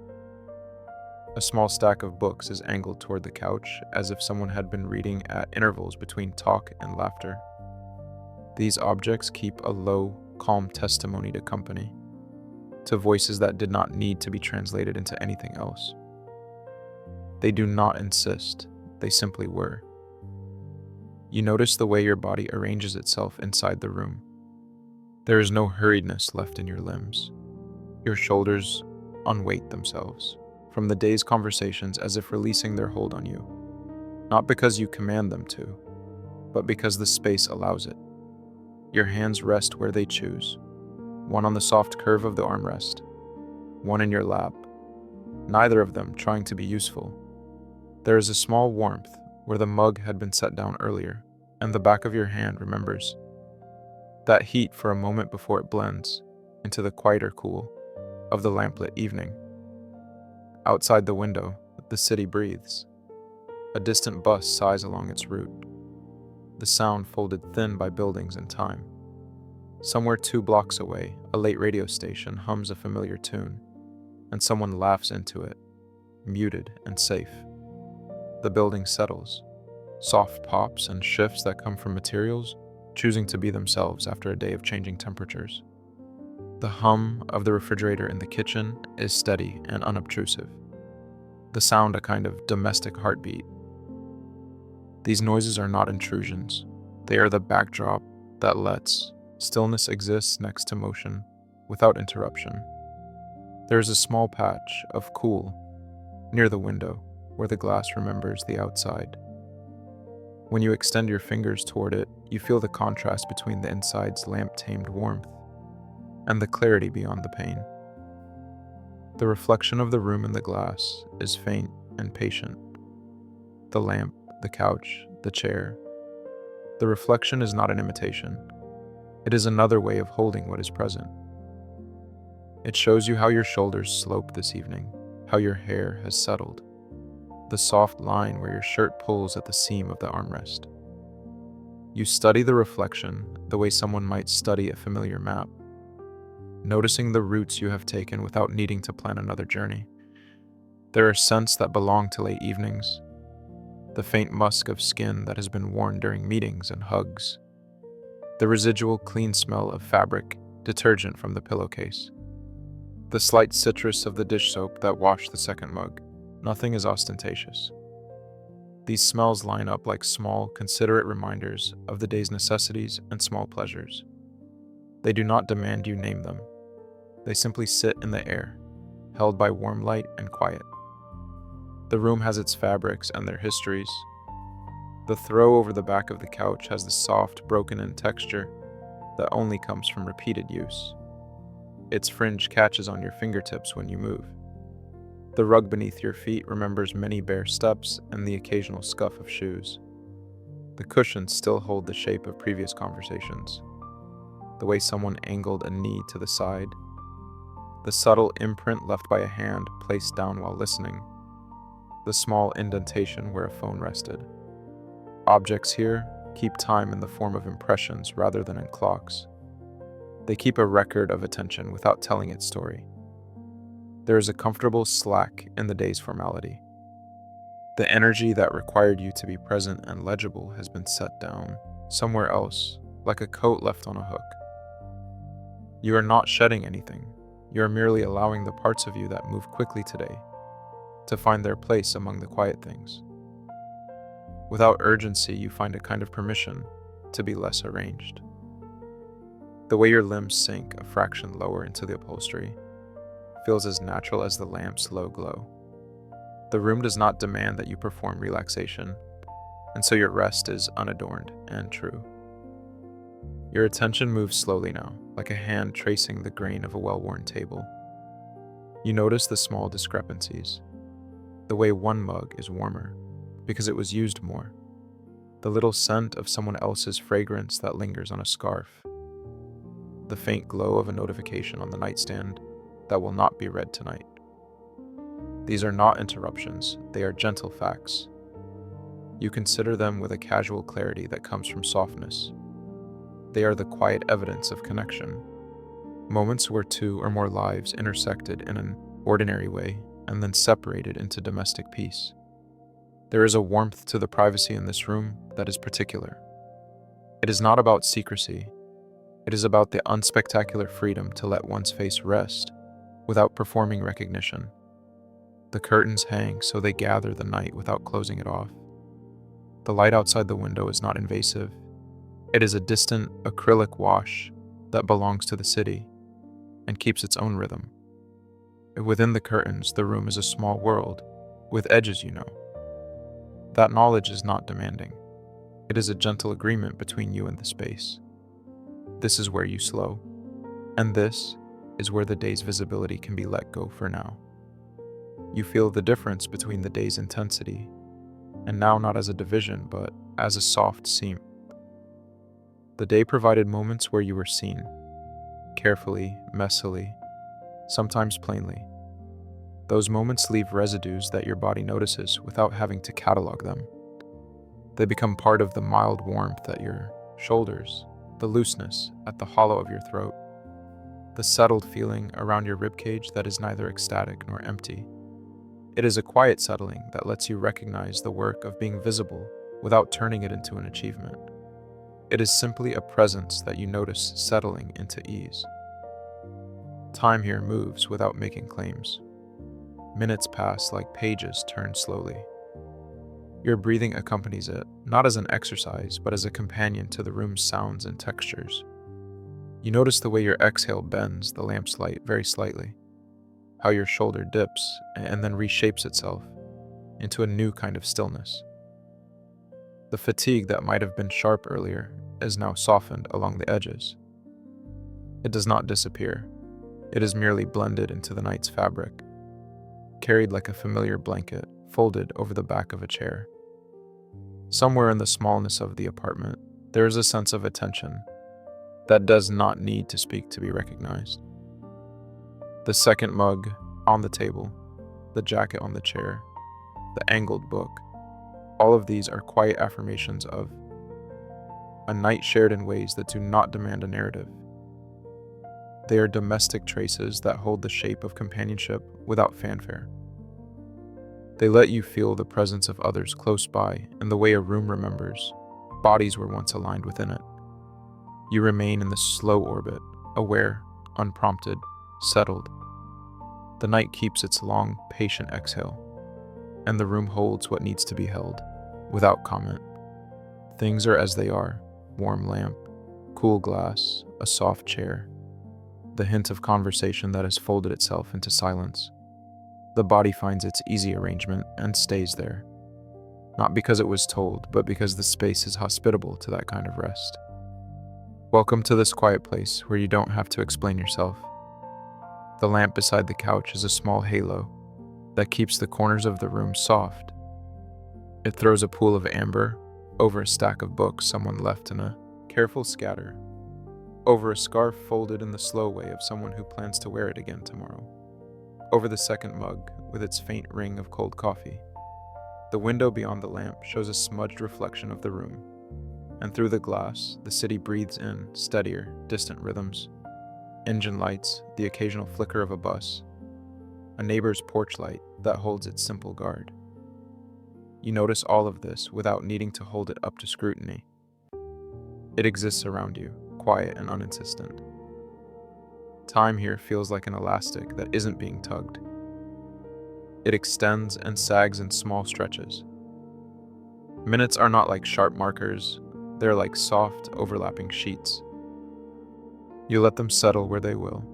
A small stack of books is angled toward the couch as if someone had been reading at intervals between talk and laughter. These objects keep a low, calm testimony to company, to voices that did not need to be translated into anything else. They do not insist, they simply were. You notice the way your body arranges itself inside the room. There is no hurriedness left in your limbs. Your shoulders unweight themselves from the day's conversations as if releasing their hold on you, not because you command them to, but because the space allows it. Your hands rest where they choose, one on the soft curve of the armrest, one in your lap, neither of them trying to be useful. There is a small warmth where the mug had been set down earlier, and the back of your hand remembers that heat for a moment before it blends into the quieter cool of the lamplit evening. Outside the window, the city breathes. A distant bus sighs along its route, the sound folded thin by buildings and time. Somewhere 2 blocks away, a late radio station hums a familiar tune, and someone laughs into it, muted and safe. The building settles, soft pops and shifts that come from materials choosing to be themselves after a day of changing temperatures. The hum of the refrigerator in the kitchen is steady and unobtrusive, the sound a kind of domestic heartbeat. These noises are not intrusions, they are the backdrop that lets stillness exist next to motion without interruption. There is a small patch of cool near the window where the glass remembers the outside. When you extend your fingers toward it, you feel the contrast between the inside's lamp-tamed warmth and the clarity beyond the pane. The reflection of the room in the glass is faint and patient. The lamp, the couch, the chair. The reflection is not an imitation. It is another way of holding what is present. It shows you how your shoulders slope this evening, how your hair has settled, the soft line where your shirt pulls at the seam of the armrest. You study the reflection the way someone might study a familiar map, noticing the routes you have taken without needing to plan another journey. There are scents that belong to late evenings, the faint musk of skin that has been worn during meetings and hugs, the residual clean smell of fabric, detergent from the pillowcase, the slight citrus of the dish soap that washed the second mug. Nothing is ostentatious. These smells line up like small, considerate reminders of the day's necessities and small pleasures. They do not demand you name them. They simply sit in the air, held by warm light and quiet. The room has its fabrics and their histories. The throw over the back of the couch has the soft, broken-in texture that only comes from repeated use. Its fringe catches on your fingertips when you move. The rug beneath your feet remembers many bare steps and the occasional scuff of shoes. The cushions still hold the shape of previous conversations, the way someone angled a knee to the side, the subtle imprint left by a hand placed down while listening, the small indentation where a phone rested. Objects here keep time in the form of impressions rather than in clocks. They keep a record of attention without telling its story. There is a comfortable slack in the day's formality. The energy that required you to be present and legible has been set down somewhere else, like a coat left on a hook. You are not shedding anything. You are merely allowing the parts of you that move quickly today to find their place among the quiet things. Without urgency, you find a kind of permission to be less arranged. The way your limbs sink a fraction lower into the upholstery feels as natural as the lamp's low glow. The room does not demand that you perform relaxation, and so your rest is unadorned and true. Your attention moves slowly now, like a hand tracing the grain of a well-worn table. You notice the small discrepancies. The way one mug is warmer, because it was used more. The little scent of someone else's fragrance that lingers on a scarf. The faint glow of a notification on the nightstand that will not be read tonight. These are not interruptions, they are gentle facts. You consider them with a casual clarity that comes from softness. They are the quiet evidence of connection. Moments where two or more lives intersected in an ordinary way and then separated into domestic peace. There is a warmth to the privacy in this room that is particular. It is not about secrecy. It is about the unspectacular freedom to let one's face rest without performing recognition. The curtains hang so they gather the night without closing it off. The light outside the window is not invasive. It is a distant acrylic wash that belongs to the city and keeps its own rhythm. Within the curtains, the room is a small world with edges, you know. That knowledge is not demanding. It is a gentle agreement between you and the space. This is where you slow, and this is where the day's visibility can be let go for now. You feel the difference between the day's intensity, and now not as a division, but as a soft seam. The day provided moments where you were seen, carefully, messily, sometimes plainly. Those moments leave residues that your body notices without having to catalog them. They become part of the mild warmth at your shoulders, the looseness at the hollow of your throat, the settled feeling around your ribcage that is neither ecstatic nor empty. It is a quiet settling that lets you recognize the work of being visible without turning it into an achievement. It is simply a presence that you notice settling into ease. Time here moves without making claims. Minutes pass like pages turn slowly. Your breathing accompanies it, not as an exercise, but as a companion to the room's sounds and textures. You notice the way your exhale bends the lamp's light very slightly, how your shoulder dips and then reshapes itself into a new kind of stillness. The fatigue that might have been sharp earlier is now softened along the edges. It does not disappear. It is merely blended into the night's fabric, carried like a familiar blanket folded over the back of a chair. Somewhere in the smallness of the apartment, there is a sense of attention that does not need to speak to be recognized. The second mug on the table, the jacket on the chair, the angled book, all of these are quiet affirmations of a night shared in ways that do not demand a narrative. They are domestic traces that hold the shape of companionship without fanfare. They let you feel the presence of others close by in the way a room remembers bodies were once aligned within it. You remain in the slow orbit, aware, unprompted, settled. The night keeps its long, patient exhale, and the room holds what needs to be held, without comment. Things are as they are: warm lamp, cool glass, a soft chair, the hint of conversation that has folded itself into silence. The body finds its easy arrangement and stays there, not because it was told, but because the space is hospitable to that kind of rest. Welcome to this quiet place where you don't have to explain yourself. The lamp beside the couch is a small halo that keeps the corners of the room soft. It throws a pool of amber over a stack of books someone left in a careful scatter, over a scarf folded in the slow way of someone who plans to wear it again tomorrow, over the second mug with its faint ring of cold coffee. The window beyond the lamp shows a smudged reflection of the room, and through the glass, the city breathes in steadier, distant rhythms. Engine lights, the occasional flicker of a bus, a neighbor's porch light that holds its simple guard. You notice all of this without needing to hold it up to scrutiny. It exists around you, quiet and uninsistent. Time here feels like an elastic that isn't being tugged. It extends and sags in small stretches. Minutes are not like sharp markers, they're like soft, overlapping sheets. You let them settle where they will.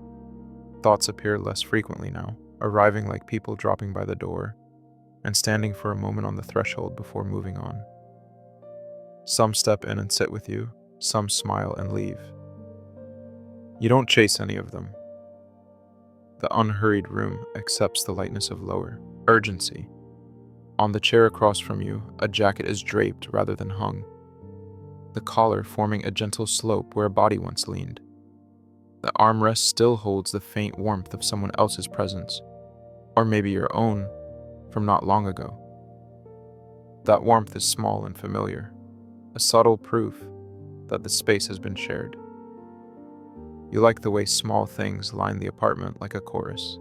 Thoughts appear less frequently now, arriving like people dropping by the door and standing for a moment on the threshold before moving on. Some step in and sit with you, some smile and leave. You don't chase any of them. The unhurried room accepts the lightness of lower urgency. On the chair across from you, a jacket is draped rather than hung, the collar forming a gentle slope where a body once leaned. The armrest still holds the faint warmth of someone else's presence, or maybe your own from not long ago. That warmth is small and familiar, a subtle proof that the space has been shared. You like the way small things line the apartment like a chorus.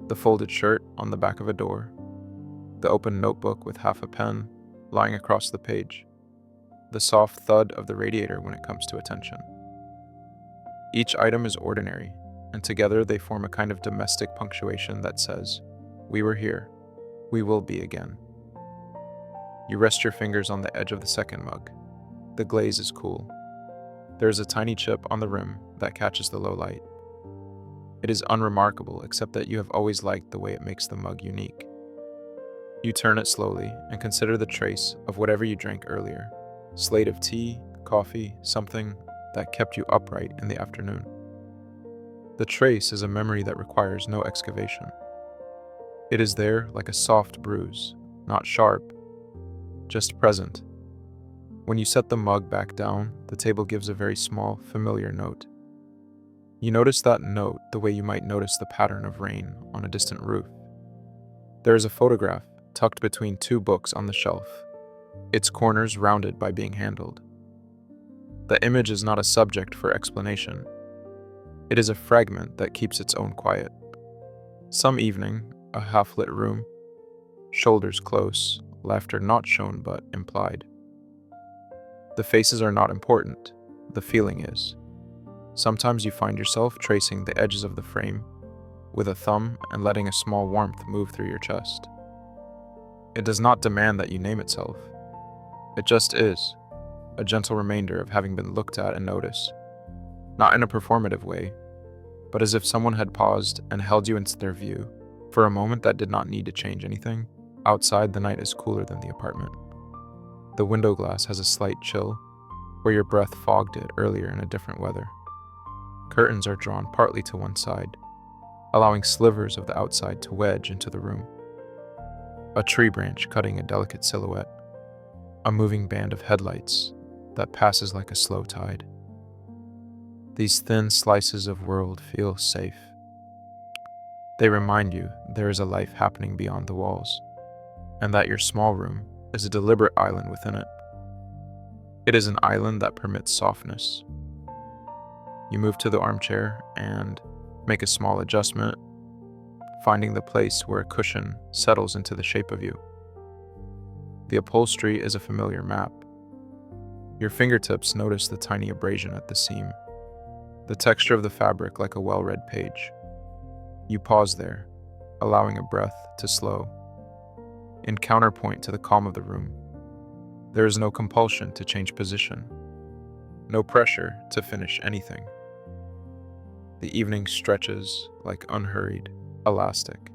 The folded shirt on the back of a door, the open notebook with half a pen lying across the page, the soft thud of the radiator when it comes to attention. Each item is ordinary, and together they form a kind of domestic punctuation that says, "We were here, we will be again." You rest your fingers on the edge of the second mug. The glaze is cool. There is a tiny chip on the rim that catches the low light. It is unremarkable, except that you have always liked the way it makes the mug unique. You turn it slowly and consider the trace of whatever you drank earlier. Slate of tea, coffee, something that kept you upright in the afternoon. The trace is a memory that requires no excavation. It is there like a soft bruise, not sharp, just present. When you set the mug back down, the table gives a very small, familiar note. You notice that note the way you might notice the pattern of rain on a distant roof. There is a photograph tucked between two books on the shelf, its corners rounded by being handled. The image is not a subject for explanation. It is a fragment that keeps its own quiet. Some evening, a half-lit room, shoulders close, laughter not shown but implied. The faces are not important, the feeling is. Sometimes you find yourself tracing the edges of the frame with a thumb and letting a small warmth move through your chest. It does not demand that you name itself. It just is, a gentle reminder of having been looked at and noticed, not in a performative way, but as if someone had paused and held you into their view for a moment that did not need to change anything. Outside, the night is cooler than the apartment. The window glass has a slight chill, where your breath fogged it earlier in a different weather. Curtains are drawn partly to one side, allowing slivers of the outside to wedge into the room. A tree branch cutting a delicate silhouette, a moving band of headlights that passes like a slow tide. These thin slices of world feel safe. They remind you there is a life happening beyond the walls, and that your small room is a deliberate island within it. It is an island that permits softness. You move to the armchair and make a small adjustment, finding the place where a cushion settles into the shape of you. The upholstery is a familiar map. Your fingertips notice the tiny abrasion at the seam, the texture of the fabric like a well-read page. You pause there, allowing a breath to slow. In counterpoint to the calm of the room, there is no compulsion to change position, no pressure to finish anything. The evening stretches like unhurried elastic.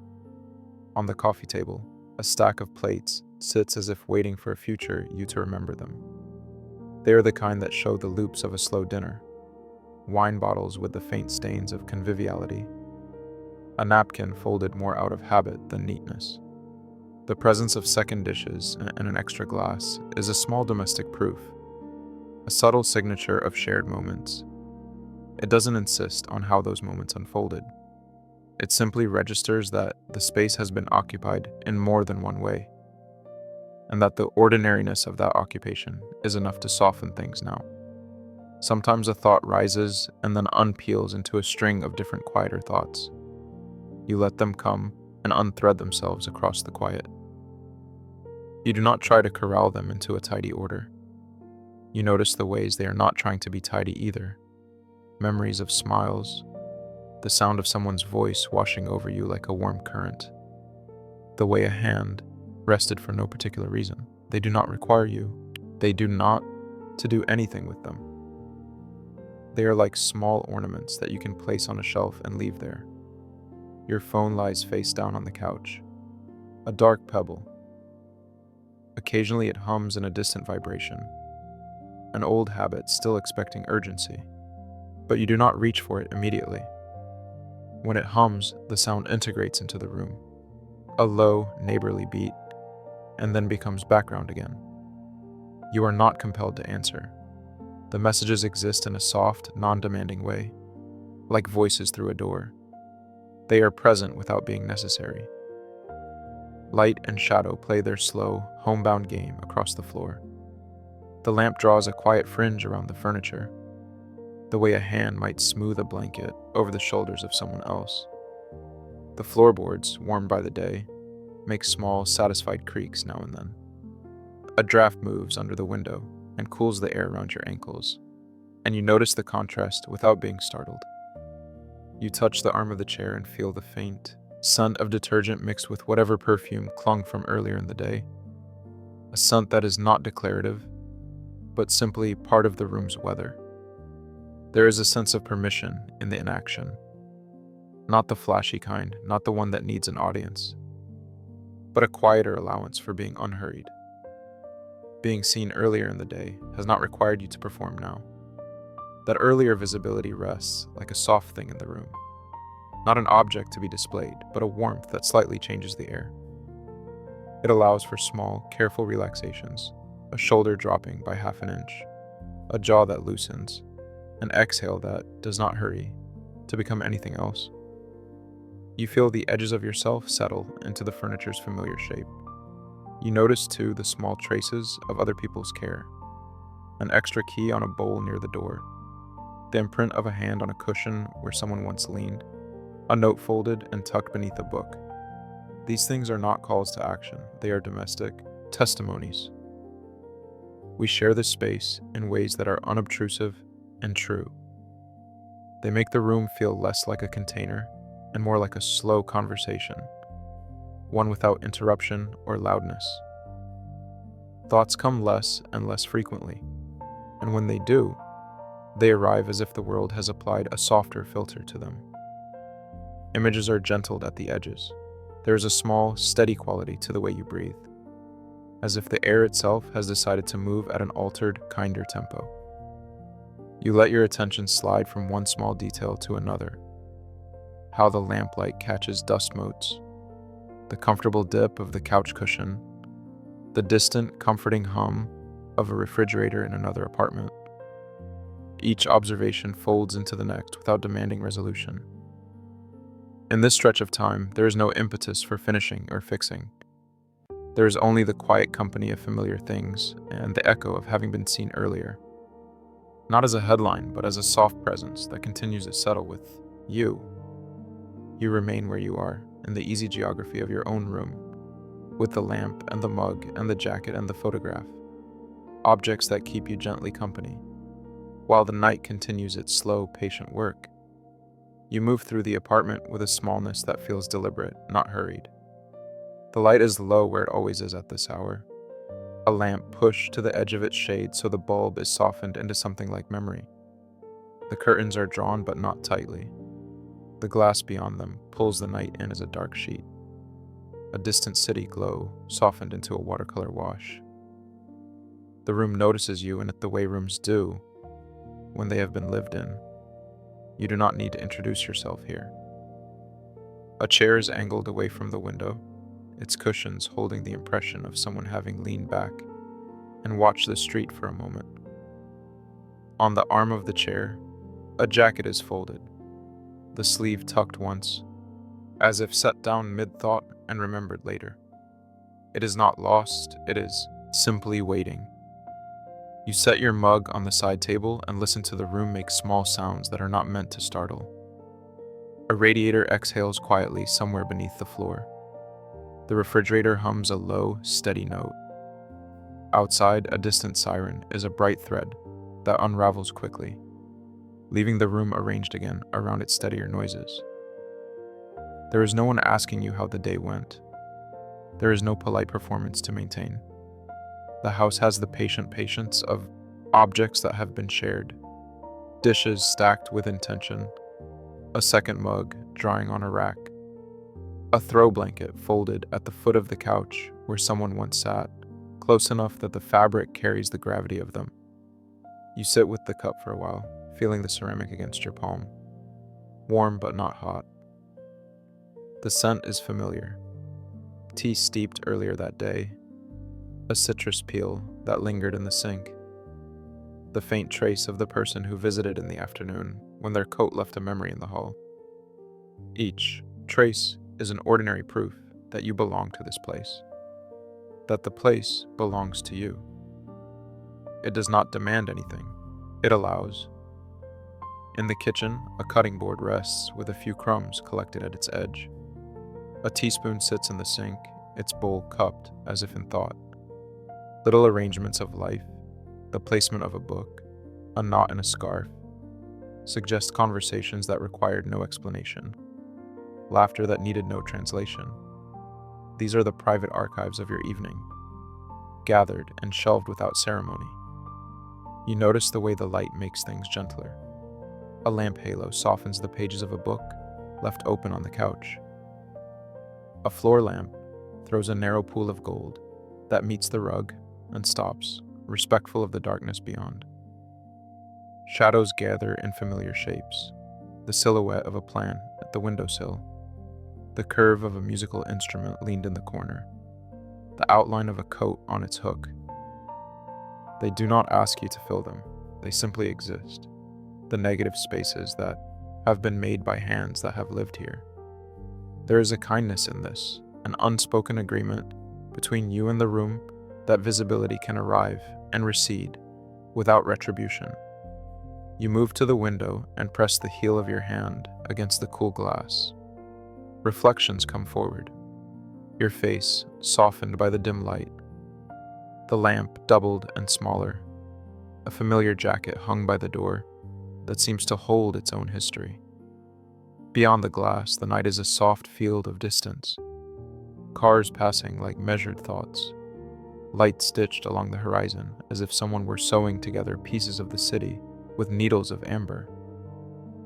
On the coffee table, a stack of plates sits as if waiting for a future you to remember them. They are the kind that show the loops of a slow dinner, wine bottles with the faint stains of conviviality, a napkin folded more out of habit than neatness. The presence of second dishes and an extra glass is a small domestic proof, a subtle signature of shared moments. It doesn't insist on how those moments unfolded. It simply registers that the space has been occupied in more than one way, and that the ordinariness of that occupation is enough to soften things now. Sometimes a thought rises and then unpeels into a string of different quieter thoughts. You let them come and unthread themselves across the quiet. You do not try to corral them into a tidy order. You notice the ways they are not trying to be tidy either. Memories of smiles, the sound of someone's voice washing over you like a warm current, the way a hand rested for no particular reason. They do not require you. They do not to do anything with them. They are like small ornaments that you can place on a shelf and leave there. Your phone lies face down on the couch, a dark pebble. Occasionally it hums in a distant vibration, an old habit still expecting urgency, but you do not reach for it immediately. When it hums, the sound integrates into the room, a low, neighborly beat, and then becomes background again. You are not compelled to answer. The messages exist in a soft, non-demanding way, like voices through a door. They are present without being necessary. Light and shadow play their slow, homebound game across the floor. The lamp draws a quiet fringe around the furniture, the way a hand might smooth a blanket over the shoulders of someone else. The floorboards, warmed by the day, make small, satisfied creaks now and then. A draft moves under the window and cools the air around your ankles, and you notice the contrast without being startled. You touch the arm of the chair and feel the faint scent of detergent mixed with whatever perfume clung from earlier in the day. A scent that is not declarative, but simply part of the room's weather. There is a sense of permission in the inaction. Not the flashy kind, not the one that needs an audience, but a quieter allowance for being unhurried. Being seen earlier in the day has not required you to perform now. That earlier visibility rests like a soft thing in the room. Not an object to be displayed, but a warmth that slightly changes the air. It allows for small, careful relaxations, a shoulder dropping by half an inch, a jaw that loosens, an exhale that does not hurry to become anything else. You feel the edges of yourself settle into the furniture's familiar shape. You notice, too, the small traces of other people's care. an extra key on a bowl near the door, the imprint of a hand on a cushion where someone once leaned, a note folded and tucked beneath a book. These things are not calls to action, they are domestic testimonies. We share this space in ways that are unobtrusive and true. They make the room feel less like a container and more like a slow conversation, one without interruption or loudness. Thoughts come less and less frequently, and when they do, they arrive as if the world has applied a softer filter to them. Images are gentled at the edges. There is a small, steady quality to the way you breathe, as if the air itself has decided to move at an altered, kinder tempo. You let your attention slide from one small detail to another. How the lamplight catches dust motes, the comfortable dip of the couch cushion, the distant, comforting hum of a refrigerator in another apartment. Each observation folds into the next without demanding resolution. In this stretch of time, there is no impetus for finishing or fixing. There is only the quiet company of familiar things and the echo of having been seen earlier. Not as a headline, but as a soft presence that continues to settle with you. You remain where you are, in the easy geography of your own room, with the lamp and the mug and the jacket and the photograph, objects that keep you gently company, while the night continues its slow, patient work. You move through the apartment with a smallness that feels deliberate, not hurried. The light is low where it always is at this hour, a lamp pushed to the edge of its shade so the bulb is softened into something like memory. The curtains are drawn but not tightly. The glass beyond them pulls the night in as a dark sheet. A distant city glow softened into a watercolor wash. The room notices you in the way rooms do when they have been lived in. You do not need to introduce yourself here. A chair is angled away from the window, its cushions holding the impression of someone having leaned back and watched the street for a moment. On the arm of the chair, a jacket is folded, the sleeve tucked once, as if set down mid-thought and remembered later. It is not lost, it is simply waiting. You set your mug on the side table and listen to the room make small sounds that are not meant to startle. A radiator exhales quietly somewhere beneath the floor. The refrigerator hums a low, steady note. Outside, a distant siren is a bright thread that unravels quickly, leaving the room arranged again around its steadier noises. There is no one asking you how the day went. There is no polite performance to maintain. The house has the patient patience of objects that have been shared, dishes stacked with intention, a second mug drying on a rack, a throw blanket folded at the foot of the couch where someone once sat, close enough that the fabric carries the gravity of them. You sit with the cup for a while, feeling the ceramic against your palm, warm but not hot. The scent is familiar. Tea steeped earlier that day, a citrus peel that lingered in the sink, the faint trace of the person who visited in the afternoon when their coat left a memory in the hall. Each trace is an ordinary proof that you belong to this place, that the place belongs to you. It does not demand anything, it allows. In the kitchen, a cutting board rests with a few crumbs collected at its edge. A teaspoon sits in the sink, its bowl cupped as if in thought. Little arrangements of life, the placement of a book, a knot in a scarf, suggest conversations that required no explanation, laughter that needed no translation. These are the private archives of your evening, gathered and shelved without ceremony. You notice the way the light makes things gentler. A lamp halo softens the pages of a book left open on the couch. A floor lamp throws a narrow pool of gold that meets the rug and stops, respectful of the darkness beyond. Shadows gather in familiar shapes, the silhouette of a plan at the windowsill, the curve of a musical instrument leaned in the corner, the outline of a coat on its hook. They do not ask you to fill them, they simply exist, the negative spaces that have been made by hands that have lived here. There is a kindness in this, an unspoken agreement between you and the room that visibility can arrive and recede without retribution. You move to the window and press the heel of your hand against the cool glass. Reflections come forward, your face softened by the dim light, the lamp doubled and smaller, a familiar jacket hung by the door that seems to hold its own history. Beyond the glass, the night is a soft field of distance, cars passing like measured thoughts, light stitched along the horizon as if someone were sewing together pieces of the city with needles of amber.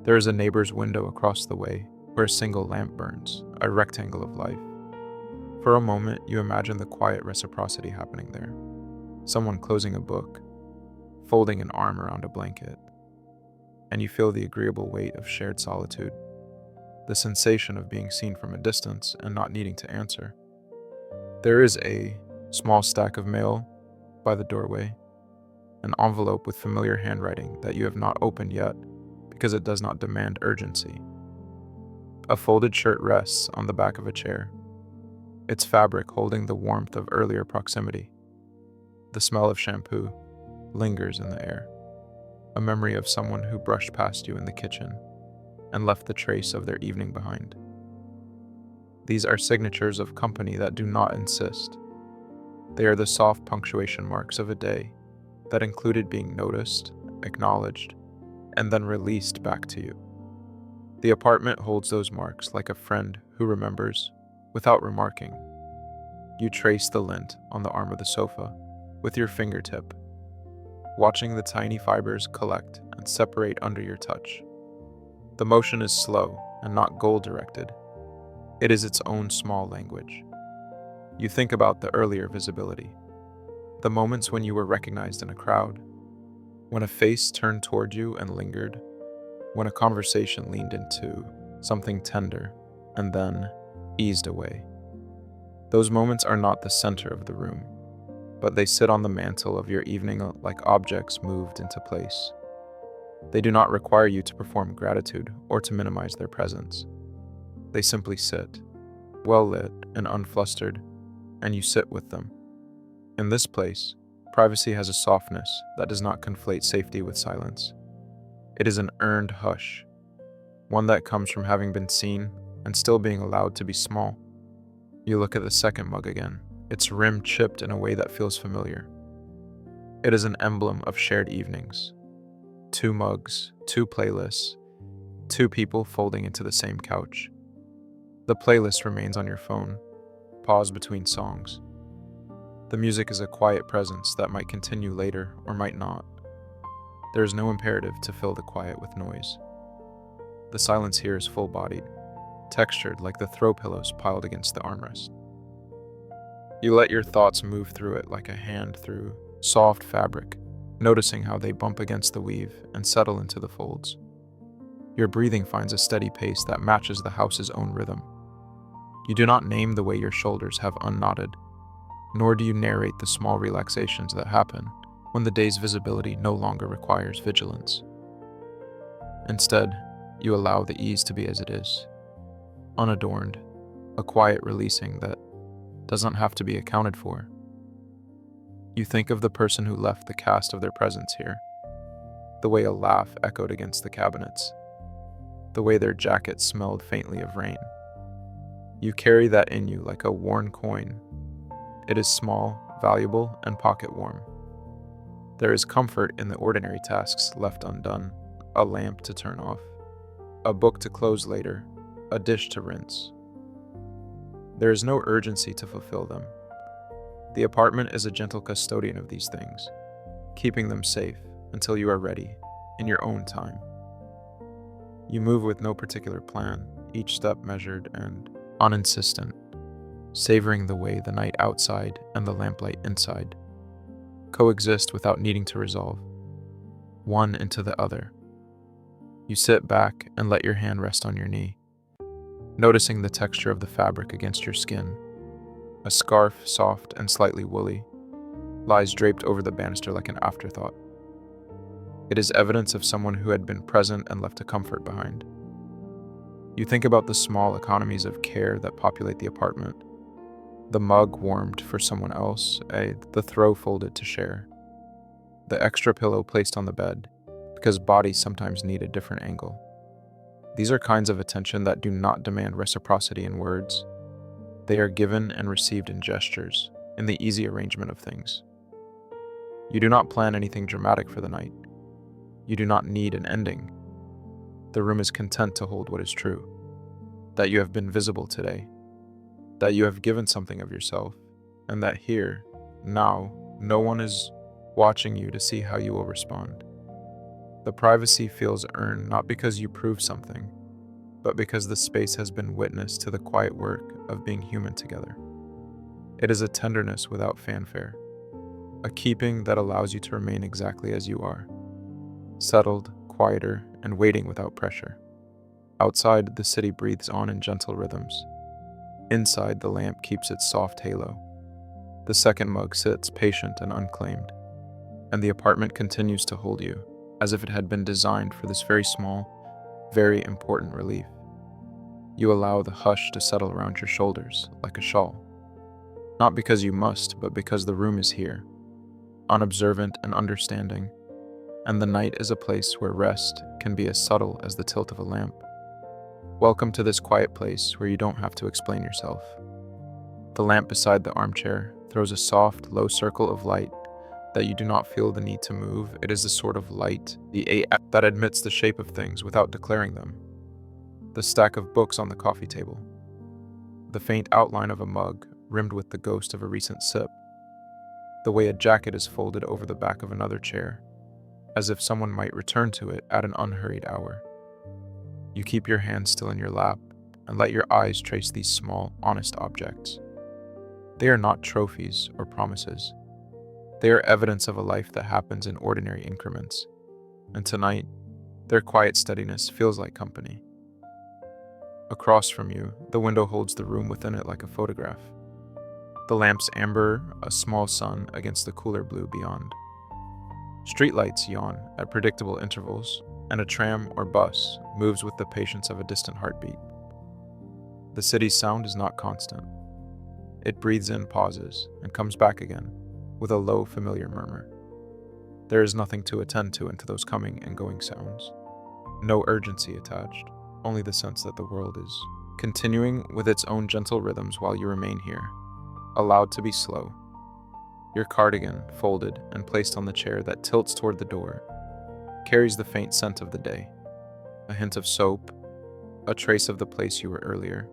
There is a neighbor's window across the way where a single lamp burns, a rectangle of life. For a moment, you imagine the quiet reciprocity happening there. Someone closing a book, folding an arm around a blanket, and you feel the agreeable weight of shared solitude, the sensation of being seen from a distance and not needing to answer. There is a small stack of mail by the doorway, an envelope with familiar handwriting that you have not opened yet because it does not demand urgency. A folded shirt rests on the back of a chair, its fabric holding the warmth of earlier proximity. The smell of shampoo lingers in the air, a memory of someone who brushed past you in the kitchen and left the trace of their evening behind. These are signatures of company that do not insist. They are the soft punctuation marks of a day that included being noticed, acknowledged, and then released back to you. The apartment holds those marks like a friend who remembers without remarking. You trace the lint on the arm of the sofa with your fingertip, watching the tiny fibers collect and separate under your touch. The motion is slow and not goal-directed. It is its own small language. You think about the earlier visibility, the moments when you were recognized in a crowd, when a face turned toward you and lingered, when a conversation leaned into something tender and then eased away. Those moments are not the center of the room, but they sit on the mantle of your evening like objects moved into place. They do not require you to perform gratitude or to minimize their presence. They simply sit, well lit and unflustered, and you sit with them. In this place, privacy has a softness that does not conflate safety with silence. It is an earned hush, one that comes from having been seen and still being allowed to be small. You look at the second mug again, its rim chipped in a way that feels familiar. It is an emblem of shared evenings. 2 mugs, 2 playlists, 2 people folding into the same couch. The playlist remains on your phone, paused between songs. The music is a quiet presence that might continue later or might not. There is no imperative to fill the quiet with noise. The silence here is full-bodied, textured like the throw pillows piled against the armrest. You let your thoughts move through it like a hand through soft fabric, noticing how they bump against the weave and settle into the folds. Your breathing finds a steady pace that matches the house's own rhythm. You do not name the way your shoulders have unknotted, nor do you narrate the small relaxations that happen when the day's visibility no longer requires vigilance. Instead, you allow the ease to be as it is, unadorned, a quiet releasing that doesn't have to be accounted for. You think of the person who left the cast of their presence here, the way a laugh echoed against the cabinets, the way their jacket smelled faintly of rain. You carry that in you like a worn coin. It is small, valuable, and pocket-warm. There is comfort in the ordinary tasks left undone, a lamp to turn off, a book to close later, a dish to rinse. There is no urgency to fulfill them. The apartment is a gentle custodian of these things, keeping them safe until you are ready, in your own time. You move with no particular plan, each step measured and uninsistent, savoring the way the night outside and the lamplight inside coexist without needing to resolve, one into the other. You sit back and let your hand rest on your knee, noticing the texture of the fabric against your skin. A scarf, soft and slightly woolly, lies draped over the banister like an afterthought. It is evidence of someone who had been present and left a comfort behind. You think about the small economies of care that populate the apartment. The mug warmed for someone else, the throw folded to share. the extra pillow placed on the bed, because bodies sometimes need a different angle. These are kinds of attention that do not demand reciprocity in words. They are given and received in gestures, in the easy arrangement of things. You do not plan anything dramatic for the night. You do not need an ending. The room is content to hold what is true, that you have been visible today, that you have given something of yourself, and that here, now, no one is watching you to see how you will respond. The privacy feels earned not because you prove something, but because the space has been witness to the quiet work of being human together. It is a tenderness without fanfare, a keeping that allows you to remain exactly as you are, settled, quieter, and waiting without pressure. Outside, the city breathes on in gentle rhythms. Inside, the lamp keeps its soft halo. The second mug sits patient and unclaimed, and the apartment continues to hold you, as if it had been designed for this very small, very important relief. You allow the hush to settle around your shoulders like a shawl, not because you must, but because the room is here, unobservant and understanding, and the night is a place where rest can be as subtle as the tilt of a lamp. Welcome to this quiet place where you don't have to explain yourself. The lamp beside the armchair throws a soft, low circle of light that you do not feel the need to move. It is the sort of light, that admits the shape of things without declaring them. The stack of books on the coffee table. The faint outline of a mug rimmed with the ghost of a recent sip. The way a jacket is folded over the back of another chair, as if someone might return to it at an unhurried hour. You keep your hand still in your lap and let your eyes trace these small, honest objects. They are not trophies or promises. They are evidence of a life that happens in ordinary increments. And tonight, their quiet steadiness feels like company. Across from you, the window holds the room within it like a photograph. The lamp's amber, a small sun against the cooler blue beyond. Streetlights yawn at predictable intervals, and a tram or bus moves with the patience of a distant heartbeat. The city's sound is not constant. It breathes in pauses and comes back again with a low, familiar murmur. There is nothing to attend to into those coming and going sounds. No urgency attached, only the sense that the world is continuing with its own gentle rhythms while you remain here, allowed to be slow. Your cardigan, folded and placed on the chair that tilts toward the door, carries the faint scent of the day, a hint of soap, a trace of the place you were earlier,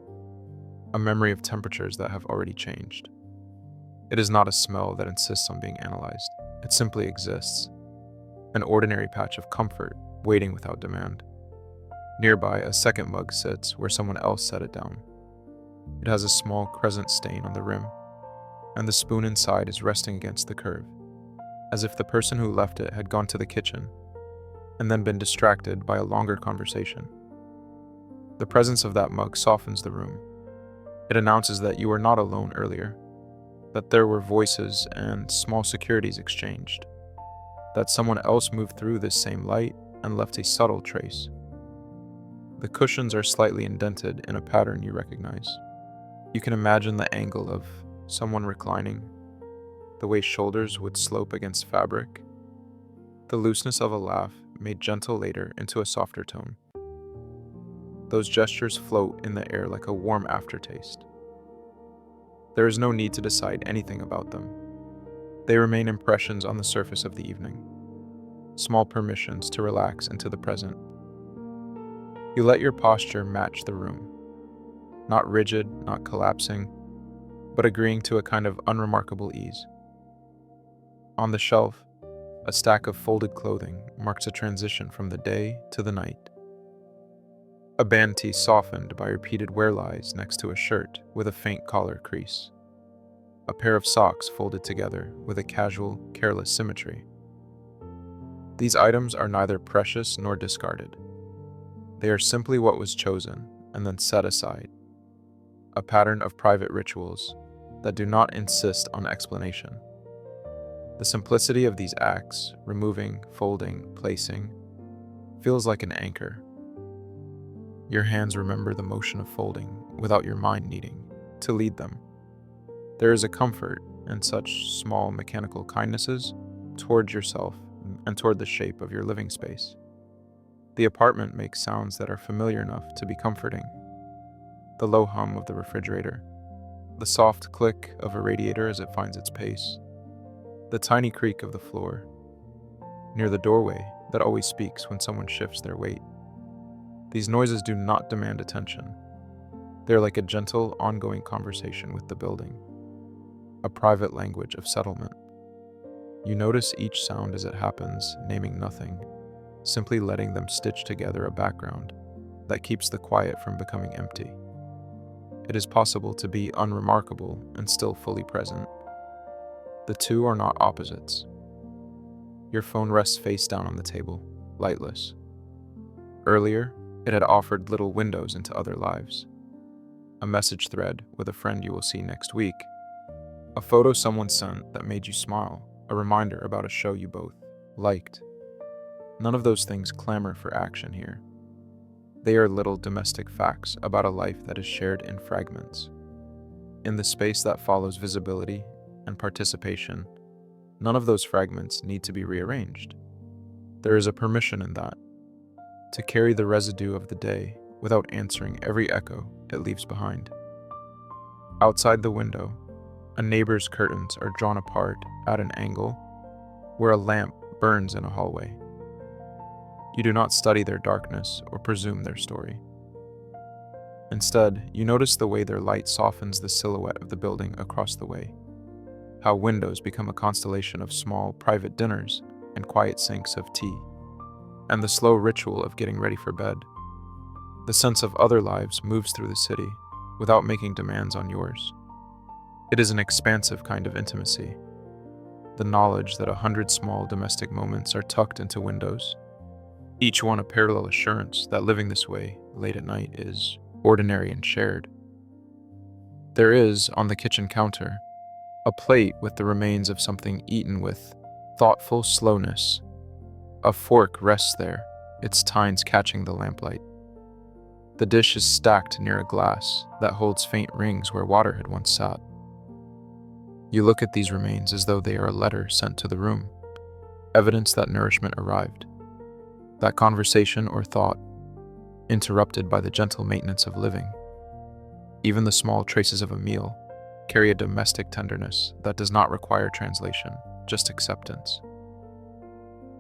a memory of temperatures that have already changed. It is not a smell that insists on being analyzed. It simply exists, an ordinary patch of comfort waiting without demand. Nearby, a second mug sits where someone else set it down. It has a small crescent stain on the rim, and the spoon inside is resting against the curve, as if the person who left it had gone to the kitchen and then been distracted by a longer conversation. The presence of that mug softens the room. It announces that you were not alone earlier, that there were voices and small securities exchanged, that someone else moved through this same light and left a subtle trace. The cushions are slightly indented in a pattern you recognize. You can imagine the angle of someone reclining, the way shoulders would slope against fabric, the looseness of a laugh made gentle later into a softer tone. Those gestures float in the air like a warm aftertaste. There is no need to decide anything about them. They remain impressions on the surface of the evening, small permissions to relax into the present. You let your posture match the room, not rigid, not collapsing, but agreeing to a kind of unremarkable ease. On the shelf, a stack of folded clothing marks a transition from the day to the night. A band tee softened by repeated wear lies next to a shirt with a faint collar crease. A pair of socks folded together with a casual, careless symmetry. These items are neither precious nor discarded. They are simply what was chosen and then set aside, a pattern of private rituals that do not insist on explanation. The simplicity of these acts, removing, folding, placing, feels like an anchor. Your hands remember the motion of folding without your mind needing to lead them. There is a comfort in such small mechanical kindnesses towards yourself and toward the shape of your living space. The apartment makes sounds that are familiar enough to be comforting. The low hum of the refrigerator, the soft click of a radiator as it finds its pace, the tiny creak of the floor near the doorway that always speaks when someone shifts their weight. These noises do not demand attention. They're like a gentle, ongoing conversation with the building, a private language of settlement. You notice each sound as it happens, naming nothing, simply letting them stitch together a background that keeps the quiet from becoming empty. It is possible to be unremarkable and still fully present. The two are not opposites. Your phone rests face down on the table, lightless. Earlier, it had offered little windows into other lives. A message thread with a friend you will see next week. A photo someone sent that made you smile, a reminder about a show you both liked. None of those things clamor for action here. They are little domestic facts about a life that is shared in fragments. In the space that follows visibility and participation, none of those fragments need to be rearranged. There is a permission in that, to carry the residue of the day without answering every echo it leaves behind. Outside the window, a neighbor's curtains are drawn apart at an angle where a lamp burns in a hallway. You do not study their darkness or presume their story. Instead, you notice the way their light softens the silhouette of the building across the way, how windows become a constellation of small, private dinners and quiet sinks of tea, and the slow ritual of getting ready for bed. The sense of other lives moves through the city without making demands on yours. It is an expansive kind of intimacy, the knowledge that 100 small domestic moments are tucked into windows, each one a parallel assurance that living this way late at night is ordinary and shared. There is, on the kitchen counter, a plate with the remains of something eaten with thoughtful slowness. A fork rests there, its tines catching the lamplight. The dish is stacked near a glass that holds faint rings where water had once sat. You look at these remains as though they are a letter sent to the room, evidence that nourishment arrived, that conversation or thought interrupted by the gentle maintenance of living. Even the small traces of a meal carry a domestic tenderness that does not require translation, just acceptance.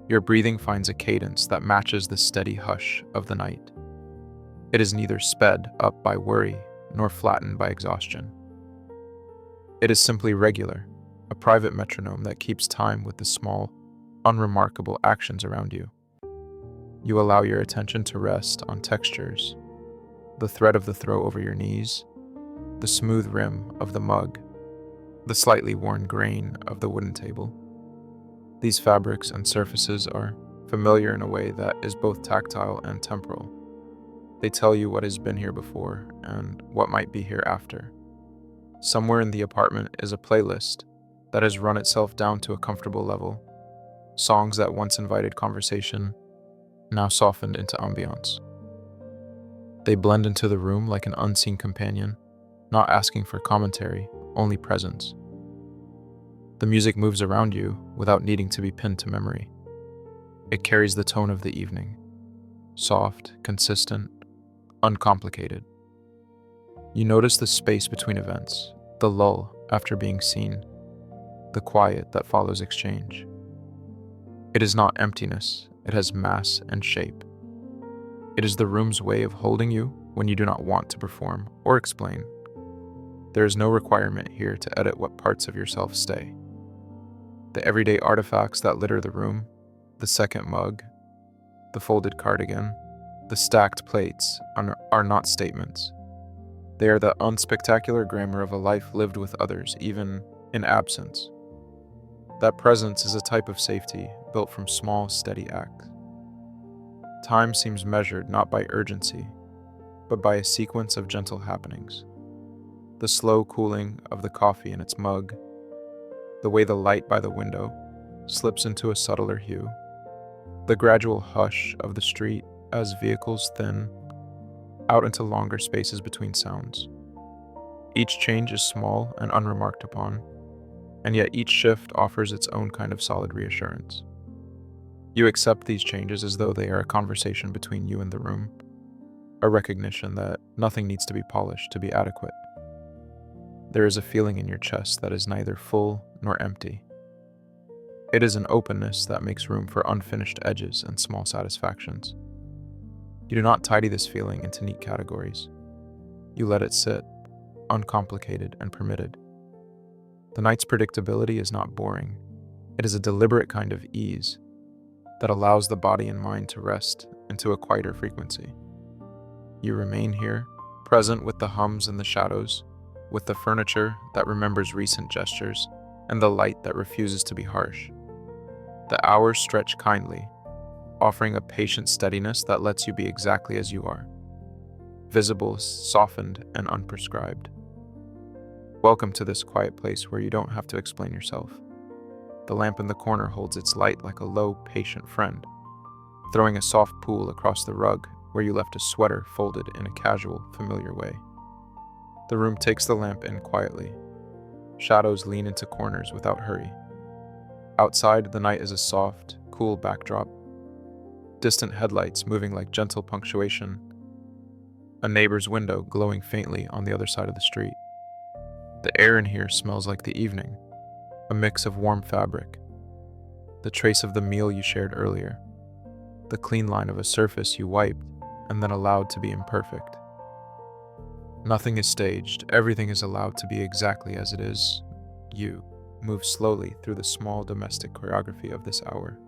Your breathing finds a cadence that matches the steady hush of the night. It is neither sped up by worry nor flattened by exhaustion. It is simply regular, a private metronome that keeps time with the small, unremarkable actions around you. You allow your attention to rest on textures, the thread of the throw over your knees, the smooth rim of the mug, the slightly worn grain of the wooden table. These fabrics and surfaces are familiar in a way that is both tactile and temporal. They tell you what has been here before and what might be here after. Somewhere in the apartment is a playlist that has run itself down to a comfortable level. Songs that once invited conversation, now softened into ambiance. They blend into the room like an unseen companion, not asking for commentary, only presence. The music moves around you without needing to be pinned to memory. It carries the tone of the evening, soft, consistent, uncomplicated. You notice the space between events, the lull after being seen, the quiet that follows exchange. It is not emptiness, it has mass and shape. It is the room's way of holding you when you do not want to perform or explain. There is no requirement here to edit what parts of yourself stay. The everyday artifacts that litter the room, the second mug, the folded cardigan, the stacked plates are not statements. They are the unspectacular grammar of a life lived with others, even in absence. That presence is a type of safety built from small, steady acts. Time seems measured not by urgency, but by a sequence of gentle happenings. The slow cooling of the coffee in its mug, the way the light by the window slips into a subtler hue, the gradual hush of the street as vehicles thin out into longer spaces between sounds. Each change is small and unremarked upon, and yet each shift offers its own kind of solid reassurance. You accept these changes as though they are a conversation between you and the room, a recognition that nothing needs to be polished to be adequate. There is a feeling in your chest that is neither full nor empty. It is an openness that makes room for unfinished edges and small satisfactions. You do not tidy this feeling into neat categories. You let it sit, uncomplicated and permitted. The night's predictability is not boring. It is a deliberate kind of ease that allows the body and mind to rest into a quieter frequency. You remain here, present with the hums and the shadows, with the furniture that remembers recent gestures, and the light that refuses to be harsh. The hours stretch kindly, offering a patient steadiness that lets you be exactly as you are, visible, softened, and unprescribed. Welcome to this quiet place where you don't have to explain yourself. The lamp in the corner holds its light like a low, patient friend, throwing a soft pool across the rug where you left a sweater folded in a casual, familiar way. The room takes the lamp in quietly. Shadows lean into corners without hurry. Outside, the night is a soft, cool backdrop. Distant headlights moving like gentle punctuation. A neighbor's window glowing faintly on the other side of the street. The air in here smells like the evening, a mix of warm fabric, the trace of the meal you shared earlier, the clean line of a surface you wiped and then allowed to be imperfect. Nothing is staged, everything is allowed to be exactly as it is. You move slowly through the small domestic choreography of this hour.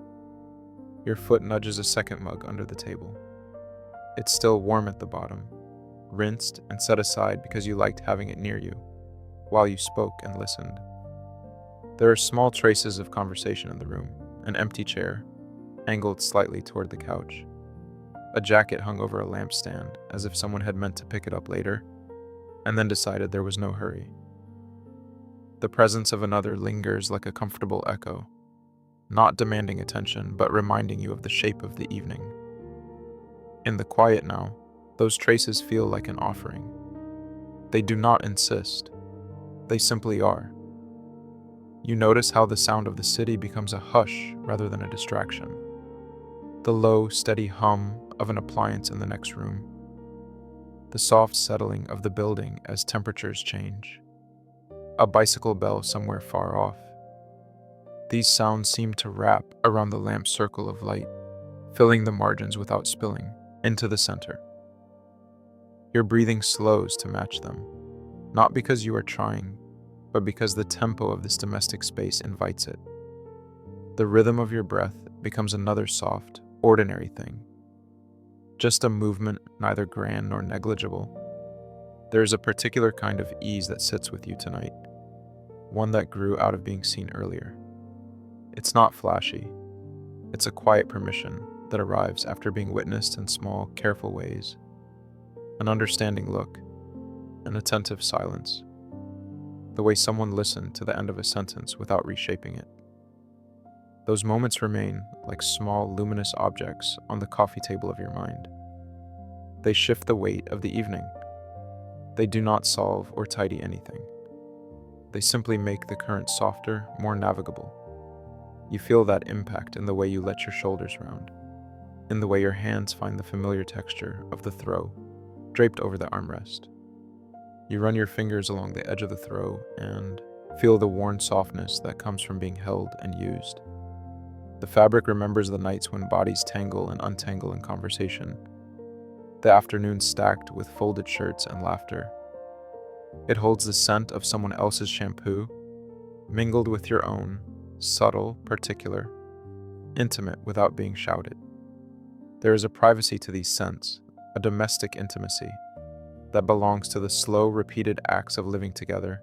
Your foot nudges a second mug under the table. It's still warm at the bottom, rinsed and set aside because you liked having it near you, while you spoke and listened. There are small traces of conversation in the room, an empty chair, angled slightly toward the couch. A jacket hung over a lampstand, as if someone had meant to pick it up later, and then decided there was no hurry. The presence of another lingers like a comfortable echo, not demanding attention, but reminding you of the shape of the evening. In the quiet now, those traces feel like an offering. They do not insist. They simply are. You notice how the sound of the city becomes a hush rather than a distraction. The low, steady hum of an appliance in the next room. The soft settling of the building as temperatures change. A bicycle bell somewhere far off. These sounds seem to wrap around the lamp's circle of light, filling the margins without spilling into the center. Your breathing slows to match them, not because you are trying, but because the tempo of this domestic space invites it. The rhythm of your breath becomes another soft, ordinary thing. Just a movement neither grand nor negligible. There is a particular kind of ease that sits with you tonight, one that grew out of being seen earlier. It's not flashy. It's a quiet permission that arrives after being witnessed in small, careful ways. An understanding look, an attentive silence. The way someone listened to the end of a sentence without reshaping it. Those moments remain like small, luminous objects on the coffee table of your mind. They shift the weight of the evening. They do not solve or tidy anything. They simply make the current softer, more navigable. You feel that impact in the way you let your shoulders round, in the way your hands find the familiar texture of the throw draped over the armrest. You run your fingers along the edge of the throw and feel the worn softness that comes from being held and used. The fabric remembers the nights when bodies tangle and untangle in conversation, the afternoons stacked with folded shirts and laughter. It holds the scent of someone else's shampoo, mingled with your own, subtle, particular, intimate without being shouted. There is a privacy to these scents, a domestic intimacy, that belongs to the slow, repeated acts of living together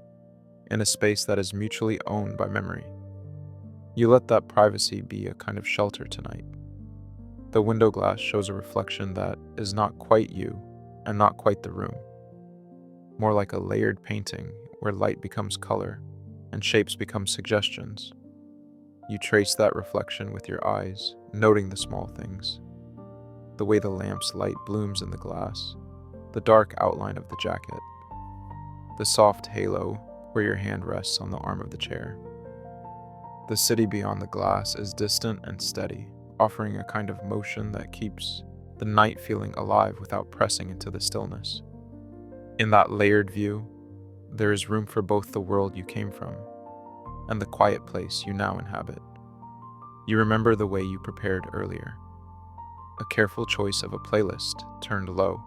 in a space that is mutually owned by memory. You let that privacy be a kind of shelter tonight. The window glass shows a reflection that is not quite you and not quite the room. More like a layered painting where light becomes color and shapes become suggestions. You trace that reflection with your eyes, noting the small things. The way the lamp's light blooms in the glass, the dark outline of the jacket, the soft halo where your hand rests on the arm of the chair. The city beyond the glass is distant and steady, offering a kind of motion that keeps the night feeling alive without pressing into the stillness. In that layered view, there is room for both the world you came from and the quiet place you now inhabit. You remember the way you prepared earlier, a careful choice of a playlist turned low,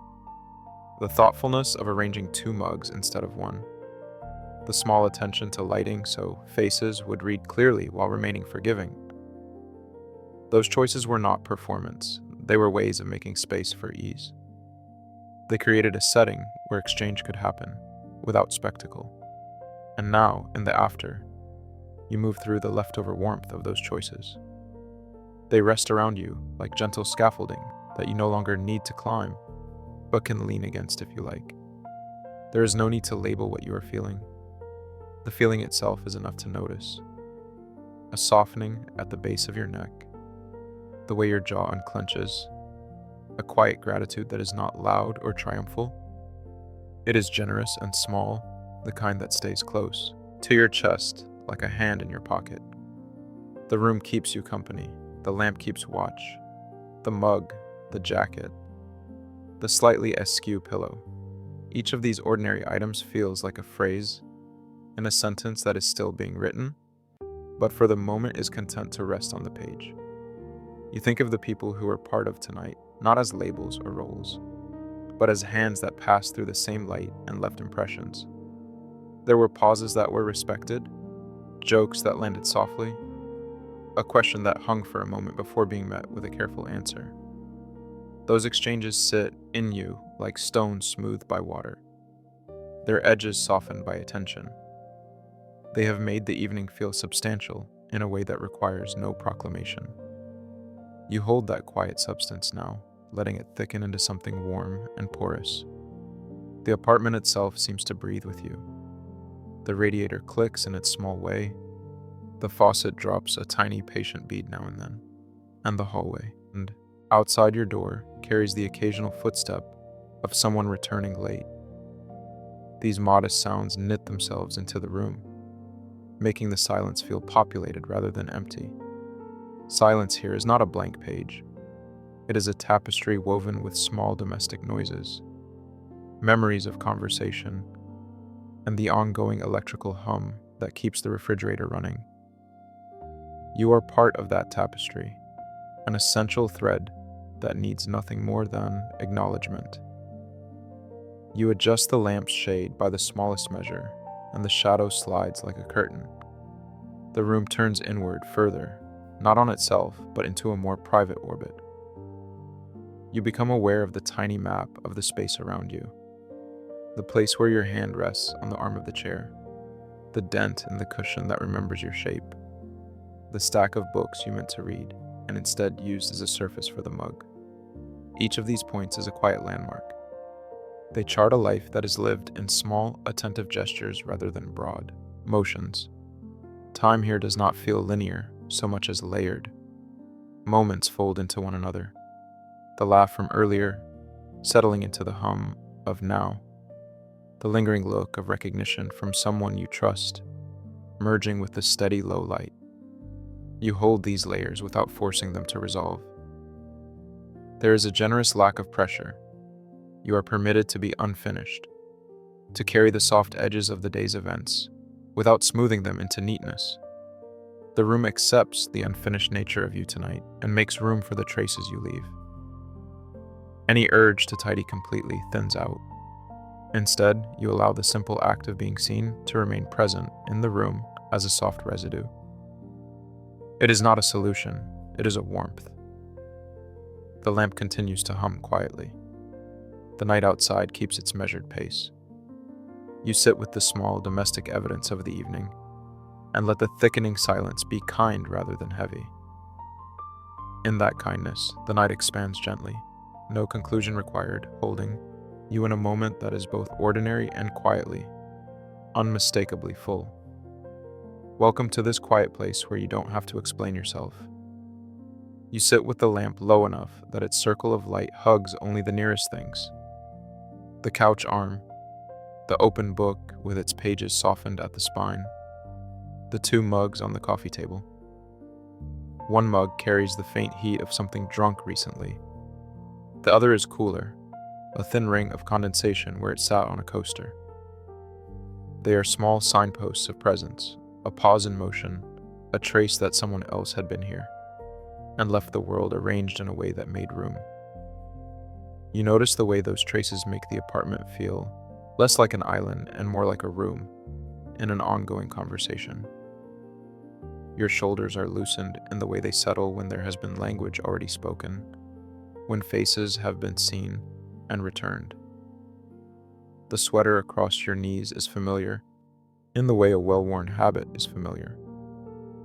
the thoughtfulness of arranging 2 mugs instead of 1, the small attention to lighting so faces would read clearly while remaining forgiving. Those choices were not performance, they were ways of making space for ease. They created a setting where exchange could happen, without spectacle. And now, in the after, you move through the leftover warmth of those choices. They rest around you like gentle scaffolding that you no longer need to climb, but can lean against if you like. There is no need to label what you are feeling. The feeling itself is enough to notice. A softening at the base of your neck, the way your jaw unclenches, a quiet gratitude that is not loud or triumphal. It is generous and small, the kind that stays close to your chest like a hand in your pocket. The room keeps you company, the lamp keeps watch, the mug, the jacket, the slightly askew pillow. Each of these ordinary items feels like a phrase in a sentence that is still being written, but for the moment is content to rest on the page. You think of the people who are part of tonight, not as labels or roles, but as hands that passed through the same light and left impressions. There were pauses that were respected, jokes that landed softly, a question that hung for a moment before being met with a careful answer. Those exchanges sit in you like stones smoothed by water, their edges softened by attention. They have made the evening feel substantial in a way that requires no proclamation. You hold that quiet substance now, letting it thicken into something warm and porous. The apartment itself seems to breathe with you. The radiator clicks in its small way. The faucet drops a tiny patient bead now and then. And the hallway, and outside your door, carries the occasional footstep of someone returning late. These modest sounds knit themselves into the room, making the silence feel populated rather than empty. Silence here is not a blank page. It is a tapestry woven with small domestic noises, memories of conversation, and the ongoing electrical hum that keeps the refrigerator running. You are part of that tapestry, an essential thread that needs nothing more than acknowledgement. You adjust the lamp's shade by the smallest measure, and the shadow slides like a curtain. The room turns inward further, not on itself, but into a more private orbit. You become aware of the tiny map of the space around you, the place where your hand rests on the arm of the chair, the dent in the cushion that remembers your shape, the stack of books you meant to read and instead used as a surface for the mug. Each of these points is a quiet landmark. They chart a life that is lived in small, attentive gestures rather than broad motions. Time here does not feel linear so much as layered. Moments fold into one another. The laugh from earlier, settling into the hum of now. The lingering look of recognition from someone you trust, merging with the steady low light. You hold these layers without forcing them to resolve. There is a generous lack of pressure. You are permitted to be unfinished, to carry the soft edges of the day's events, without smoothing them into neatness. The room accepts the unfinished nature of you tonight and makes room for the traces you leave. Any urge to tidy completely thins out. Instead, you allow the simple act of being seen to remain present in the room as a soft residue. It is not a solution, it is a warmth. The lamp continues to hum quietly. The night outside keeps its measured pace. You sit with the small domestic evidence of the evening, and let the thickening silence be kind rather than heavy. In that kindness, the night expands gently, no conclusion required, holding you in a moment that is both ordinary and quietly, unmistakably full. Welcome to this quiet place where you don't have to explain yourself. You sit with the lamp low enough that its circle of light hugs only the nearest things. The couch arm, the open book with its pages softened at the spine, the 2 mugs on the coffee table. One mug carries the faint heat of something drunk recently. The other is cooler, a thin ring of condensation where it sat on a coaster. They are small signposts of presence, a pause in motion, a trace that someone else had been here, and left the world arranged in a way that made room. You notice the way those traces make the apartment feel less like an island and more like a room in an ongoing conversation. Your shoulders are loosened in the way they settle when there has been language already spoken, when faces have been seen and returned. The sweater across your knees is familiar, in the way a well-worn habit is familiar.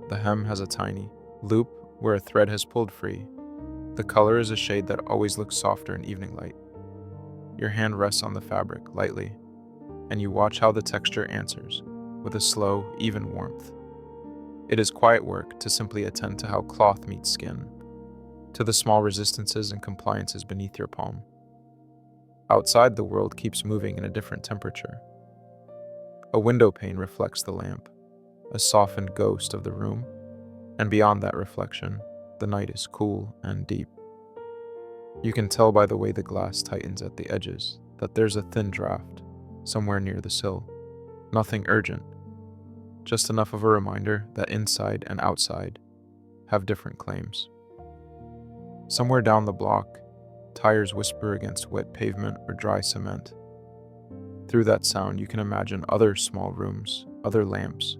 The hem has a tiny loop where a thread has pulled free. The color is a shade that always looks softer in evening light. Your hand rests on the fabric lightly, and you watch how the texture answers, with a slow, even warmth. It is quiet work to simply attend to how cloth meets skin, to the small resistances and compliances beneath your palm. Outside, the world keeps moving in a different temperature. A window pane reflects the lamp, a softened ghost of the room, and beyond that reflection, the night is cool and deep. You can tell by the way the glass tightens at the edges that there's a thin draft somewhere near the sill. Nothing urgent, just enough of a reminder that inside and outside have different claims. Somewhere down the block, tires whisper against wet pavement or dry cement. Through that sound, you can imagine other small rooms, other lamps,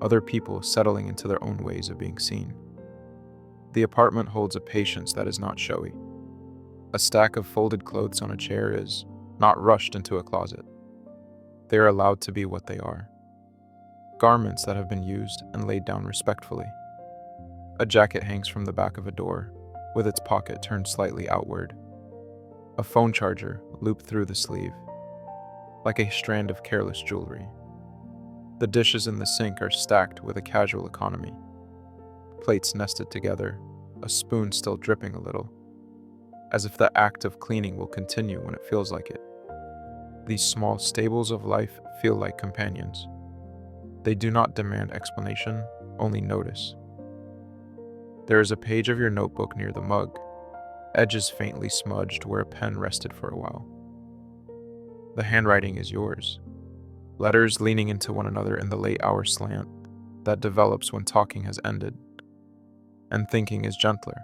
other people settling into their own ways of being seen. The apartment holds a patience that is not showy. A stack of folded clothes on a chair is not rushed into a closet. They are allowed to be what they are. Garments that have been used and laid down respectfully. A jacket hangs from the back of a door, with its pocket turned slightly outward. A phone charger looped through the sleeve, like a strand of careless jewelry. The dishes in the sink are stacked with a casual economy. Plates nested together, a spoon still dripping a little, as if the act of cleaning will continue when it feels like it. These small stables of life feel like companions. They do not demand explanation, only notice. There is a page of your notebook near the mug, edges faintly smudged where a pen rested for a while. The handwriting is yours, letters leaning into one another in the late hour slant that develops when talking has ended, and thinking is gentler.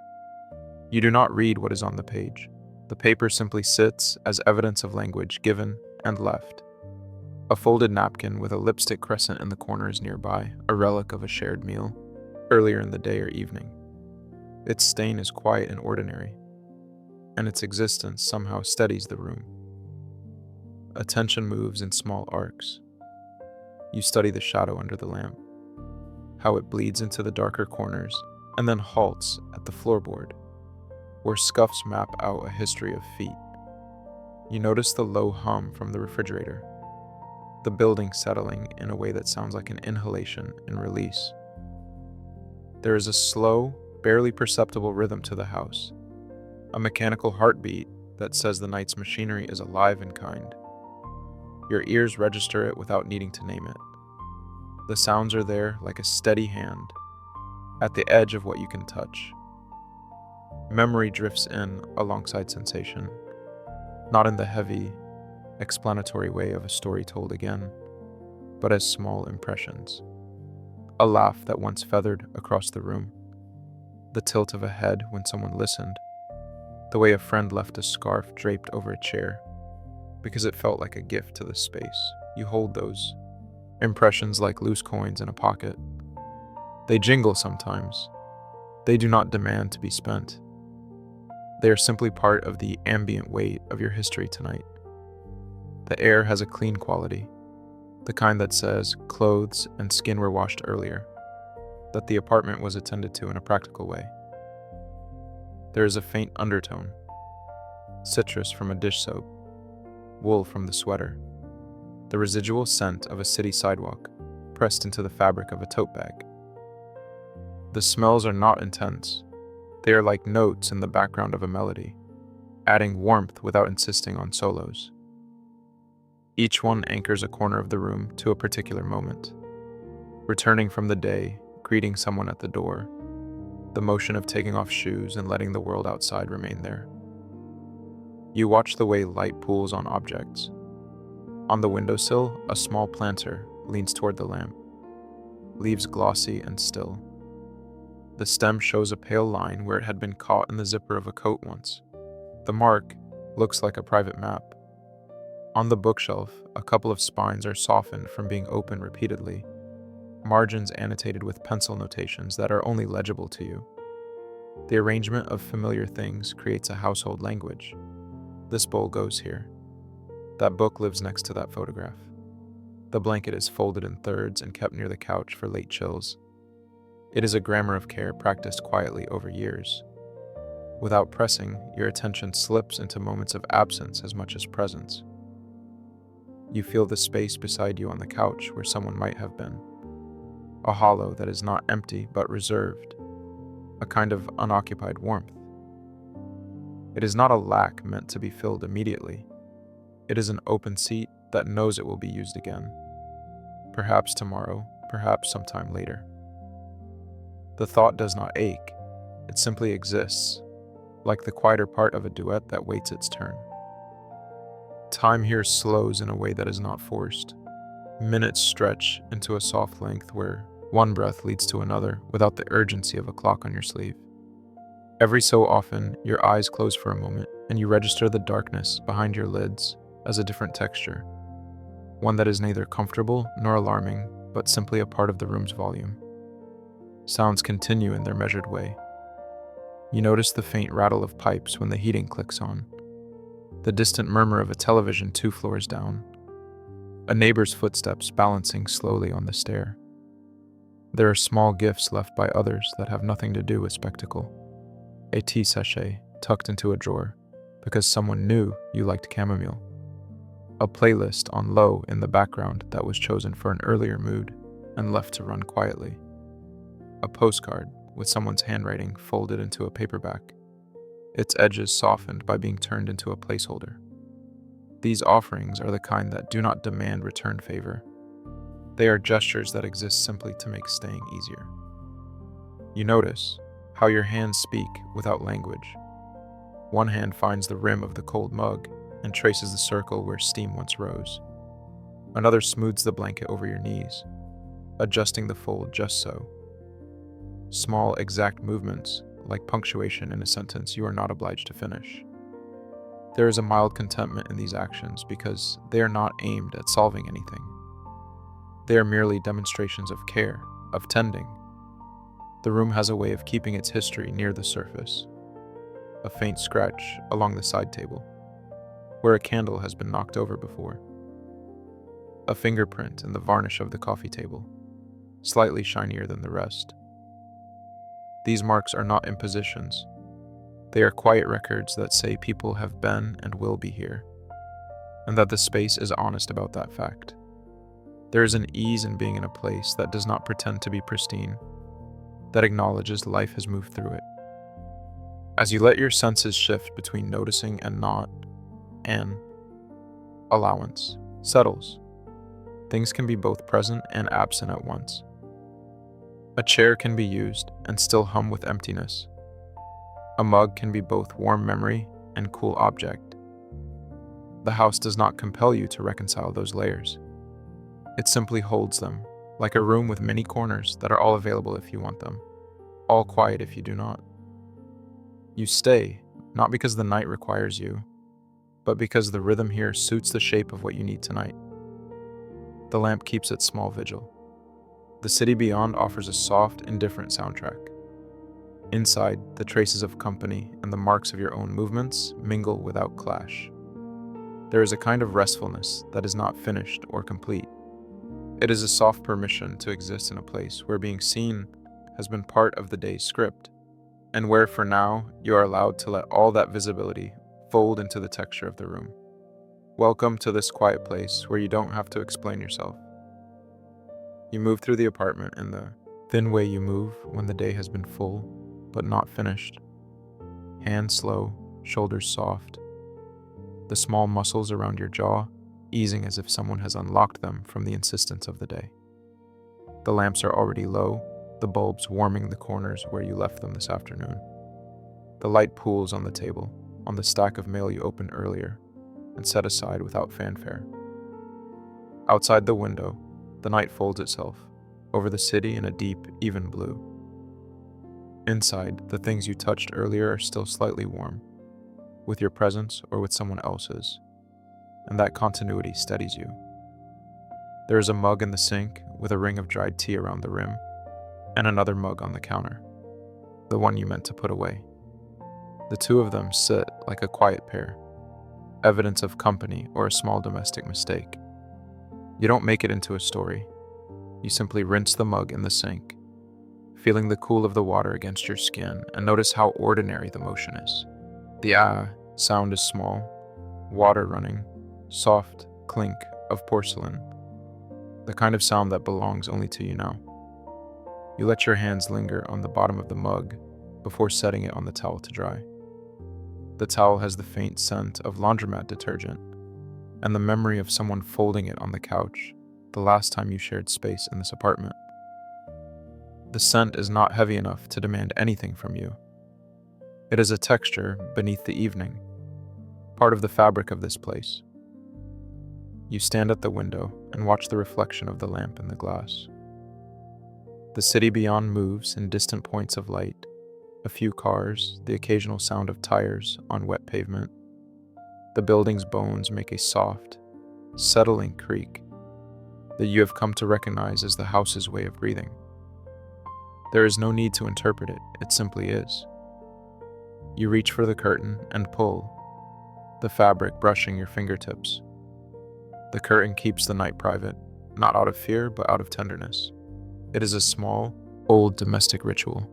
You do not read what is on the page. The paper simply sits as evidence of language given and left. A folded napkin with a lipstick crescent in the corner is nearby, a relic of a shared meal, earlier in the day or evening. Its stain is quiet and ordinary, and its existence somehow steadies the room. Attention moves in small arcs. You study the shadow under the lamp, how it bleeds into the darker corners, and then halts at the floorboard, where scuffs map out a history of feet. You notice the low hum from the refrigerator, the building settling in a way that sounds like an inhalation and release. There is a slow, barely perceptible rhythm to the house, a mechanical heartbeat that says the night's machinery is alive and kind. Your ears register it without needing to name it. The sounds are there like a steady hand, at the edge of what you can touch. Memory drifts in alongside sensation, not in the heavy, explanatory way of a story told again, but as small impressions. A laugh that once feathered across the room, the tilt of a head when someone listened, the way a friend left a scarf draped over a chair, because it felt like a gift to the space. You hold those impressions like loose coins in a pocket. They jingle sometimes. They do not demand to be spent. They are simply part of the ambient weight of your history tonight. The air has a clean quality, the kind that says clothes and skin were washed earlier, that the apartment was attended to in a practical way. There is a faint undertone, citrus from a dish soap, wool from the sweater, the residual scent of a city sidewalk pressed into the fabric of a tote bag. The smells are not intense. They are like notes in the background of a melody, adding warmth without insisting on solos. Each one anchors a corner of the room to a particular moment. Returning from the day, greeting someone at the door, the motion of taking off shoes and letting the world outside remain there. You watch the way light pools on objects. On the windowsill, a small planter leans toward the lamp, leaves glossy and still. The stem shows a pale line where it had been caught in the zipper of a coat once. The mark looks like a private map. On the bookshelf, a couple of spines are softened from being opened repeatedly, margins annotated with pencil notations that are only legible to you. The arrangement of familiar things creates a household language. This bowl goes here. That book lives next to that photograph. The blanket is folded in thirds and kept near the couch for late chills. It is a grammar of care practiced quietly over years. Without pressing, your attention slips into moments of absence as much as presence. You feel the space beside you on the couch where someone might have been. A hollow that is not empty but reserved. A kind of unoccupied warmth. It is not a lack meant to be filled immediately. It is an open seat that knows it will be used again. Perhaps tomorrow, perhaps sometime later. The thought does not ache. It simply exists, like the quieter part of a duet that waits its turn. Time here slows in a way that is not forced. Minutes stretch into a soft length where one breath leads to another without the urgency of a clock on your sleeve. Every so often, your eyes close for a moment and you register the darkness behind your lids as a different texture, one that is neither comfortable nor alarming, but simply a part of the room's volume. Sounds continue in their measured way. You notice the faint rattle of pipes when the heating clicks on, the distant murmur of a television 2 floors down, a neighbor's footsteps balancing slowly on the stair. There are small gifts left by others that have nothing to do with spectacle. A tea sachet tucked into a drawer because someone knew you liked chamomile. A playlist on low in the background that was chosen for an earlier mood and left to run quietly. A postcard with someone's handwriting folded into a paperback, its edges softened by being turned into a placeholder. These offerings are the kind that do not demand return favor. They are gestures that exist simply to make staying easier. You notice how your hands speak without language. One hand finds the rim of the cold mug and traces the circle where steam once rose. Another smooths the blanket over your knees, adjusting the fold just so. Small, exact movements, like punctuation in a sentence you are not obliged to finish. There is a mild contentment in these actions because they are not aimed at solving anything. They are merely demonstrations of care, of tending. The room has a way of keeping its history near the surface. A faint scratch along the side table, where a candle has been knocked over before. A fingerprint in the varnish of the coffee table, slightly shinier than the rest. These marks are not impositions. They are quiet records that say people have been and will be here, and that the space is honest about that fact. There is an ease in being in a place that does not pretend to be pristine, that acknowledges life has moved through it. As you let your senses shift between noticing and not, an allowance settles. Things can be both present and absent at once. A chair can be used and still hum with emptiness. A mug can be both warm memory and cool object. The house does not compel you to reconcile those layers. It simply holds them, like a room with many corners that are all available if you want them, all quiet if you do not. You stay, not because the night requires you, but because the rhythm here suits the shape of what you need tonight. The lamp keeps its small vigil. The city beyond offers a soft, indifferent soundtrack. Inside, the traces of company and the marks of your own movements mingle without clash. There is a kind of restfulness that is not finished or complete. It is a soft permission to exist in a place where being seen has been part of the day's script, and where for now you are allowed to let all that visibility fold into the texture of the room. Welcome to this quiet place where you don't have to explain yourself. You move through the apartment in the thin way you move when the day has been full, but not finished. Hands slow, shoulders soft. The small muscles around your jaw easing as if someone has unlocked them from the insistence of the day. The lamps are already low, the bulbs warming the corners where you left them this afternoon. The light pools on the table, on the stack of mail you opened earlier and set aside without fanfare. Outside the window, the night folds itself over the city in a deep, even blue. Inside, the things you touched earlier are still slightly warm, with your presence or with someone else's, and that continuity steadies you. There is a mug in the sink with a ring of dried tea around the rim, and another mug on the counter, the one you meant to put away. The two of them sit like a quiet pair, evidence of company or a small domestic mistake. You don't make it into a story. You simply rinse the mug in the sink, feeling the cool of the water against your skin, and notice how ordinary the motion is. The ah sound is small, water running, soft clink of porcelain, the kind of sound that belongs only to you now. You let your hands linger on the bottom of the mug before setting it on the towel to dry. The towel has the faint scent of laundromat detergent and the memory of someone folding it on the couch the last time you shared space in this apartment. The scent is not heavy enough to demand anything from you. It is a texture beneath the evening, part of the fabric of this place. You stand at the window and watch the reflection of the lamp in the glass. The city beyond moves in distant points of light, a few cars, the occasional sound of tires on wet pavement. The building's bones make a soft, settling creak that you have come to recognize as the house's way of breathing. There is no need to interpret it, it simply is. You reach for the curtain and pull, the fabric brushing your fingertips. The curtain keeps the night private, not out of fear, but out of tenderness. It is a small, old domestic ritual,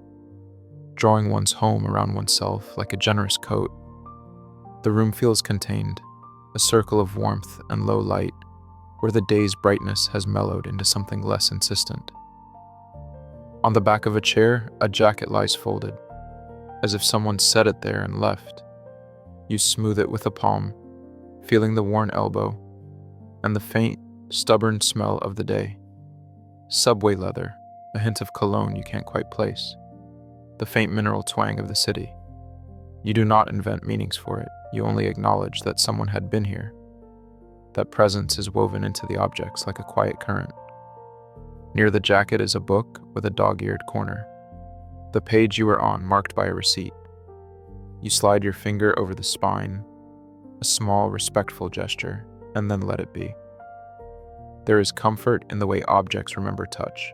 drawing one's home around oneself like a generous coat. The room feels contained, a circle of warmth and low light, where the day's brightness has mellowed into something less insistent. On the back of a chair, a jacket lies folded, as if someone set it there and left. You smooth it with a palm, feeling the worn elbow and the faint, stubborn smell of the day. Subway leather, a hint of cologne you can't quite place. The faint mineral twang of the city. You do not invent meanings for it, you only acknowledge that someone had been here. That presence is woven into the objects like a quiet current. Near the jacket is a book with a dog-eared corner, the page you were on marked by a receipt. You slide your finger over the spine, a small, respectful gesture, and then let it be. There is comfort in the way objects remember touch.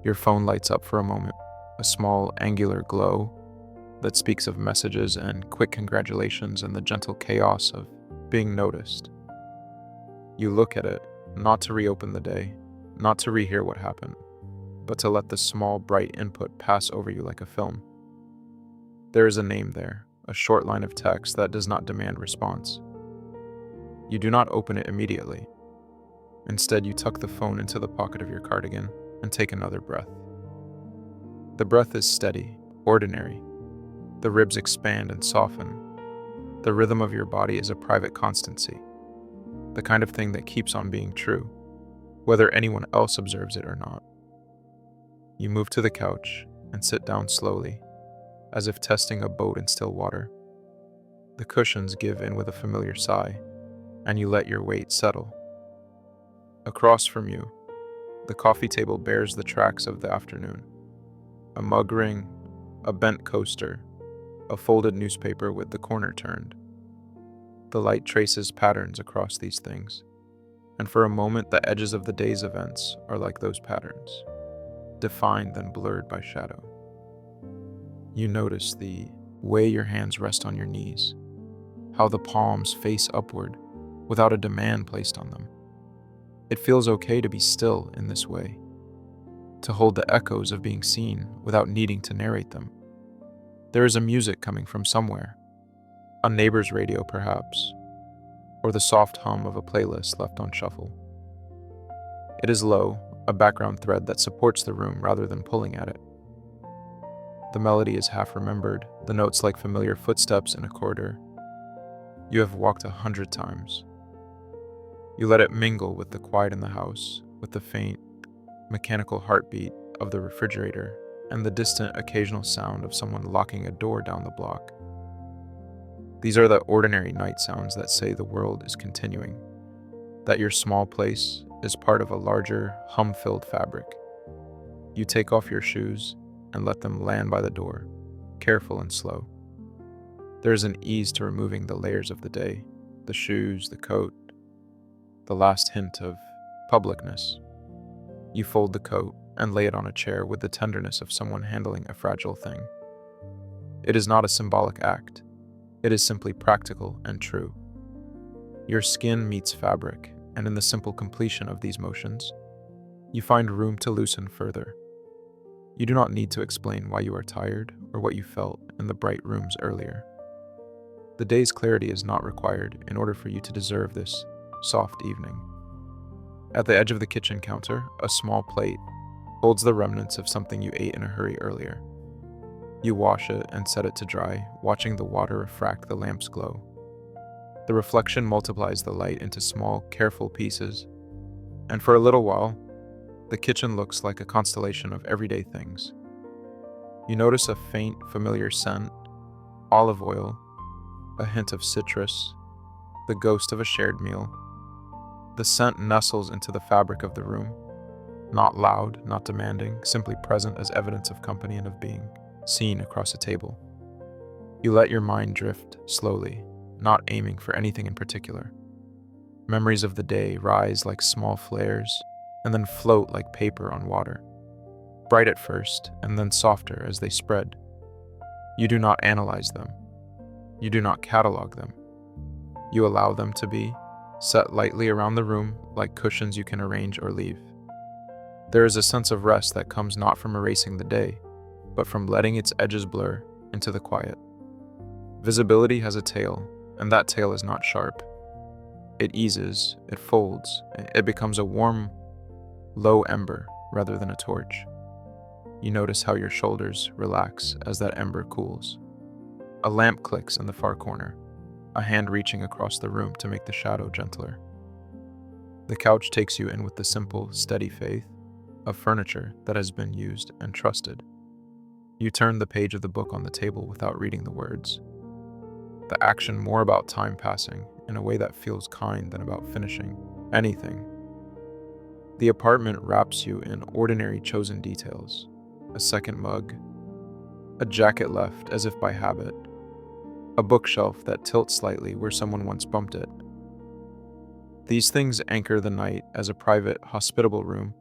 Your phone lights up for a moment, a small, angular glow that speaks of messages and quick congratulations and the gentle chaos of being noticed. You look at it, not to reopen the day, not to rehear what happened, but to let the small, bright input pass over you like a film. There is a name there, a short line of text that does not demand response. You do not open it immediately. Instead, you tuck the phone into the pocket of your cardigan and take another breath. The breath is steady, ordinary. The ribs expand and soften. The rhythm of your body is a private constancy, the kind of thing that keeps on being true, whether anyone else observes it or not. You move to the couch and sit down slowly, as if testing a boat in still water. The cushions give in with a familiar sigh, and you let your weight settle. Across from you, the coffee table bears the tracks of the afternoon. A mug ring, a bent coaster, a folded newspaper with the corner turned. The light traces patterns across these things, and for a moment the edges of the day's events are like those patterns, defined then blurred by shadow. You notice the way your hands rest on your knees, how the palms face upward without a demand placed on them. It feels okay to be still in this way, to hold the echoes of being seen without needing to narrate them. There is a music coming from somewhere, a neighbor's radio perhaps, or the soft hum of a playlist left on shuffle. It is low, a background thread that supports the room rather than pulling at it. The melody is half remembered, the notes like familiar footsteps in a corridor you have walked 100 times. You let it mingle with the quiet in the house, with the faint, mechanical heartbeat of the refrigerator and the distant occasional sound of someone locking a door down the block. These are the ordinary night sounds that say the world is continuing, that your small place is part of a larger, hum-filled fabric. You take off your shoes and let them land by the door, careful and slow. There is an ease to removing the layers of the day, the shoes, the coat, the last hint of publicness. You fold the coat and lay it on a chair with the tenderness of someone handling a fragile thing. It is not a symbolic act. It is simply practical and true. Your skin meets fabric, and in the simple completion of these motions, you find room to loosen further. You do not need to explain why you are tired or what you felt in the bright rooms earlier. The day's clarity is not required in order for you to deserve this soft evening. At the edge of the kitchen counter, a small plate holds the remnants of something you ate in a hurry earlier. You wash it and set it to dry, watching the water refract the lamp's glow. The reflection multiplies the light into small, careful pieces, and for a little while, the kitchen looks like a constellation of everyday things. You notice a faint, familiar scent, olive oil, a hint of citrus, the ghost of a shared meal. The scent nestles into the fabric of the room, not loud, not demanding, simply present as evidence of company and of being seen across a table. You let your mind drift slowly, not aiming for anything in particular. Memories of the day rise like small flares and then float like paper on water, bright at first and then softer as they spread. You do not analyze them. You do not catalog them. You allow them to be, set lightly around the room like cushions you can arrange or leave. There is a sense of rest that comes not from erasing the day, but from letting its edges blur into the quiet. Visibility has a tail, and that tail is not sharp. It eases, it folds, it becomes a warm, low ember rather than a torch. You notice how your shoulders relax as that ember cools. A lamp clicks in the far corner, a hand reaching across the room to make the shadow gentler. The couch takes you in with the simple, steady faith of furniture that has been used and trusted. You turn the page of the book on the table without reading the words. The action more about time passing in a way that feels kind than about finishing anything. The apartment wraps you in ordinary chosen details. A second mug, a jacket left as if by habit, a bookshelf that tilts slightly where someone once bumped it. These things anchor the night as a private, hospitable room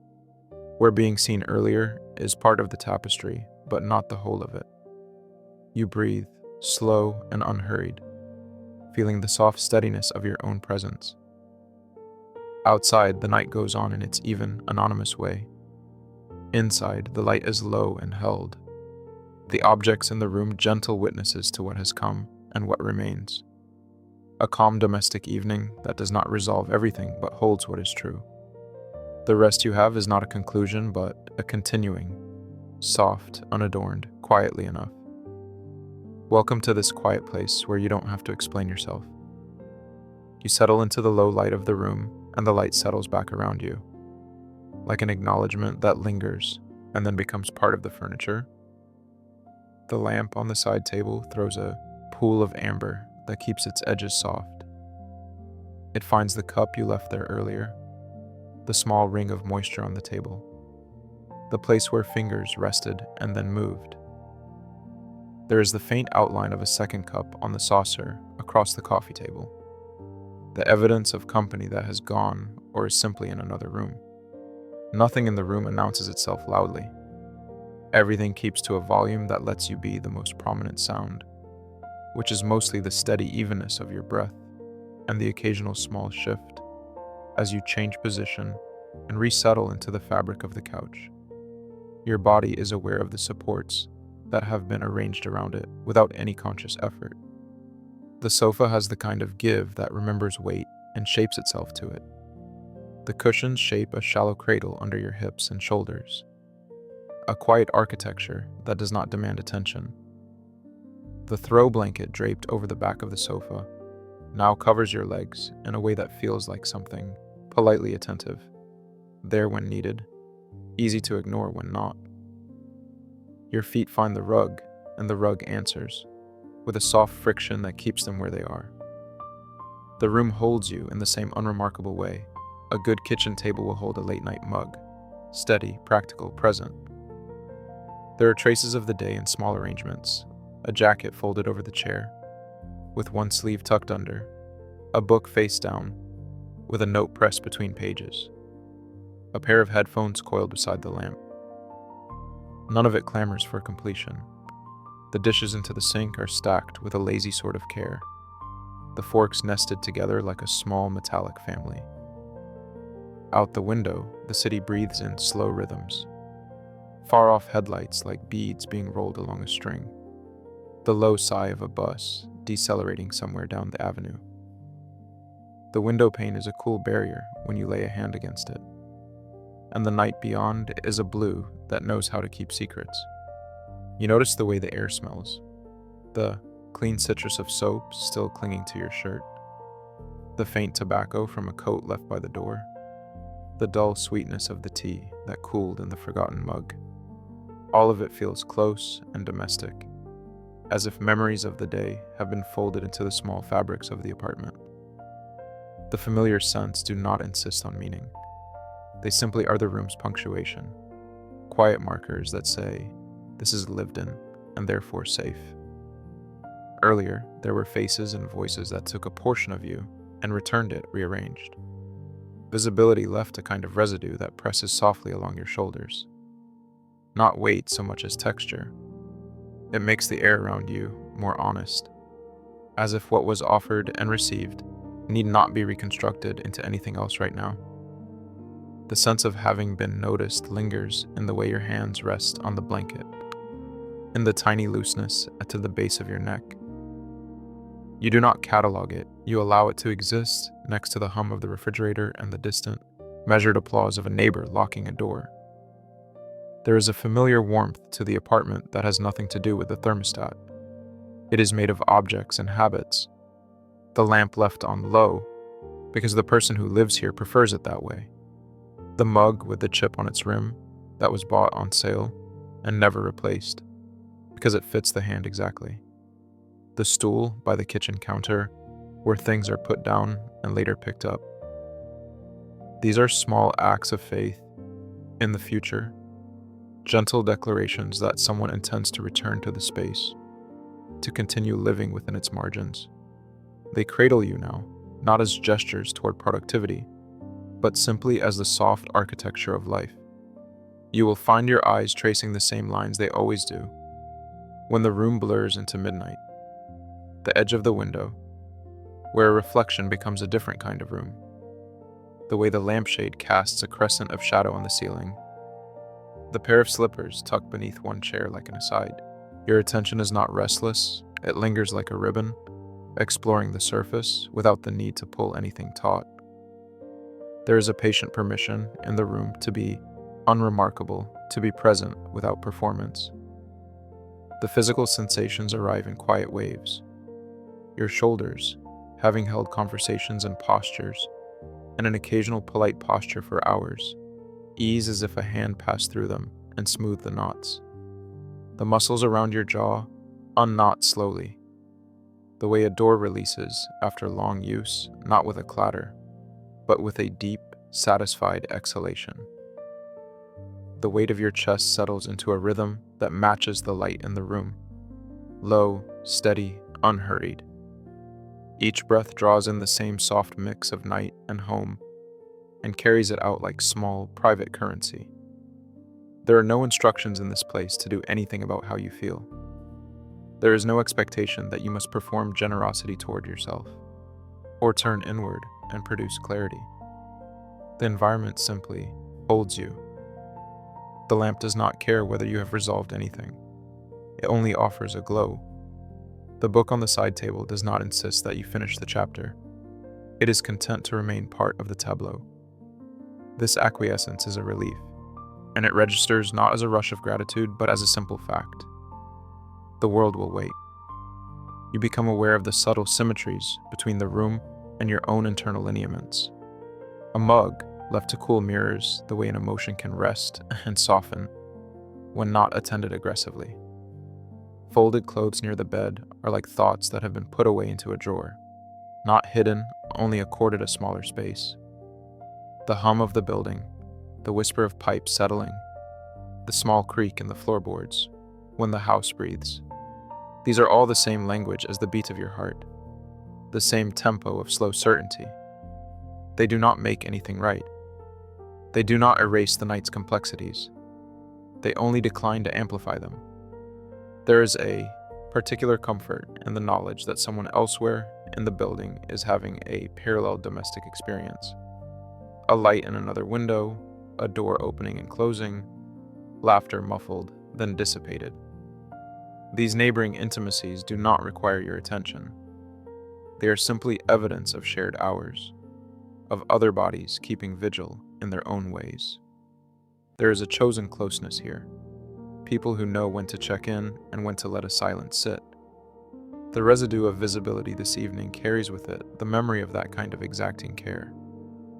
where being seen earlier is part of the tapestry, but not the whole of it. You breathe, slow and unhurried, feeling the soft steadiness of your own presence. Outside, the night goes on in its even, anonymous way. Inside, the light is low and held. The objects in the room gentle witnesses to what has come and what remains. A calm domestic evening that does not resolve everything but holds what is true. The rest you have is not a conclusion but a continuing, soft, unadorned, quietly enough. Welcome to this quiet place where you don't have to explain yourself. You settle into the low light of the room and the light settles back around you, like an acknowledgement that lingers and then becomes part of the furniture. The lamp on the side table throws a pool of amber that keeps its edges soft. It finds the cup you left there earlier, the small ring of moisture on the table, the place where fingers rested and then moved. There is the faint outline of a second cup on the saucer across the coffee table, the evidence of company that has gone or is simply in another room. Nothing in the room announces itself loudly. Everything keeps to a volume that lets you be the most prominent sound, which is mostly the steady evenness of your breath and the occasional small shift as you change position and resettle into the fabric of the couch. Your body is aware of the supports that have been arranged around it without any conscious effort. The sofa has the kind of give that remembers weight and shapes itself to it. The cushions shape a shallow cradle under your hips and shoulders, a quiet architecture that does not demand attention. The throw blanket draped over the back of the sofa now covers your legs in a way that feels like something politely attentive, there when needed, easy to ignore when not. Your feet find the rug, and the rug answers, with a soft friction that keeps them where they are. The room holds you in the same unremarkable way a good kitchen table will hold a late-night mug, steady, practical, present. There are traces of the day in small arrangements, a jacket folded over the chair, with one sleeve tucked under, a book face down, with a note pressed between pages, a pair of headphones coiled beside the lamp. None of it clamors for completion. The dishes into the sink are stacked with a lazy sort of care, the forks nested together like a small metallic family. Out the window, the city breathes in slow rhythms, far-off headlights like beads being rolled along a string, the low sigh of a bus decelerating somewhere down the avenue. The window pane is a cool barrier when you lay a hand against it, and the night beyond is a blue that knows how to keep secrets. You notice the way the air smells, the clean citrus of soap still clinging to your shirt, the faint tobacco from a coat left by the door, the dull sweetness of the tea that cooled in the forgotten mug. All of it feels close and domestic, as if memories of the day have been folded into the small fabrics of the apartment. The familiar scents do not insist on meaning. They simply are the room's punctuation, quiet markers that say, this is lived in and therefore safe. Earlier, there were faces and voices that took a portion of you and returned it rearranged. Visibility left a kind of residue that presses softly along your shoulders. Not weight so much as texture. It makes the air around you more honest, as if what was offered and received need not be reconstructed into anything else right now. The sense of having been noticed lingers in the way your hands rest on the blanket, in the tiny looseness at the base of your neck. You do not catalog it, you allow it to exist next to the hum of the refrigerator and the distant, measured applause of a neighbor locking a door. There is a familiar warmth to the apartment that has nothing to do with the thermostat. It is made of objects and habits. The lamp left on low, because the person who lives here prefers it that way. The mug with the chip on its rim that was bought on sale and never replaced, because it fits the hand exactly. The stool by the kitchen counter, where things are put down and later picked up. These are small acts of faith in the future, gentle declarations that someone intends to return to the space, to continue living within its margins. They cradle you now, not as gestures toward productivity, but simply as the soft architecture of life. You will find your eyes tracing the same lines they always do when the room blurs into midnight. The edge of the window, where a reflection becomes a different kind of room. The way the lampshade casts a crescent of shadow on the ceiling. The pair of slippers tucked beneath one chair like an aside. Your attention is not restless, it lingers like a ribbon, exploring the surface without the need to pull anything taut. There is a patient permission in the room to be unremarkable, to be present without performance. The physical sensations arrive in quiet waves. Your shoulders, having held conversations and postures, and an occasional polite posture for hours, ease as if a hand passed through them and smoothed the knots. The muscles around your jaw unknot slowly, the way a door releases after long use, not with a clatter, but with a deep, satisfied exhalation. The weight of your chest settles into a rhythm that matches the light in the room, low, steady, unhurried. Each breath draws in the same soft mix of night and home and carries it out like small, private currency. There are no instructions in this place to do anything about how you feel. There is no expectation that you must perform generosity toward yourself or turn inward and produce clarity. The environment simply holds you. The lamp does not care whether you have resolved anything. It only offers a glow. The book on the side table does not insist that you finish the chapter. It is content to remain part of the tableau. This acquiescence is a relief, and it registers not as a rush of gratitude, but as a simple fact. The world will wait. You become aware of the subtle symmetries between the room and your own internal lineaments. A mug left to cool mirrors the way an emotion can rest and soften. when not attended aggressively. Folded clothes near the bed are like thoughts that have been put away into a drawer, not hidden, only accorded a smaller space. The hum of the building, the whisper of pipes settling, the small creak in the floorboards, when the house breathes. These are all the same language as the beat of your heart, the same tempo of slow certainty. They do not make anything right. They do not erase the night's complexities. They only decline to amplify them. There is a particular comfort in the knowledge that someone elsewhere in the building is having a parallel domestic experience. A light in another window, a door opening and closing, laughter muffled, then dissipated. These neighboring intimacies do not require your attention. They are simply evidence of shared hours, of other bodies keeping vigil in their own ways. There is a chosen closeness here, people who know when to check in and when to let a silence sit. The residue of visibility this evening carries with it the memory of that kind of exacting care.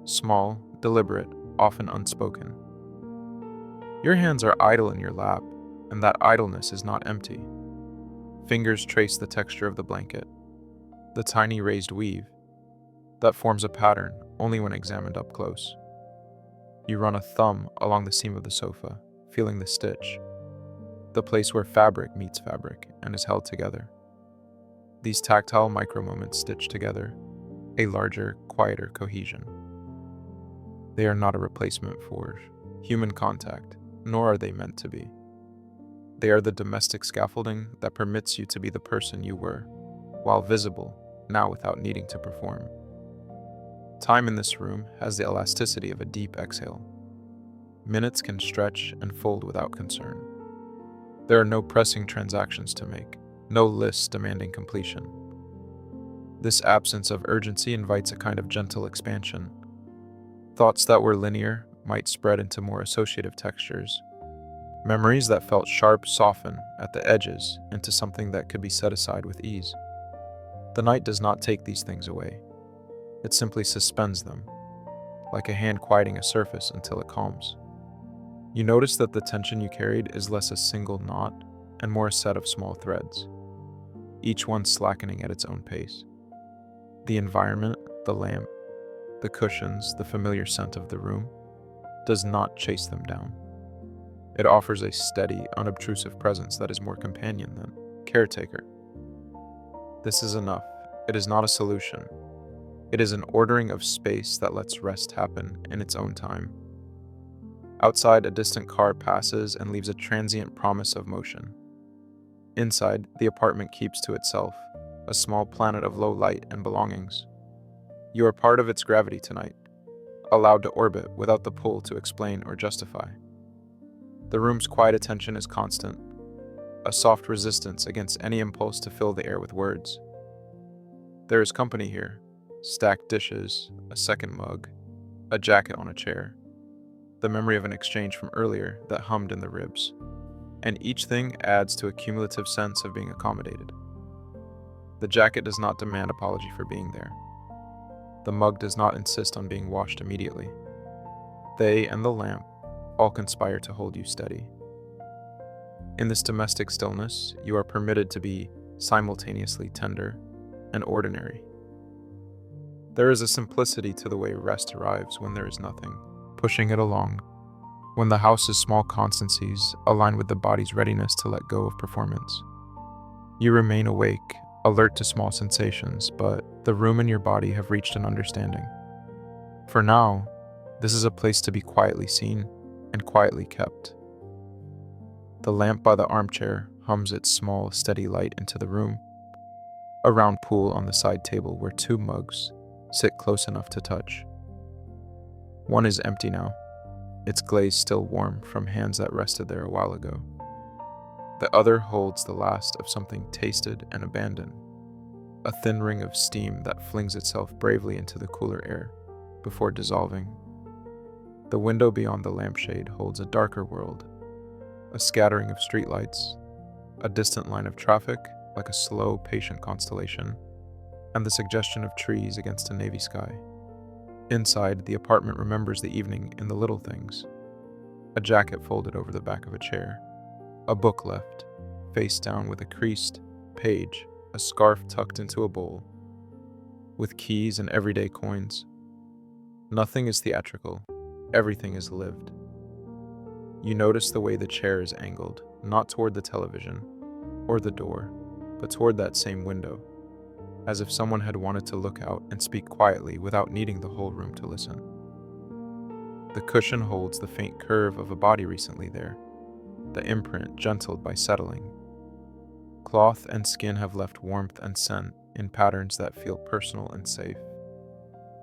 Small, deliberate, often unspoken. Your hands are idle in your lap, and that idleness is not empty. Fingers trace the texture of the blanket, the tiny raised weave that forms a pattern only when examined up close. You run a thumb along the seam of the sofa, feeling the stitch, the place where fabric meets fabric and is held together. These tactile micro-moments stitch together a larger, quieter cohesion. They are not a replacement for human contact, nor are they meant to be. They are the domestic scaffolding that permits you to be the person you were, while visible, now without needing to perform. Time in this room has the elasticity of a deep exhale. Minutes can stretch and fold without concern. There are no pressing transactions to make, no lists demanding completion. This absence of urgency invites a kind of gentle expansion. Thoughts that were linear might spread into more associative textures. Memories that felt sharp soften at the edges into something that could be set aside with ease. The night does not take these things away. It simply suspends them, like a hand quieting a surface until it calms. You notice that the tension you carried is less a single knot and more a set of small threads, each one slackening at its own pace. The environment, the lamp, the cushions, the familiar scent of the room, does not chase them down. It offers a steady, unobtrusive presence that is more companion than caretaker. This is enough. It is not a solution. It is an ordering of space that lets rest happen in its own time. Outside, a distant car passes and leaves a transient promise of motion. Inside, the apartment keeps to itself, a small planet of low light and belongings. You are part of its gravity tonight, allowed to orbit without the pull to explain or justify. The room's quiet attention is constant, a soft resistance against any impulse to fill the air with words. There is company here, stacked dishes, a second mug, a jacket on a chair, the memory of an exchange from earlier that hummed in the ribs, and each thing adds to a cumulative sense of being accommodated. The jacket does not demand apology for being there. The mug does not insist on being washed immediately. They and the lamp all conspire to hold you steady. In this domestic stillness, you are permitted to be simultaneously tender and ordinary. There is a simplicity to the way rest arrives when there is nothing pushing it along, when the house's small constancies align with the body's readiness to let go of performance. You remain awake, alert to small sensations, but the room and your body have reached an understanding. For now, this is a place to be quietly seen and quietly kept. The lamp by the armchair hums its small, steady light into the room, a round pool on the side table where two mugs sit close enough to touch. One is empty now, its glaze still warm from hands that rested there a while ago. The other holds the last of something tasted and abandoned, a thin ring of steam that flings itself bravely into the cooler air before dissolving. The window beyond the lampshade holds a darker world, a scattering of streetlights, a distant line of traffic like a slow, patient constellation, and the suggestion of trees against a navy sky. Inside, the apartment remembers the evening in the little things. A jacket folded over the back of a chair, A book left, face down with a creased page, a scarf tucked into a bowl, with keys and everyday coins. Nothing is theatrical, everything is lived. You notice the way the chair is angled, not toward the television or the door, but toward that same window, as if someone had wanted to look out and speak quietly without needing the whole room to listen. The cushion holds the faint curve of a body recently there, the imprint gentled by settling. Cloth and skin have left warmth and scent in patterns that feel personal and safe.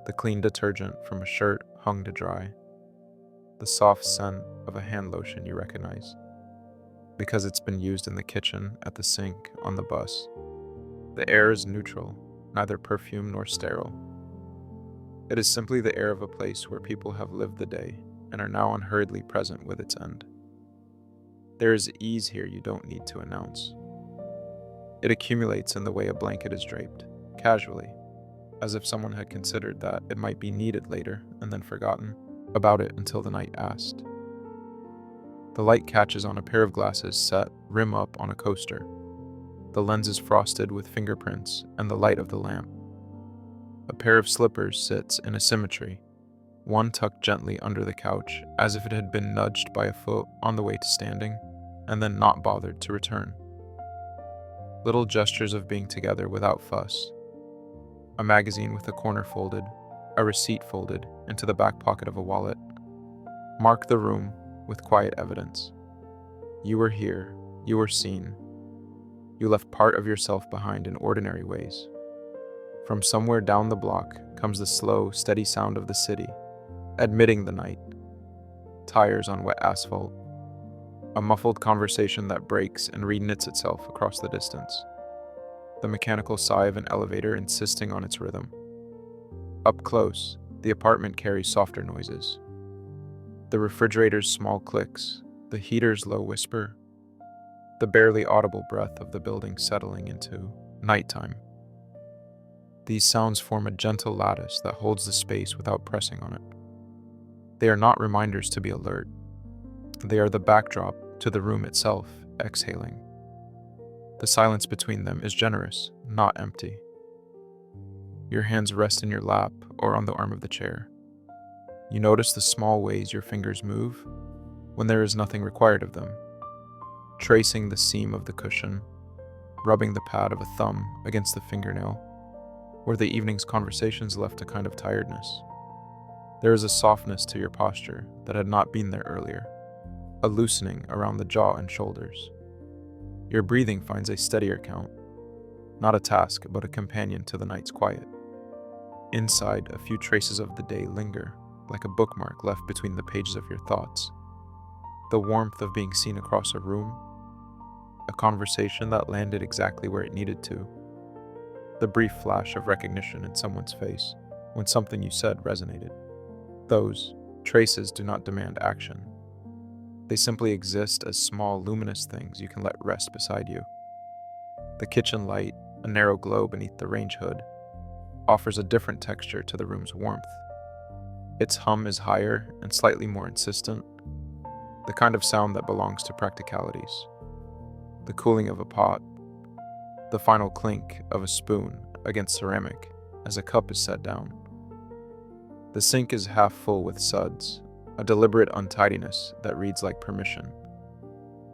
The clean detergent from a shirt hung to dry. The soft scent of a hand lotion you recognize, because it's been used in the kitchen, at the sink, on the bus. The air is neutral, neither perfume nor sterile. It is simply the air of a place where people have lived the day and are now unhurriedly present with its end. There is ease here you don't need to announce. It accumulates in the way a blanket is draped, casually, as if someone had considered that it might be needed later and then forgotten about it until the night asked. The light catches on a pair of glasses set rim up on a coaster. The lens is frosted with fingerprints and the light of the lamp. A pair of slippers sits in a symmetry, one tucked gently under the couch as if it had been nudged by a foot on the way to standing, and then not bothered to return. Little gestures of being together without fuss. A magazine with a corner folded, a receipt folded into the back pocket of a wallet, mark the room with quiet evidence. You were here, you were seen. You left part of yourself behind in ordinary ways. From somewhere down the block comes the slow, steady sound of the city, admitting the night. Tires on wet asphalt. A muffled conversation that breaks and reknits itself across the distance. The mechanical sigh of an elevator insisting on its rhythm. Up close, the apartment carries softer noises. The refrigerator's small clicks, the heater's low whisper, the barely audible breath of the building settling into nighttime. These sounds form a gentle lattice that holds the space without pressing on it. They are not reminders to be alert. They are the backdrop to the room itself, exhaling. The silence between them is generous, not empty. Your hands rest in your lap or on the arm of the chair. You notice the small ways your fingers move when there is nothing required of them. Tracing the seam of the cushion, rubbing the pad of a thumb against the fingernail, where the evening's conversations left a kind of tiredness. There is a softness to your posture that had not been there earlier, a loosening around the jaw and shoulders. Your breathing finds a steadier count, not a task, but a companion to the night's quiet. Inside, a few traces of the day linger, like a bookmark left between the pages of your thoughts. The warmth of being seen across a room, a conversation that landed exactly where it needed to, the brief flash of recognition in someone's face when something you said resonated. Those traces do not demand action. They simply exist as small, luminous things you can let rest beside you. The kitchen light, a narrow glow beneath the range hood, offers a different texture to the room's warmth. Its hum is higher and slightly more insistent, the kind of sound that belongs to practicalities. The cooling of a pot, the final clink of a spoon against ceramic as a cup is set down. The sink is half full with suds, a deliberate untidiness that reads like permission.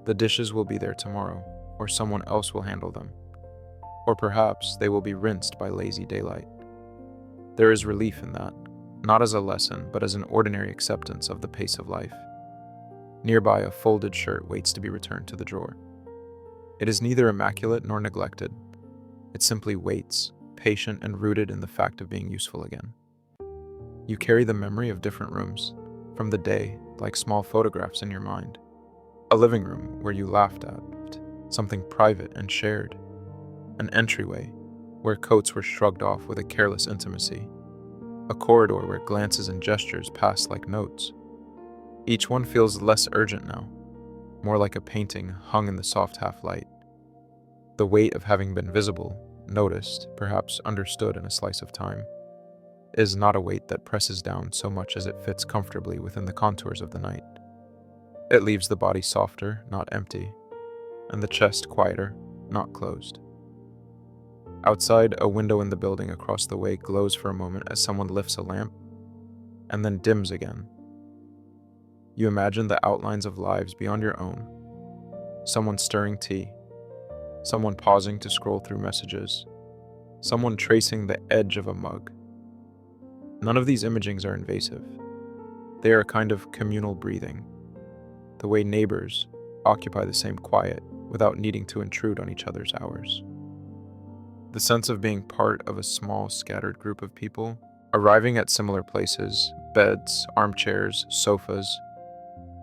The dishes will be there tomorrow, or someone else will handle them. Or perhaps they will be rinsed by lazy daylight. There is relief in that, not as a lesson, but as an ordinary acceptance of the pace of life. Nearby, a folded shirt waits to be returned to the drawer. It is neither immaculate nor neglected. It simply waits, patient and rooted in the fact of being useful again. You carry the memory of different rooms, from the day, like small photographs in your mind. A living room where you laughed at, something private and shared. An entryway where coats were shrugged off with a careless intimacy. A corridor where glances and gestures passed like notes. Each one feels less urgent now, more like a painting hung in the soft half-light. The weight of having been visible, noticed, perhaps understood in a slice of time, is not a weight that presses down so much as it fits comfortably within the contours of the night. It leaves the body softer, not empty, and the chest quieter, not closed. Outside, a window in the building across the way glows for a moment as someone lifts a lamp, and then dims again. You imagine the outlines of lives beyond your own. Someone stirring tea, someone pausing to scroll through messages, someone tracing the edge of a mug. None of these imagings are invasive. They are a kind of communal breathing, the way neighbors occupy the same quiet without needing to intrude on each other's hours. The sense of being part of a small, scattered group of people, arriving at similar places, beds, armchairs, sofas,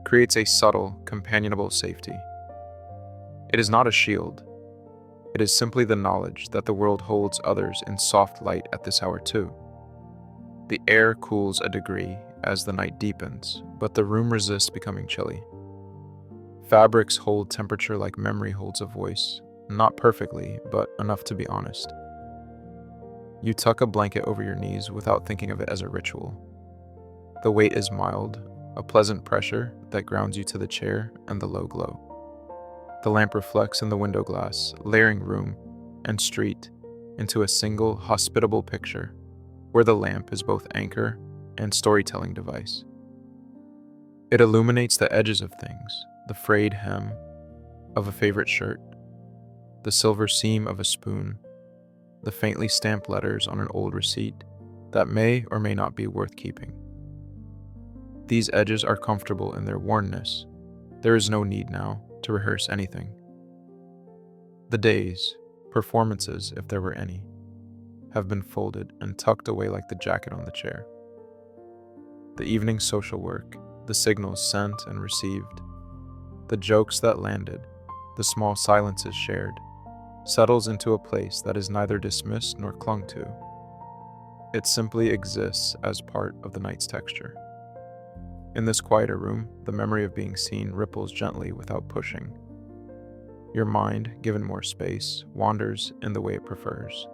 creates a subtle, companionable safety. It is not a shield. It is simply the knowledge that the world holds others in soft light at this hour too. The air cools a degree as the night deepens, but the room resists becoming chilly. Fabrics hold temperature like memory holds a voice, not perfectly, but enough to be honest. You tuck a blanket over your knees without thinking of it as a ritual. The weight is mild, a pleasant pressure that grounds you to the chair and the low glow. The lamp reflects in the window glass, layering room and street into a single, hospitable picture, where the lamp is both anchor and storytelling device. It illuminates the edges of things, the frayed hem of a favorite shirt, the silver seam of a spoon, the faintly stamped letters on an old receipt that may or may not be worth keeping. These edges are comfortable in their wornness. There is no need now to rehearse anything. The days, performances if there were any, have been folded and tucked away like the jacket on the chair. The evening social work, the signals sent and received, the jokes that landed, the small silences shared, settles into a place that is neither dismissed nor clung to. It simply exists as part of the night's texture. In this quieter room, the memory of being seen ripples gently without pushing. Your mind, given more space, wanders in the way it prefers,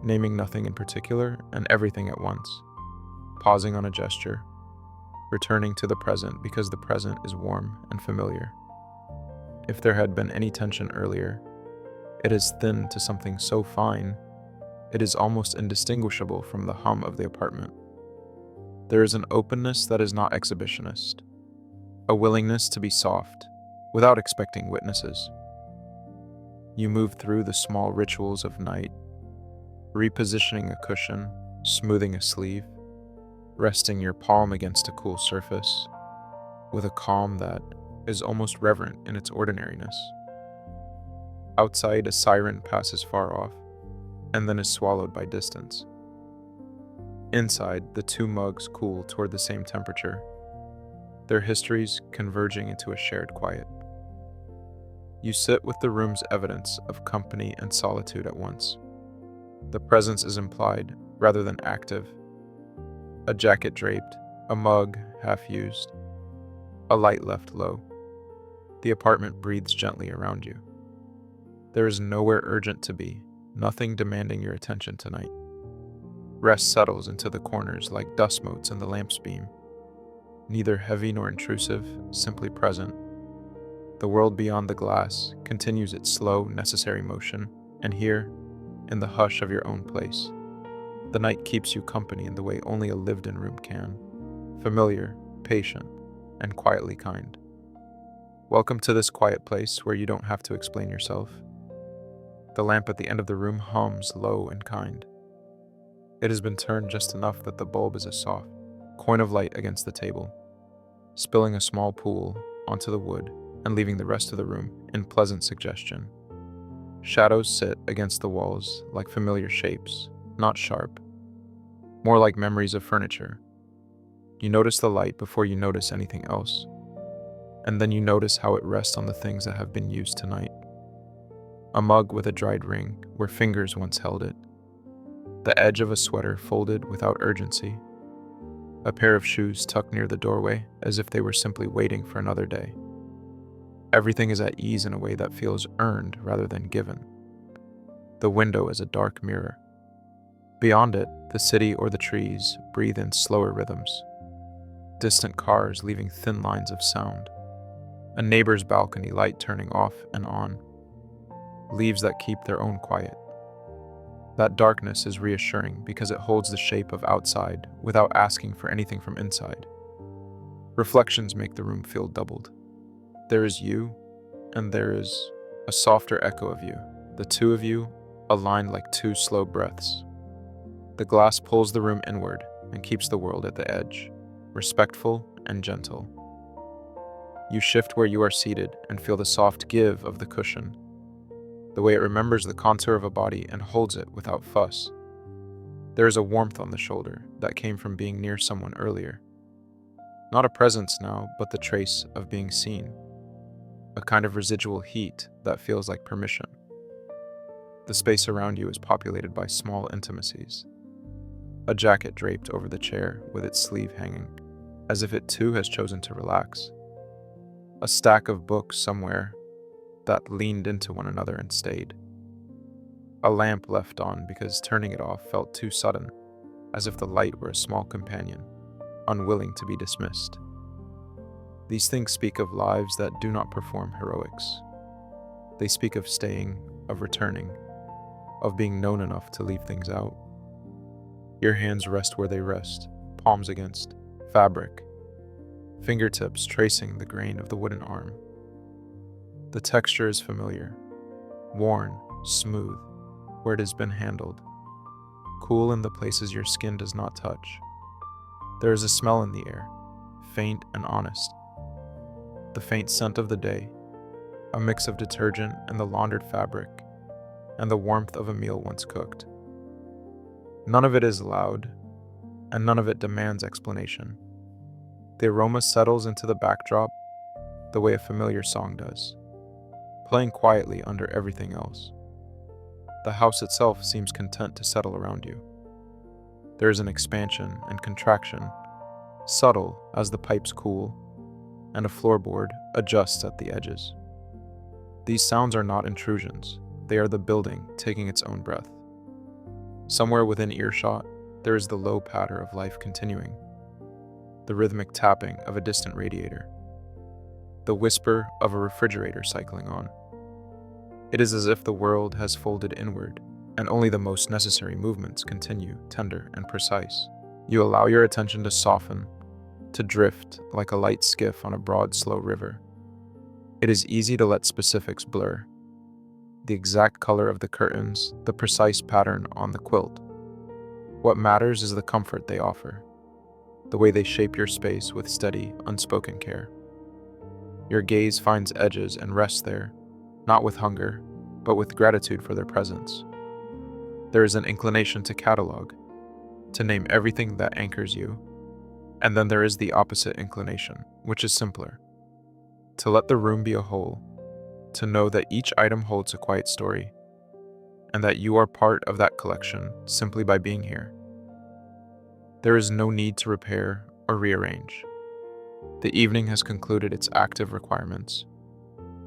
naming nothing in particular and everything at once, pausing on a gesture, returning to the present because the present is warm and familiar. If there had been any tension earlier, it is thinned to something so fine, it is almost indistinguishable from the hum of the apartment. There is an openness that is not exhibitionist, a willingness to be soft, without expecting witnesses. You move through the small rituals of night, repositioning a cushion, smoothing a sleeve, resting your palm against a cool surface, with a calm that is almost reverent in its ordinariness. Outside, a siren passes far off, and then is swallowed by distance. Inside, the two mugs cool toward the same temperature, their histories converging into a shared quiet. You sit with the room's evidence of company and solitude at once. The presence is implied rather than active. A jacket draped, a mug half used, a light left low. The apartment breathes gently around you. There is nowhere urgent to be, nothing demanding your attention tonight. Rest settles into the corners like dust motes in the lamp's beam. Neither heavy nor intrusive, simply present. The world beyond the glass continues its slow, necessary motion, and here, in the hush of your own place, the night keeps you company in the way only a lived-in room can, familiar, patient, and quietly kind. Welcome to this quiet place where you don't have to explain yourself. The lamp at the end of the room hums low and kind. It has been turned just enough that the bulb is a soft coin of light against the table, spilling a small pool onto the wood and leaving the rest of the room in pleasant suggestion. Shadows sit against the walls like familiar shapes, not sharp, more like memories of furniture. You notice the light before you notice anything else, and then you notice how it rests on the things that have been used tonight. A mug with a dried ring where fingers once held it, the edge of a sweater folded without urgency, a pair of shoes tucked near the doorway as if they were simply waiting for another day. Everything is at ease in a way that feels earned rather than given. The window is a dark mirror. Beyond it, the city or the trees breathe in slower rhythms, distant cars leaving thin lines of sound. a neighbor's balcony light turning off and on, leaves that keep their own quiet. That darkness is reassuring because it holds the shape of outside without asking for anything from inside. Reflections make the room feel doubled. There is you, and there is a softer echo of you. The two of you align like two slow breaths. The glass pulls the room inward and keeps the world at the edge, respectful and gentle. You shift where you are seated and feel the soft give of the cushion, the way it remembers the contour of a body and holds it without fuss. There is a warmth on the shoulder that came from being near someone earlier. Not a presence now, but the trace of being seen. A kind of residual heat that feels like permission. The space around you is populated by small intimacies. A jacket draped over the chair with its sleeve hanging, as if it too has chosen to relax. A stack of books somewhere that leaned into one another and stayed. A lamp left on because turning it off felt too sudden, as if the light were a small companion, unwilling to be dismissed. These things speak of lives that do not perform heroics. They speak of staying, of returning, of being known enough to leave things out. Your hands rest where they rest, palms against fabric, fingertips tracing the grain of the wooden arm. The texture is familiar, worn, smooth, where it has been handled, cool in the places your skin does not touch. There is a smell in the air, faint and honest. The faint scent of the day, a mix of detergent and the laundered fabric, and the warmth of a meal once cooked. None of it is loud, and none of it demands explanation. The aroma settles into the backdrop the way a familiar song does, playing quietly under everything else. The house itself seems content to settle around you. There is an expansion and contraction, subtle as the pipes cool, and a floorboard adjusts at the edges. These sounds are not intrusions, they are the building taking its own breath. Somewhere within earshot, there is the low patter of life continuing, the rhythmic tapping of a distant radiator, the whisper of a refrigerator cycling on. It is as if the world has folded inward, and only the most necessary movements continue, tender and precise. You allow your attention to soften, to drift like a light skiff on a broad, slow river. It is easy to let specifics blur. The exact color of the curtains, the precise pattern on the quilt. What matters is the comfort they offer, the way they shape your space with steady, unspoken care. Your gaze finds edges and rests there, not with hunger, but with gratitude for their presence. There is an inclination to catalog, to name everything that anchors you, and then there is the opposite inclination, which is simpler. To let the room be a whole, to know that each item holds a quiet story, and that you are part of that collection simply by being here. There is no need to repair or rearrange. The evening has concluded its active requirements.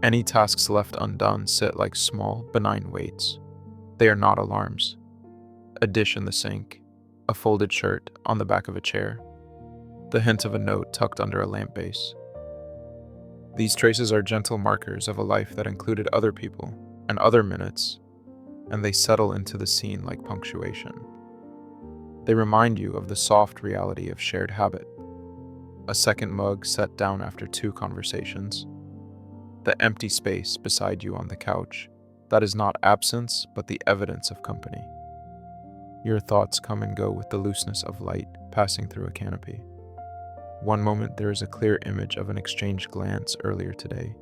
Any tasks left undone sit like small, benign weights. They are not alarms. A dish in the sink, a folded shirt on the back of a chair, the hint of a note tucked under a lamp base. These traces are gentle markers of a life that included other people and other minutes, and they settle into the scene like punctuation. They remind you of the soft reality of shared habit. A second mug set down after 2 conversations. The empty space beside you on the couch that is not absence but the evidence of company. Your thoughts come and go with the looseness of light passing through a canopy. One moment there is a clear image of an exchanged glance earlier today,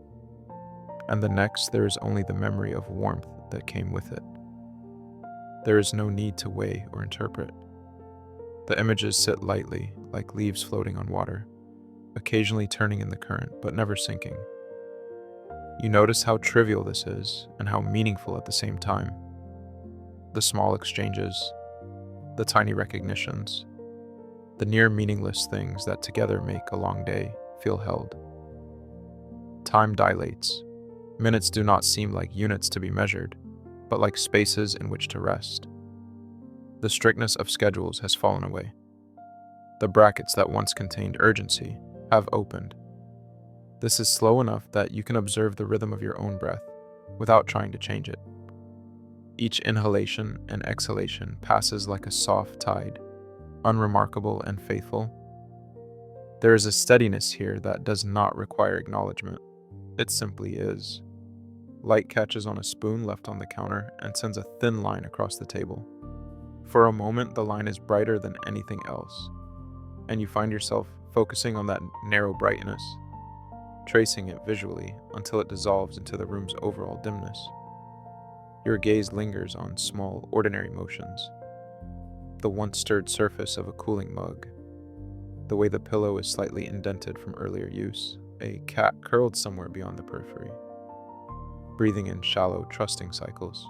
and the next there is only the memory of warmth that came with it. There is no need to weigh or interpret. The images sit lightly, like leaves floating on water, occasionally turning in the current but never sinking. You notice how trivial this is and how meaningful at the same time. The small exchanges, the tiny recognitions, the near meaningless things that together make a long day feel held. Time dilates. Minutes do not seem like units to be measured, but like spaces in which to rest. The strictness of schedules has fallen away. The brackets that once contained urgency have opened. This is slow enough that you can observe the rhythm of your own breath without trying to change it. Each inhalation and exhalation passes like a soft tide, unremarkable and faithful. There is a steadiness here that does not require acknowledgement. It simply is. Light catches on a spoon left on the counter and sends a thin line across the table. For a moment, the line is brighter than anything else, and you find yourself focusing on that narrow brightness, tracing it visually until it dissolves into the room's overall dimness. Your gaze lingers on small, ordinary motions. The once stirred surface of a cooling mug, the way the pillow is slightly indented from earlier use, a cat curled somewhere beyond the periphery, breathing in shallow, trusting cycles.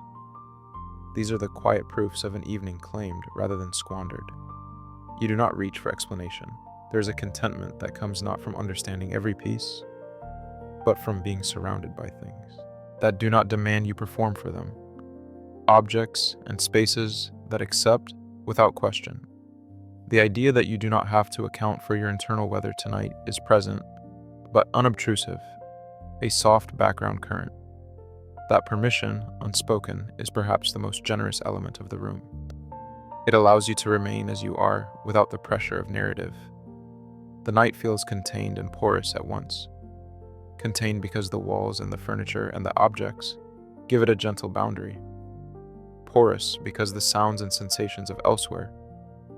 These are the quiet proofs of an evening claimed rather than squandered. You do not reach for explanation. There is a contentment that comes not from understanding every piece, but from being surrounded by things that do not demand you perform for them. Objects and spaces that accept without question. The idea that you do not have to account for your internal weather tonight is present, but unobtrusive, a soft background current. That permission, unspoken, is perhaps the most generous element of the room. It allows you to remain as you are without the pressure of narrative. The night feels contained and porous at once. Contained because the walls and the furniture and the objects give it a gentle boundary. Porous because the sounds and sensations of elsewhere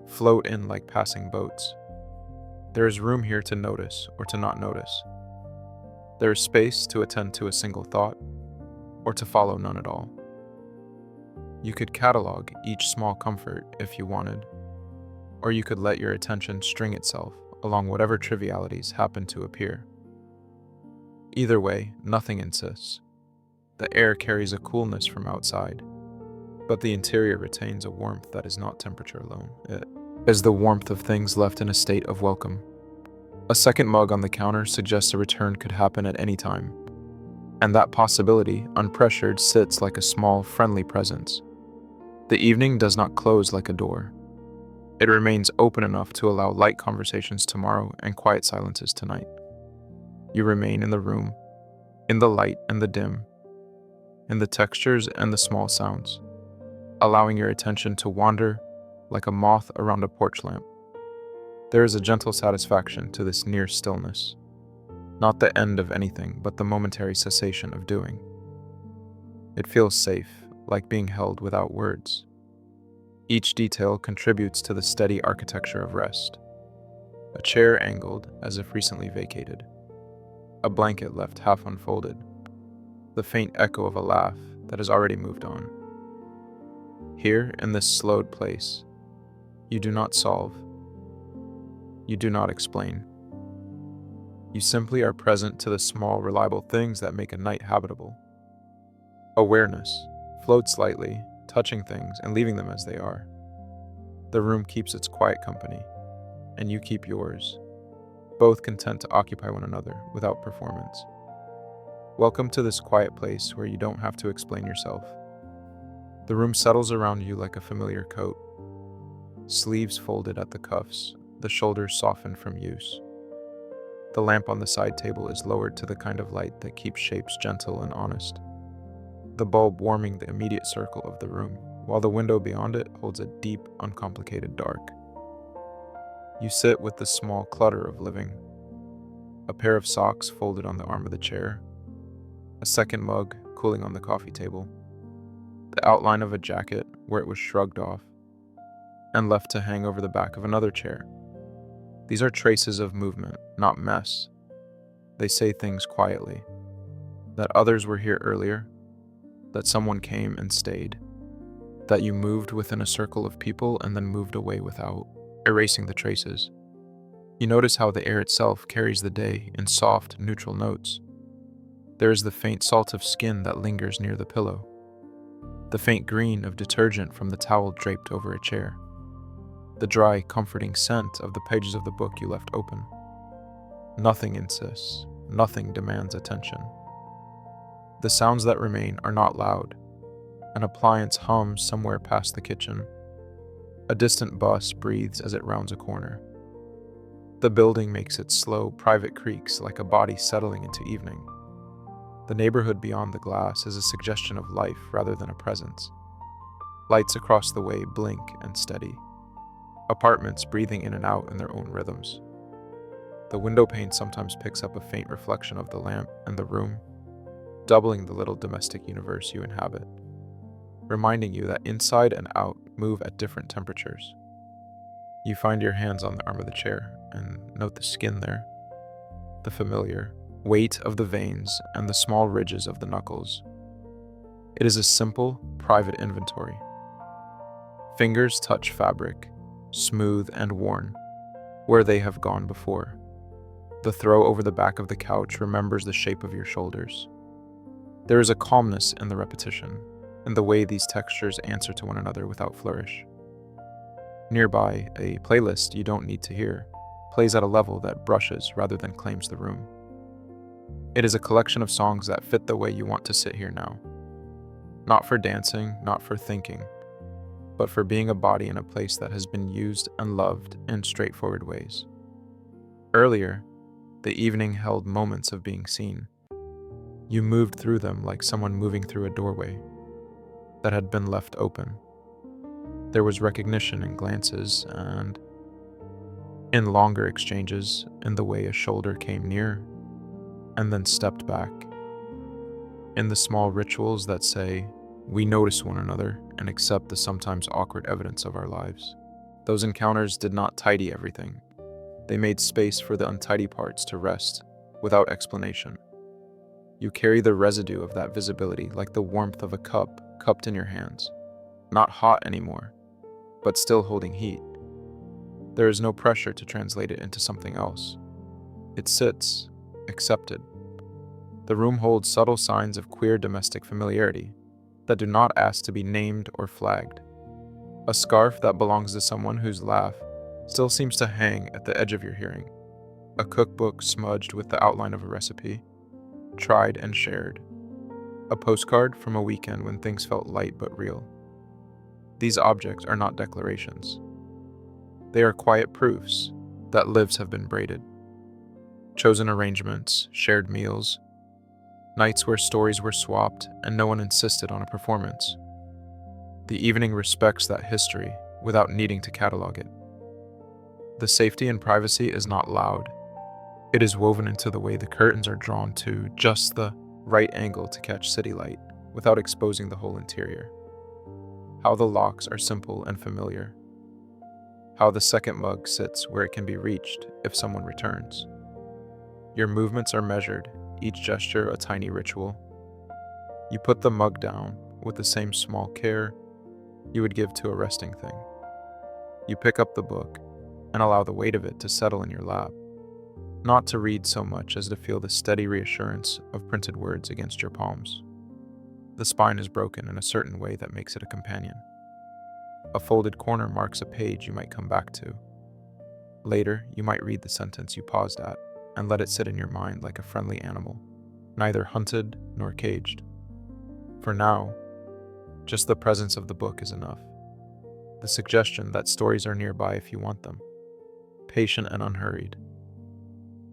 float in like passing boats. There is room here to notice or to not notice. There is space to attend to a single thought or to follow none at all. You could catalog each small comfort if you wanted, or you could let your attention string itself along whatever trivialities happen to appear. Either way, nothing insists. The air carries a coolness from outside, but the interior retains a warmth that is not temperature alone. It is the warmth of things left in a state of welcome. A second mug on the counter suggests a return could happen at any time, and that possibility, unpressured, sits like a small, friendly presence. The evening does not close like a door. It remains open enough to allow light conversations tomorrow and quiet silences tonight. You remain in the room, in the light and the dim, in the textures and the small sounds, allowing your attention to wander like a moth around a porch lamp. There is a gentle satisfaction to this near stillness, not the end of anything, but the momentary cessation of doing. It feels safe, like being held without words. Each detail contributes to the steady architecture of rest. A chair angled as if recently vacated. A blanket left half unfolded. The faint echo of a laugh that has already moved on. Here, in this slowed place, you do not solve. You do not explain. You simply are present to the small, reliable things that make a night habitable. Awareness floats lightly, touching things and leaving them as they are. The room keeps its quiet company, and you keep yours, both content to occupy one another without performance. Welcome to this quiet place where you don't have to explain yourself. The room settles around you like a familiar coat, sleeves folded at the cuffs, the shoulders softened from use. The lamp on the side table is lowered to the kind of light that keeps shapes gentle and honest, the bulb warming the immediate circle of the room, while the window beyond it holds a deep, uncomplicated dark. You sit with the small clutter of living, a pair of socks folded on the arm of the chair, a second mug cooling on the coffee table, the outline of a jacket where it was shrugged off and left to hang over the back of another chair. These are traces of movement, not mess. They say things quietly, that others were here earlier, that someone came and stayed, that you moved within a circle of people and then moved away without erasing the traces. You notice how the air itself carries the day in soft, neutral notes. There is the faint salt of skin that lingers near the pillow, the faint green of detergent from the towel draped over a chair, the dry, comforting scent of the pages of the book you left open. Nothing insists, nothing demands attention. The sounds that remain are not loud. An appliance hums somewhere past the kitchen. A distant bus breathes as it rounds a corner. The building makes its slow, private creaks like a body settling into evening. The neighborhood beyond the glass is a suggestion of life rather than a presence. Lights across the way blink and steady. Apartments breathing in and out in their own rhythms. The window pane sometimes picks up a faint reflection of the lamp and the room, doubling the little domestic universe you inhabit, reminding you that inside and out move at different temperatures. You find your hands on the arm of the chair and note the skin there, the familiar weight of the veins and the small ridges of the knuckles. It is a simple, private inventory. Fingers touch fabric, smooth and worn, where they have gone before. The throw over the back of the couch remembers the shape of your shoulders. There is a calmness in the repetition, in the way these textures answer to one another without flourish. Nearby, a playlist you don't need to hear plays at a level that brushes rather than claims the room. It is a collection of songs that fit the way you want to sit here now. Not for dancing, not for thinking, but for being a body in a place that has been used and loved in straightforward ways. Earlier, the evening held moments of being seen. You moved through them like someone moving through a doorway that had been left open. There was recognition in glances and in longer exchanges, in the way a shoulder came near and then stepped back, in the small rituals that say, we notice one another and accept the sometimes awkward evidence of our lives. Those encounters did not tidy everything. They made space for the untidy parts to rest without explanation. You carry the residue of that visibility like the warmth of a cup cupped in your hands, not hot anymore, but still holding heat. There is no pressure to translate it into something else. It sits, accepted. The room holds subtle signs of queer domestic familiarity that do not ask to be named or flagged. A scarf that belongs to someone whose laugh still seems to hang at the edge of your hearing. A cookbook smudged with the outline of a recipe, tried and shared. A postcard from a weekend when things felt light but real. These objects are not declarations. They are quiet proofs that lives have been braided. Chosen arrangements, shared meals, nights where stories were swapped and no one insisted on a performance. The evening respects that history without needing to catalog it. The safety and privacy is not loud. It is woven into the way the curtains are drawn to just the right angle to catch city light without exposing the whole interior. How the locks are simple and familiar. How the second mug sits where it can be reached if someone returns. Your movements are measured, each gesture a tiny ritual. You put the mug down with the same small care you would give to a resting thing. You pick up the book and allow the weight of it to settle in your lap, not to read so much as to feel the steady reassurance of printed words against your palms. The spine is broken in a certain way that makes it a companion. A folded corner marks a page you might come back to. Later, you might read the sentence you paused at and let it sit in your mind like a friendly animal, neither hunted nor caged. For now, just the presence of the book is enough. The suggestion that stories are nearby if you want them, patient and unhurried.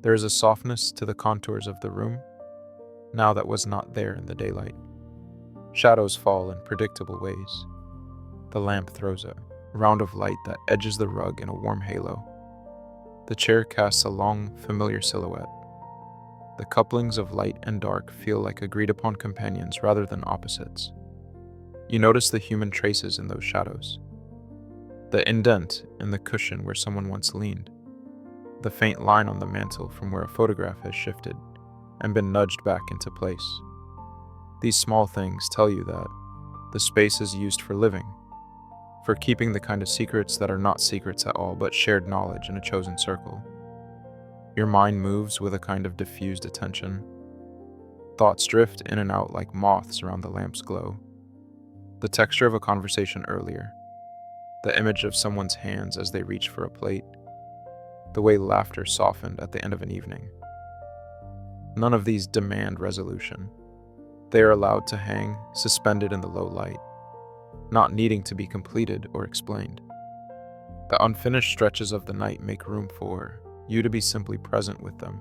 There is a softness to the contours of the room, now that was not there in the daylight. Shadows fall in predictable ways. The lamp throws a round of light that edges the rug in a warm halo. The chair casts a long, familiar silhouette. The couplings of light and dark feel like agreed-upon companions rather than opposites. You notice the human traces in those shadows. The indent in the cushion where someone once leaned. The faint line on the mantel from where a photograph has shifted and been nudged back into place. These small things tell you that the space is used for living, for keeping the kind of secrets that are not secrets at all but shared knowledge in a chosen circle. Your mind moves with a kind of diffused attention. Thoughts drift in and out like moths around the lamp's glow. The texture of a conversation earlier, the image of someone's hands as they reach for a plate, the way laughter softened at the end of an evening. None of these demand resolution. They are allowed to hang, suspended in the low light, not needing to be completed or explained. The unfinished stretches of the night make room for you to be simply present with them,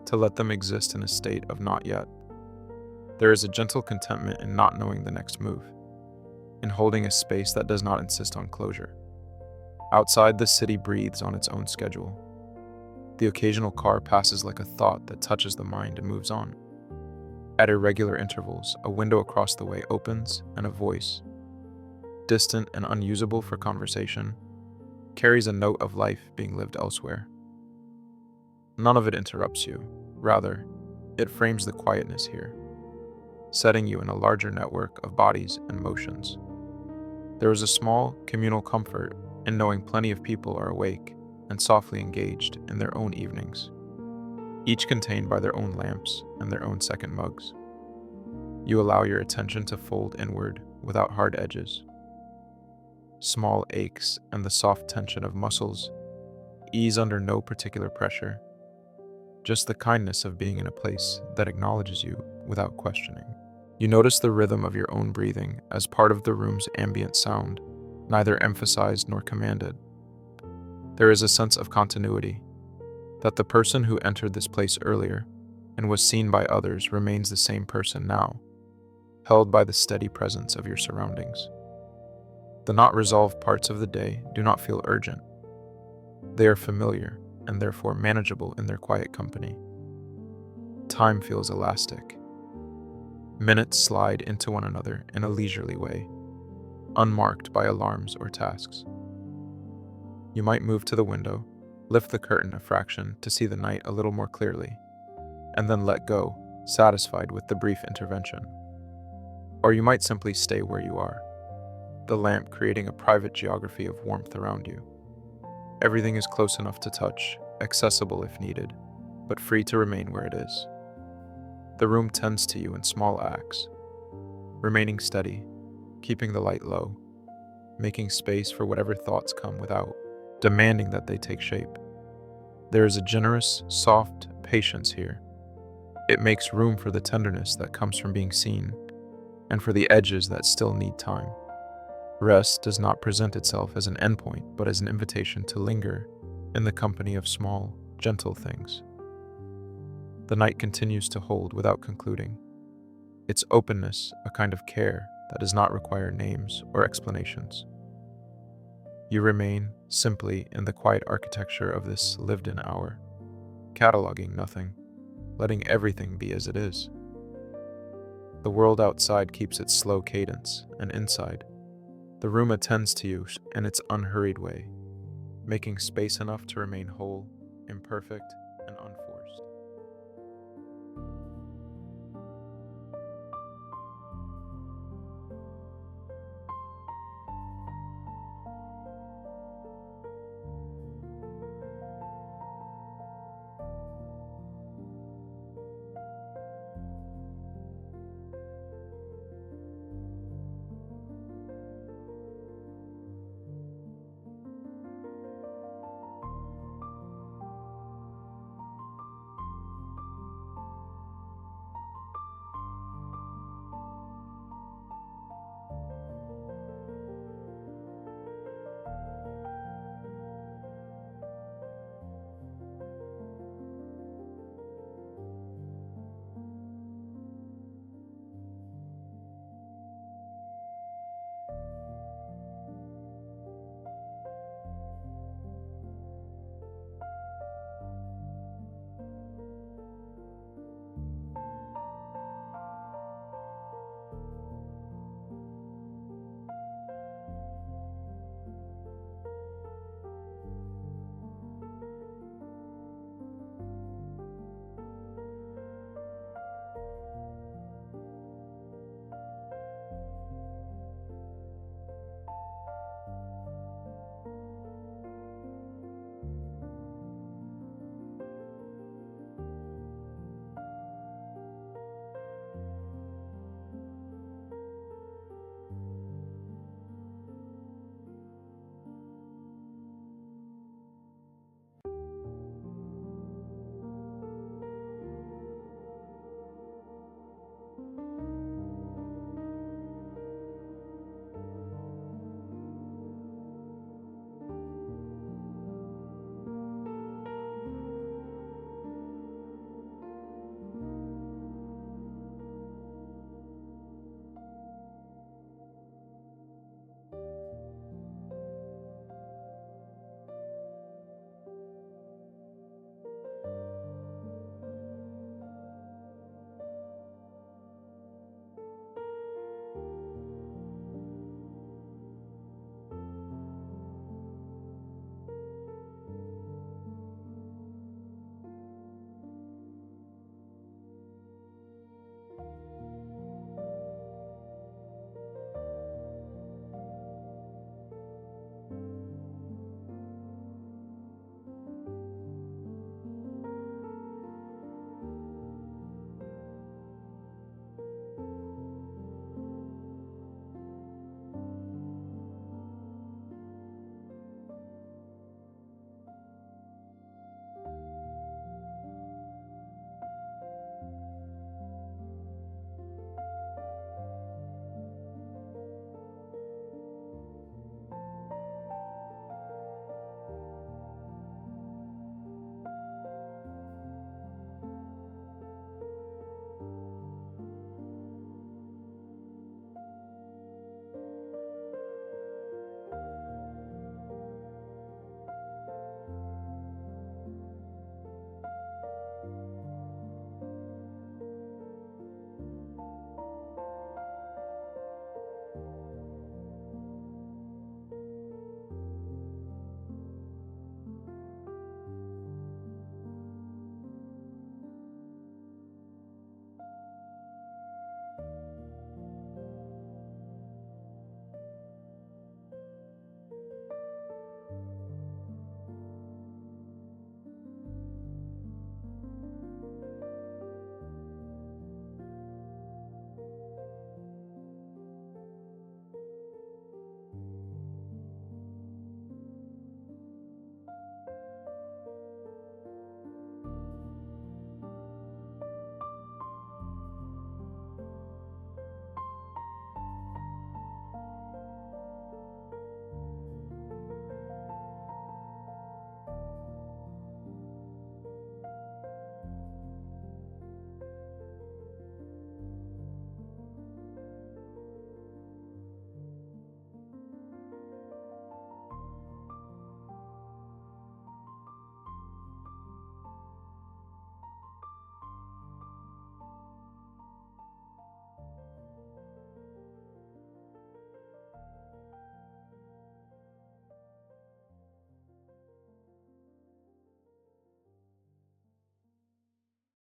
to let them exist in a state of not yet. There is a gentle contentment in not knowing the next move, in holding a space that does not insist on closure. Outside, the city breathes on its own schedule. The occasional car passes like a thought that touches the mind and moves on. At irregular intervals, a window across the way opens, and a voice, distant and unusable for conversation, carries a note of life being lived elsewhere. None of it interrupts you. Rather, it frames the quietness here, setting you in a larger network of bodies and motions. There is a small, communal comfort in knowing plenty of people are awake and softly engaged in their own evenings, each contained by their own lamps and their own second mugs. You allow your attention to fold inward without hard edges. Small aches and the soft tension of muscles ease under no particular pressure, just the kindness of being in a place that acknowledges you without questioning. You notice the rhythm of your own breathing as part of the room's ambient sound, neither emphasized nor commanded. There is a sense of continuity, that the person who entered this place earlier and was seen by others remains the same person now, held by the steady presence of your surroundings. The not resolved parts of the day do not feel urgent. They are familiar and therefore manageable in their quiet company. Time feels elastic. Minutes slide into one another in a leisurely way, unmarked by alarms or tasks. You might move to the window, lift the curtain a fraction to see the night a little more clearly, and then let go, satisfied with the brief intervention. Or you might simply stay where you are, the lamp creating a private geography of warmth around you. Everything is close enough to touch, accessible if needed, but free to remain where it is. The room tends to you in small acts, remaining steady, keeping the light low, making space for whatever thoughts come without demanding that they take shape. There is a generous, soft patience here. It makes room for the tenderness that comes from being seen, and for the edges that still need time. Rest does not present itself as an endpoint, but as an invitation to linger in the company of small, gentle things. The night continues to hold without concluding, its openness a kind of care that does not require names or explanations. You remain simply in the quiet architecture of this lived-in hour, cataloging nothing, letting everything be as it is. The world outside keeps its slow cadence, and inside, the room attends to you in its unhurried way, making space enough to remain whole, imperfect,